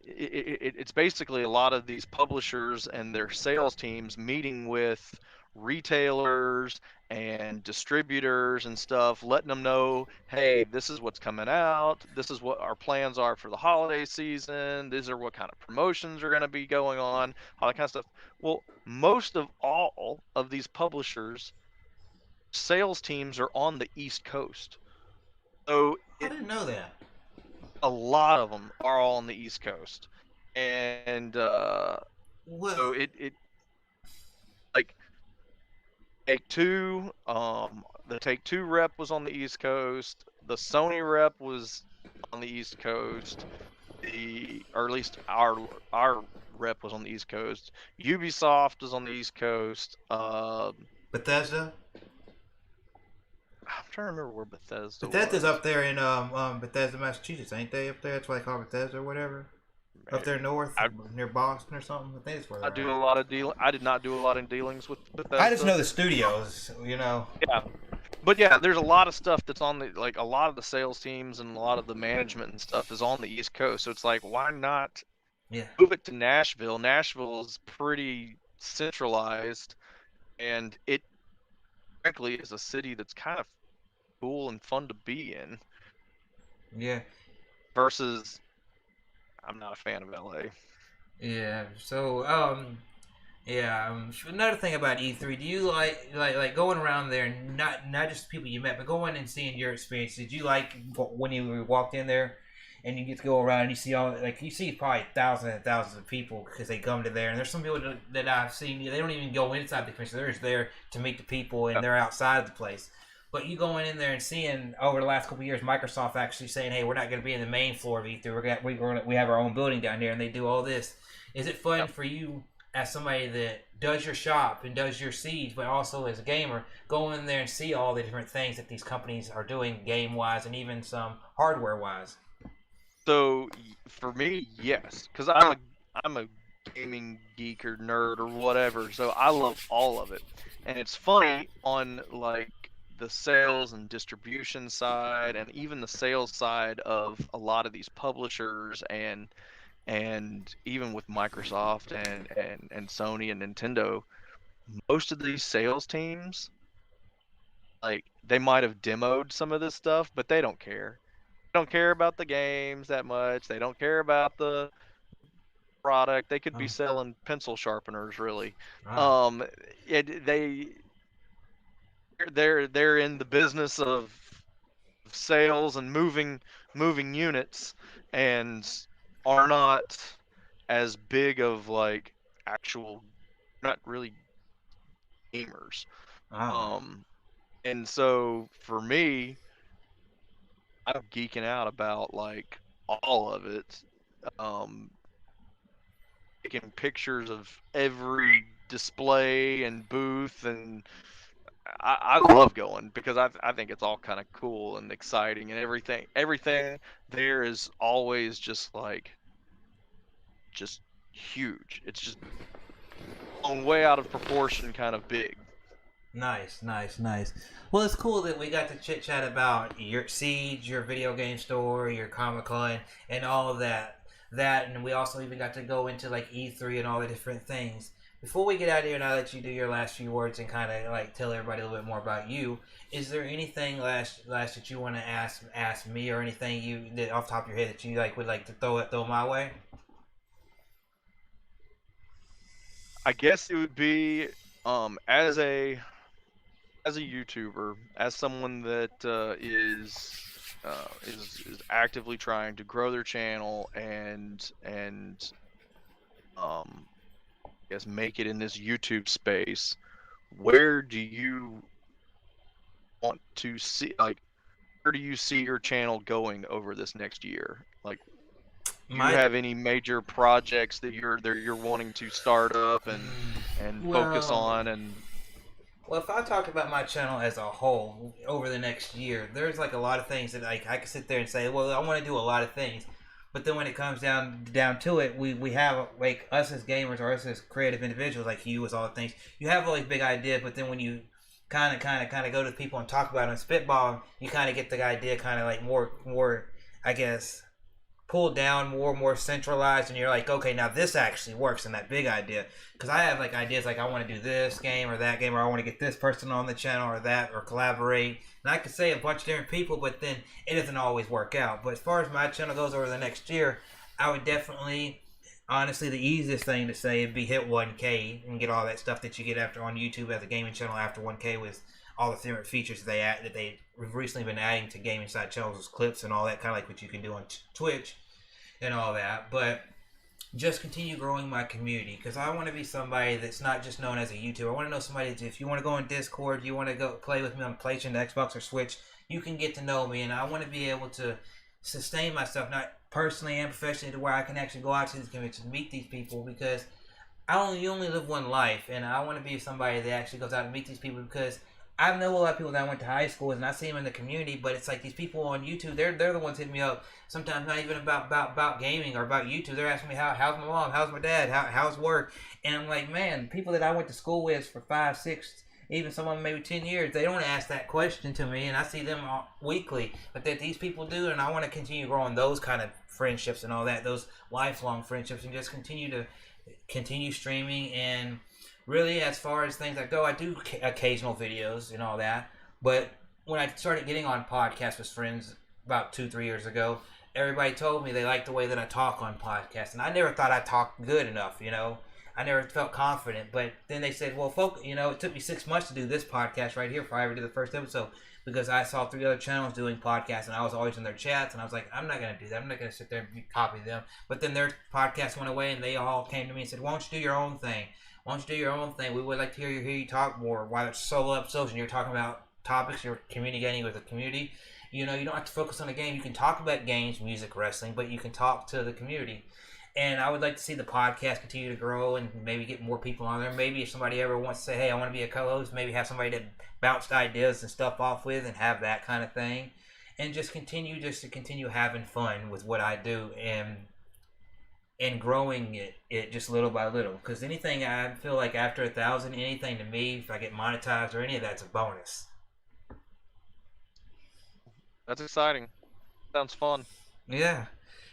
A: it's basically a lot of these publishers and their sales teams meeting with retailers and distributors and stuff, letting them know, hey, this is what's coming out. This is what our plans are for the holiday season. These are what kind of promotions are going to be going on, all that kind of stuff. Well, most of all of these publishers' sales teams are on the East Coast. So
B: I didn't know that.
A: a lot of them are all on the East Coast. And
B: What?
A: so it like Take Two, the Take Two rep was on the East Coast. The Sony rep was on the East Coast. Or at least our rep was on the East Coast. Ubisoft was on the East Coast.
B: Bethesda.
A: I'm trying to remember where Bethesda
B: Bethesda's
A: was.
B: up there in Bethesda, Massachusetts, ain't they? Up there, that's why they call it Bethesda or whatever. Up there
A: Maybe.
B: north,
A: I
B: near Boston or something. I think it's where
A: I
B: they're
A: do
B: at.
A: a lot of deal. I did not do a lot of dealings with
B: I just
A: Bethesda.
B: know the studios, you know.
A: Yeah, but yeah, there's a lot of stuff that's on the like a lot of the sales teams and a lot of the management and stuff is on the East Coast. So it's like, why not
B: Yeah,
A: move it to Nashville? Nashville is pretty centralized, and it frankly is a city that's kind of cool and fun to be in.
B: yeah,
A: Versus, I'm not a fan of LA.
B: yeah. So, yeah. Another thing about E3, do you like going around there? Not just people you met, but going and seeing your experience. Did you like when you walked in there, and you get to go around and you see all like you see probably thousands and thousands of people because they come to there, and there's some people that I've seen they don't even go inside the convention. They're just there to meet the people, and
A: Yeah.
B: they're outside of the place. But you going in there and seeing over the last couple of years, Microsoft actually saying, "Hey, we're not going to be in the main floor of E3. We have our own building down here," and they do all this. Is it fun
A: Yeah.
B: for you as somebody that does your shop and does your seeds, but also as a gamer, go in there and see all the different things that these companies are doing game wise and even some hardware wise?
A: So for me, yes, because I'm a gaming geek or nerd or whatever, so I love all of it. And it's funny on like the sales and distribution side, and even the sales side of a lot of these publishers, and even with Microsoft and Sony and Nintendo, most of these sales teams, like they might have demoed some of this stuff, but they don't care. They don't care about the games that much. They don't care about the product. They could be
B: Oh,
A: selling pencil sharpeners, really.
B: ah,
A: Um, they're in the business of sales and moving units, and are not as big of like actual, not really gamers.
B: ah.
A: Um, and so for me, I'm geeking out about like all of it. Um, Taking pictures of every display and booth, and I love going because I think it's all kind of cool and exciting, and everything there is always just like just huge. It's just blown way out of proportion, kind of big.
B: Nice, nice, nice. Well, it's cool that we got to chit chat about your Siege, your video game store, your Comic Con, and all of that. And we also even got to go into like E3 and all the different things. Before we get out of here, and I let you do your last few words and kind of like tell everybody a little bit more about you. Is there anything last that you want to ask me, or anything you that off the top of your head that you like would like to throw my way?
A: I guess it would be as a YouTuber, as someone that is is actively trying to grow their channel and I guess make it in this YouTube space, where do you want to see, like, where do you see your channel going over this next year? Like, do you
B: My
A: have any major projects that you're wanting to start up and focus
B: well,
A: on? And
B: Well, if I talk about my channel as a whole over the next year, there's like a lot of things that like I can sit there and say, well, I want to do a lot of things, but then when it comes down to it, we have like us as gamers or us as creative individuals, like you as all the things, you have all these big ideas, but then when you kind of go to people and talk about it and spitball, you kind of get the idea kind of like more, I guess, pulled down, more centralized, and you're like, okay, now this actually works in that big idea. Because I have like ideas like I want to do this game or that game, or I want to get this person on the channel or that, or collaborate. And I could say a bunch of different people, but then it doesn't always work out. But as far as my channel goes over the next year, I would definitely, honestly, the easiest thing to say would be hit 1K and get all that stuff that you get after on YouTube as a gaming channel after 1K with all the different features that they've recently been adding to gaming side channels with clips and all that, kind of like what you can do on Twitch and all that. But just continue growing my community, because I want to be somebody that's not just known as a YouTuber. I want to know somebody that if you want to go on Discord, you want to go play with me on PlayStation, Xbox, or Switch, you can get to know me, and I want to be able to sustain myself, not personally and professionally, to where I can actually go out to these conventions and meet these people, because you only live one life, and I want to be somebody that actually goes out and meet these people, because I know a lot of people that I went to high school with, and I see them in the community. But it's like these people on YouTube, they're the ones hitting me up. Sometimes not even about gaming or about YouTube. They're asking me how's my mom, how's my dad, how's work, and I'm like, man, people that I went to school with for 5, 6, even some of them maybe 10 years, they don't ask that question to me, and I see them weekly. But that these people do, and I want to continue growing those kind of friendships and all that, those lifelong friendships, and just continue streaming. And really, as far as things that go, I do occasional videos and all that. But when I started getting on podcasts with friends about 2, 3 years ago, everybody told me they liked the way that I talk on podcasts, and I never thought I talked good enough. I never felt confident. But then they said, "Well, folk, it took me 6 months to do this podcast right here before I ever did the first episode." Because I saw 3 other channels doing podcasts, and I was always in their chats, and I was like, I'm not gonna do that. I'm not gonna sit there and copy them. But then their podcast went away, and they all came to me and said, "Why don't you do your own thing? Why don't you do your own thing? We would like to hear you talk more. While it's solo episodes and you're talking about topics, you're communicating with the community. You don't have to focus on the game. You can talk about games, music, wrestling, but you can talk to the community." And I would like to see the podcast continue to grow and maybe get more people on there. Maybe if somebody ever wants to say, "Hey, I want to be a co-host," maybe have somebody to bounce ideas and stuff off with and have that kind of thing. And just continue having fun with what I do, and growing it just little by little. Because anything, I feel like after 1,000, anything to me, if I get monetized or any of that's a bonus.
A: that's exciting. Sounds fun.
B: Yeah,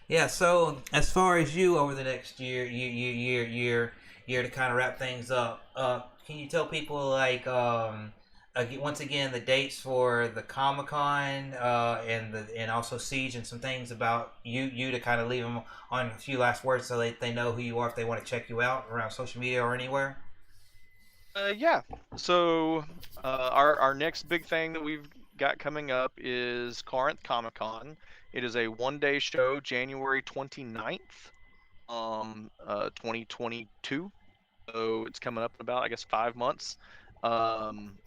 B: yeah. So as far as you over the next year to kind of wrap things up, can you tell people like once again the dates for the Comic Con and also Siege, and some things about you to kind of leave them on a few last words so they know who you are if they want to check you out around social media or anywhere.
A: Yeah. So our next big thing that we've got coming up is Corinth Comic Con. It is a 1-day show, January 29th, 2022. So it's coming up in about, I guess, 5 months. Um,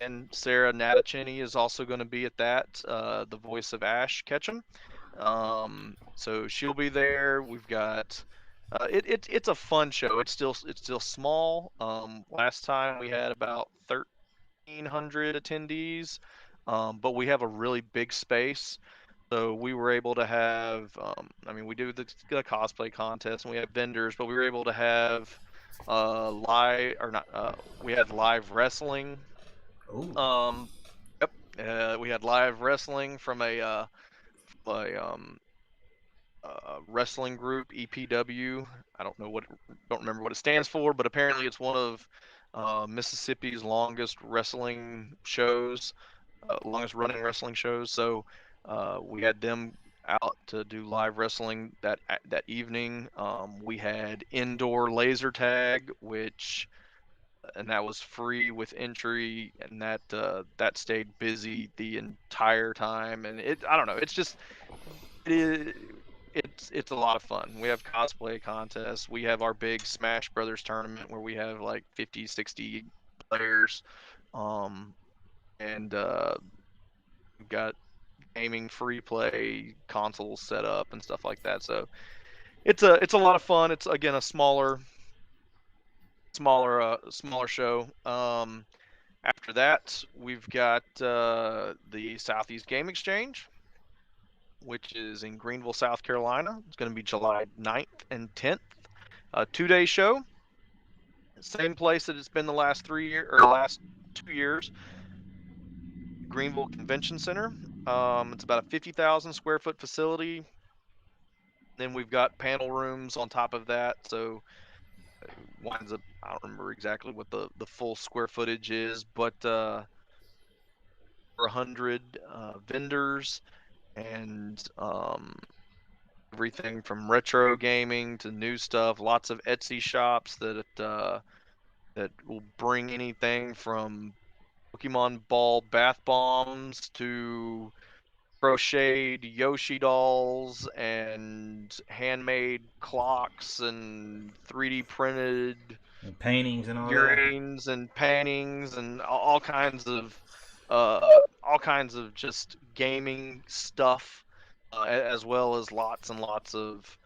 A: and Sarah Natachini is also going to be at that, the voice of Ash Ketchum. So she'll be there. We've got it's a fun show. It's still small. Last time we had about 1,300 attendees, but we have a really big space. So we were able to have, I mean, we do the cosplay contest and we have vendors, but we were able to have live or not. We had live wrestling.
B: Ooh.
A: Um, yep. We had live wrestling from a wrestling group, EPW. I don't remember what it stands for, but apparently it's one of Mississippi's longest wrestling shows, longest running wrestling shows. So we had them out to do live wrestling that evening. We had indoor laser tag, which and that was free with entry, and that stayed busy the entire time. And I don't know, it's just it is it's a lot of fun. We have cosplay contests. We have our big Smash Brothers tournament where we have like 50, 60 players. Um, and we've got gaming free play consoles set up and stuff like that. So it's a lot of fun. It's again a smaller show. After that, we've got the Southeast Game Exchange, which is in Greenville, South Carolina. It's going to be July 9th and 10th. A 2-day show. Same place that it's been the last 3 years or last 2 years. Greenville Convention Center. It's about a 50,000 square foot facility. Then we've got panel rooms on top of that. So winds up, I don't remember exactly what the full square footage is, but over 100 vendors and everything from retro gaming to new stuff. Lots of Etsy shops that will bring anything from Pokemon Ball bath bombs to crocheted Yoshi dolls and handmade clocks and 3D printed
B: And paintings and all that.
A: figurines and paintings and uh, all kinds of just gaming stuff, as well as lots and lots of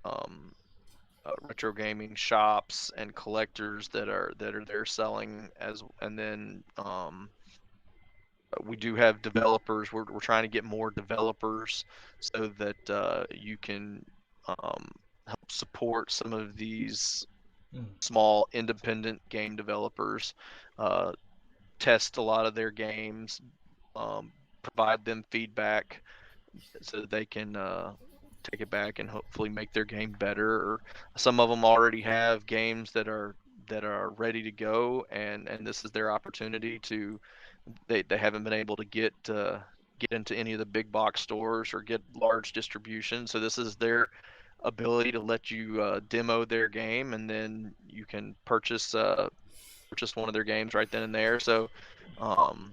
A: um, retro gaming shops and collectors that are there selling and then we do have developers. We're trying to get more developers so that you can help support some of these
B: Mm.
A: small independent game developers, uh, test a lot of their games, provide them feedback so that they can take it back and hopefully make their game better. Or some of them already have games that are ready to go, and this is their opportunity to they haven't been able to get into any of the big box stores or get large distribution. So this is their ability to let you demo their game, and then you can purchase one of their games right then and there. So um,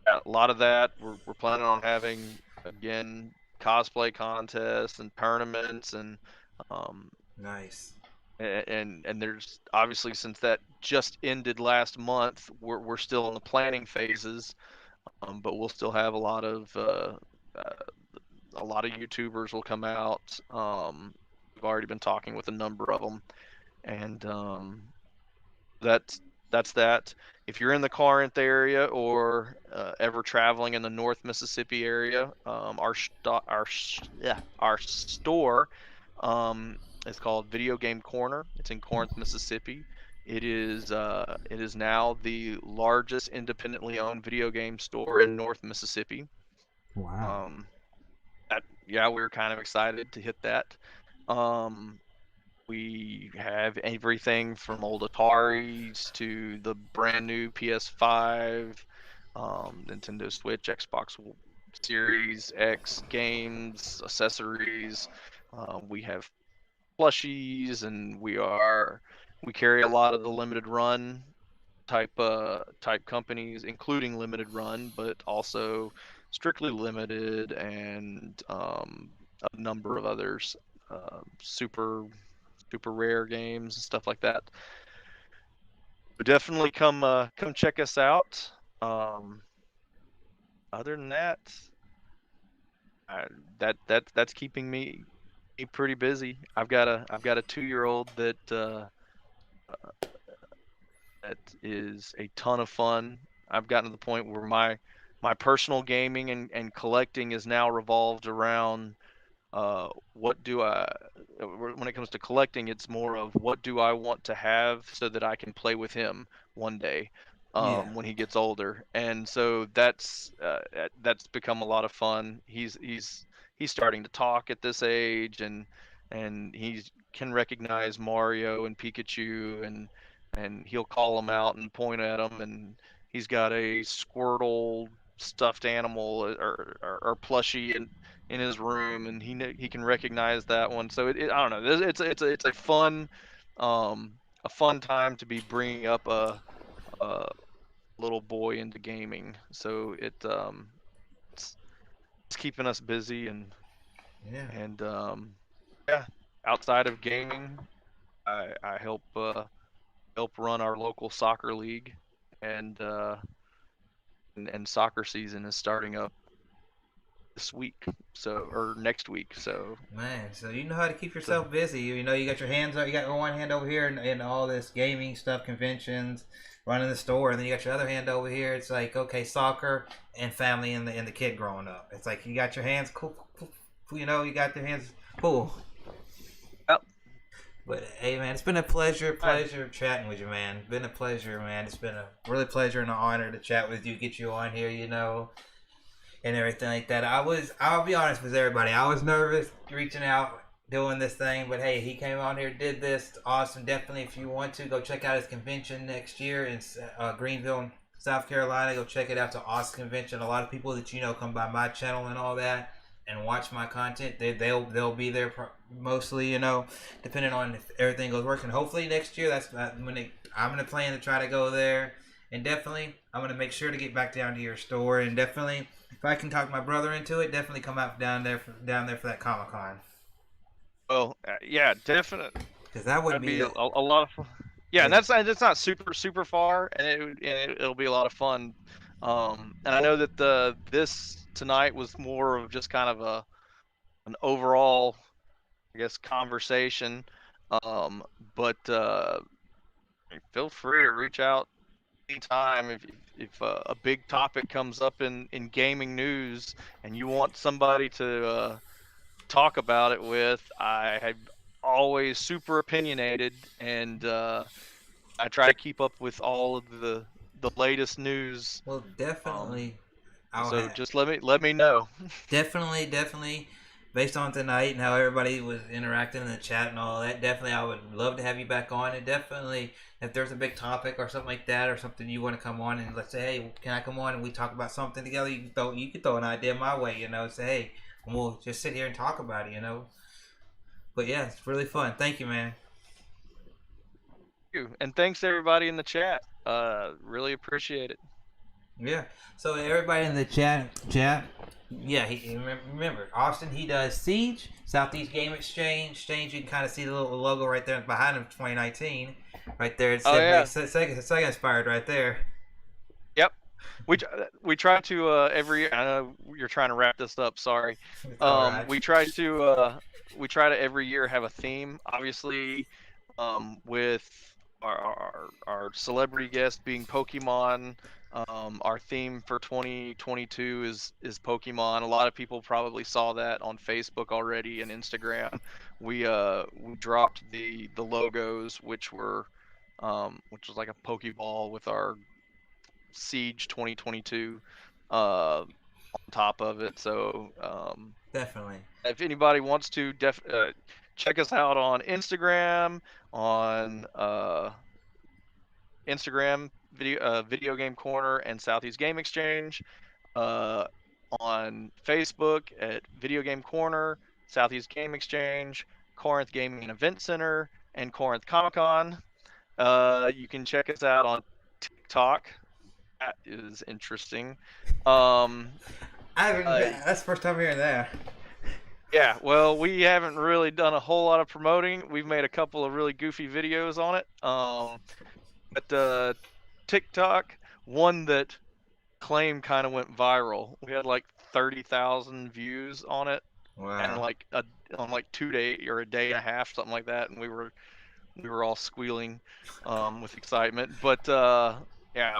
A: yeah, a lot of that we're planning on having again cosplay contests and tournaments um,
B: Nice.
A: and there's obviously since that just ended last month, we're still in the planning phases, but we'll still have uh, a lot of YouTubers will come out. We've already been talking with a number of them, and that's that's that. If you're in the Corinth area or ever traveling in the North Mississippi area, our store is called Video Game Corner. It's in Corinth, Mississippi. It is now the largest independently owned video game store in North Mississippi.
C: Wow.
A: Um, yeah, we were kind of excited to hit that. Um, we have everything from old Ataris to the brand new PS5, Nintendo Switch, Xbox Series X games, accessories. We have plushies, and we carry a lot of the limited run type companies, including limited run, but also strictly limited and a number of others, super rare games and stuff like that. But definitely come check us out. Um, Other than that, I, that's keeping me pretty busy. I've got a 2-year-old that is a ton of fun. I've gotten to the point where my personal gaming and collecting is now revolved around what do I when it comes to collecting, it's more of what do I want to have so that I can play with him one day
B: Yeah.
A: when he gets older. And so that's become a lot of fun. He's starting to talk at this age, and he can recognize Mario and Pikachu, and he'll call them out and point at them, and he's got a Squirtle stuffed animal or plushie in his room, and he can recognize that one. So I don't know. It's a fun a fun time to be bringing up a little boy into gaming. So it's, it's keeping us busy
B: Yeah.
A: and yeah. Outside of gaming, I help run our local soccer league, and and soccer season is starting up this week, so or next week. So
B: Man, so you know how to keep
A: so
B: yourself busy. You know, you got your hands, you got one hand over here in all this gaming stuff, conventions, running the store, and then you got your other hand over here. It's like, okay, soccer and family and the kid growing up. It's like you got your hands cool, you know, you got your hands full.
A: yep.
B: But hey, man, it's been a pleasure,
A: I,
B: chatting with you, man. Been a pleasure, man. It's been a really pleasure and an honor to chat with you, get you on here, you know, and everything like that. I'll be honest with everybody. I was nervous reaching out, doing this thing, but hey, he came on here, did this. It's awesome. Definitely, if you want to, go check out his convention next year in Greenville, South Carolina. Go check it out. It's an awesome convention. A lot of people that you know come by my channel and all that and watch my content. They'll be there mostly, you know, depending on if everything goes working. Hopefully next year, that's when I'm gonna plan to try to go there. And definitely, I'm gonna make sure to get back down to your store. And definitely, if I can talk my brother into it, definitely come out down there for that Comic Con.
A: well, yeah, definite.
B: Because that would
A: That'd
B: be
A: be a lot of fun. Yeah, and
B: yeah.
A: that's not super far, and it'll be a lot of fun. And I know that the this tonight was more of just kind of an overall, I guess, conversation. Um, but feel free to reach out anytime if a big topic comes up in gaming news and you want somebody to talk about it with. I have always super opinionated, and I try to keep up with all of the latest news.
B: Well,
A: Um,
B: definitely, I'll
A: so
B: have
A: just let me know.
B: definitely. Based on tonight and how everybody was interacting in the chat and all that, definitely I would love to have you back on. And definitely, if there's a big topic or something like that, or something you want to come on and let's say, hey, can I come on and we talk about something together? You can throw an idea my way, you know. Say, hey, and we'll just sit here and talk about it, you know. But yeah, it's really fun. Thank you, man.
A: And thanks to everybody in the chat. Really appreciate it.
B: Yeah. So everybody in the chat. Yeah, remember Austin. He does Siege, Southeast Game Exchange. You can kind of see the little logo right there behind him, 2019, right there. It's
A: Oh yeah.
B: second inspired right there.
A: Yep. We try to every. I know you're trying to wrap this up. Sorry.
B: It's all right.
A: We try to every year have a theme. Obviously, with our celebrity guest being Pokemon. Our theme for 2022 is Pokemon. A lot of people probably saw that on Facebook already and Instagram. We dropped the logos, which was like a Pokeball with our Siege 2022 on top of it. So
B: Definitely.
A: if anybody wants to check us out on Instagram, on Instagram Video Game Corner and Southeast Game Exchange, uh, on Facebook at Video Game Corner, Southeast Game Exchange, Corinth Gaming and Event Center, and Corinth Comic Con. You can check us out on TikTok. That is interesting.
B: I haven't. That's the first time hearing that.
A: Yeah, well, we haven't really done a whole lot of promoting. We've made a couple of really goofy videos on it. But TikTok, one that claim kind of went viral. We had like 30,000 views on it, and
B: Wow.
A: like on like 2 days or a day and a half, something like that, and we were all squealing with excitement. But yeah,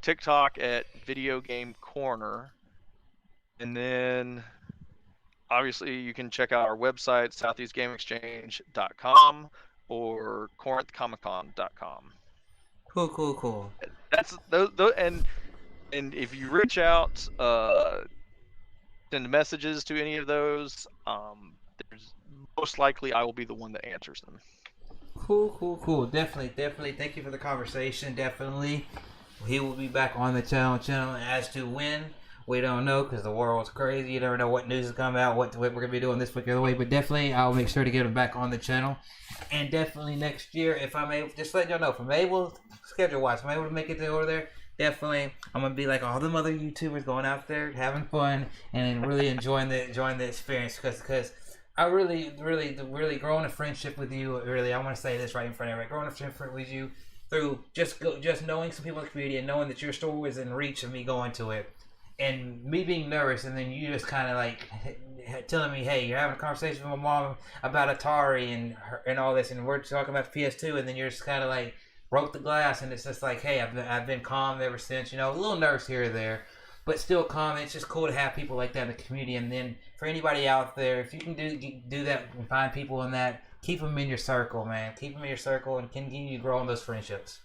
A: TikTok at Video Game Corner, and then obviously you can check out our website southeastgameexchange.com or corinthcomiccon.com.
B: Cool.
A: That's those and if you reach out, send messages to any of those, there's most likely I will be the one that answers them.
B: Cool. Definitely. Thank you for the conversation. Definitely. He will be back on the channel as to when We don't know because the world's crazy. You never know what news is coming out, what we're gonna be doing this week or the way. But definitely, I'll make sure to get them back on the channel. And definitely next year, if I'm able, just let y'all know, if I'm able, schedule wise, if I'm able to make it to over there, definitely, I'm gonna be like all them other YouTubers going out there having fun and really enjoying the experience because. I really growing a friendship with you. Really, I want to say this right in front of everybody. Growing a friendship with you through just knowing some people in the community and knowing that your story was in reach of me going to it, and me being nervous, and then you just kind of like telling me, "Hey, you're having a conversation with my mom about Atari and all this, and we're talking about PS2," and then you're just kind of like broke the glass, and it's just like, "Hey, I've been calm ever since." You know, a little nervous here or there, but still calm. It's just cool to have people like that in the community. And then for anybody out there, if you can do that and find people in that, keep them in your circle, man. Keep them in your circle and continue growing those friendships.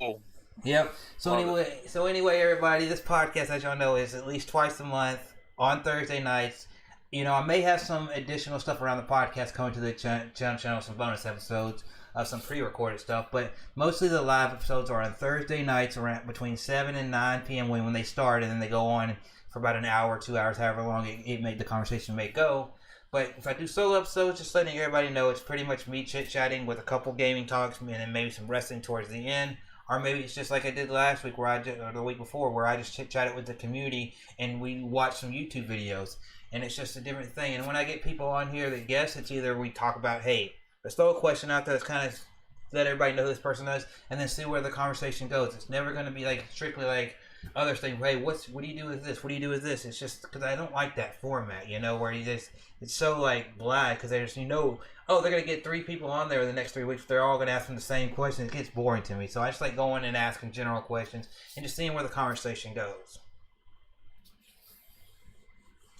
A: Oh.
B: Yep. So anyway, everybody, this podcast, as y'all know, is at least twice a month on Thursday nights. You know, I may have some additional stuff around the podcast coming to the channel, some bonus episodes. Some pre-recorded stuff, but mostly the live episodes are on Thursday nights around between 7 and 9 p.m. when they start, and then they go on for about an hour, 2 hours, however long the conversation may go. But if I do solo episodes, just letting everybody know, it's pretty much me chit-chatting with a couple gaming talks and then maybe some wrestling towards the end. Or maybe it's just like I did last week or the week before, where I just chit-chatted with the community and we watched some YouTube videos. And it's just a different thing. And when I get people on here that guess, it's either we talk about, hey, let's throw a question out there that's kind of let everybody know who this person is, and then see where the conversation goes. It's never going to be like strictly like other things. Hey, what do you do with this? What do you do with this? It's just because I don't like that format, you know, where you just it's so like blah because they just oh they're going to get 3 people on there in the next 3 weeks. They're all going to ask them the same question. It gets boring to me, so I just like going and asking general questions and just seeing where the conversation goes.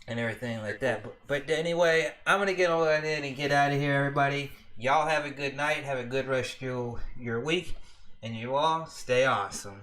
B: And everything like that. But anyway, I'm going to get all that in and get out of here, everybody. Y'all have a good night. Have a good rest of your week. And you all stay awesome.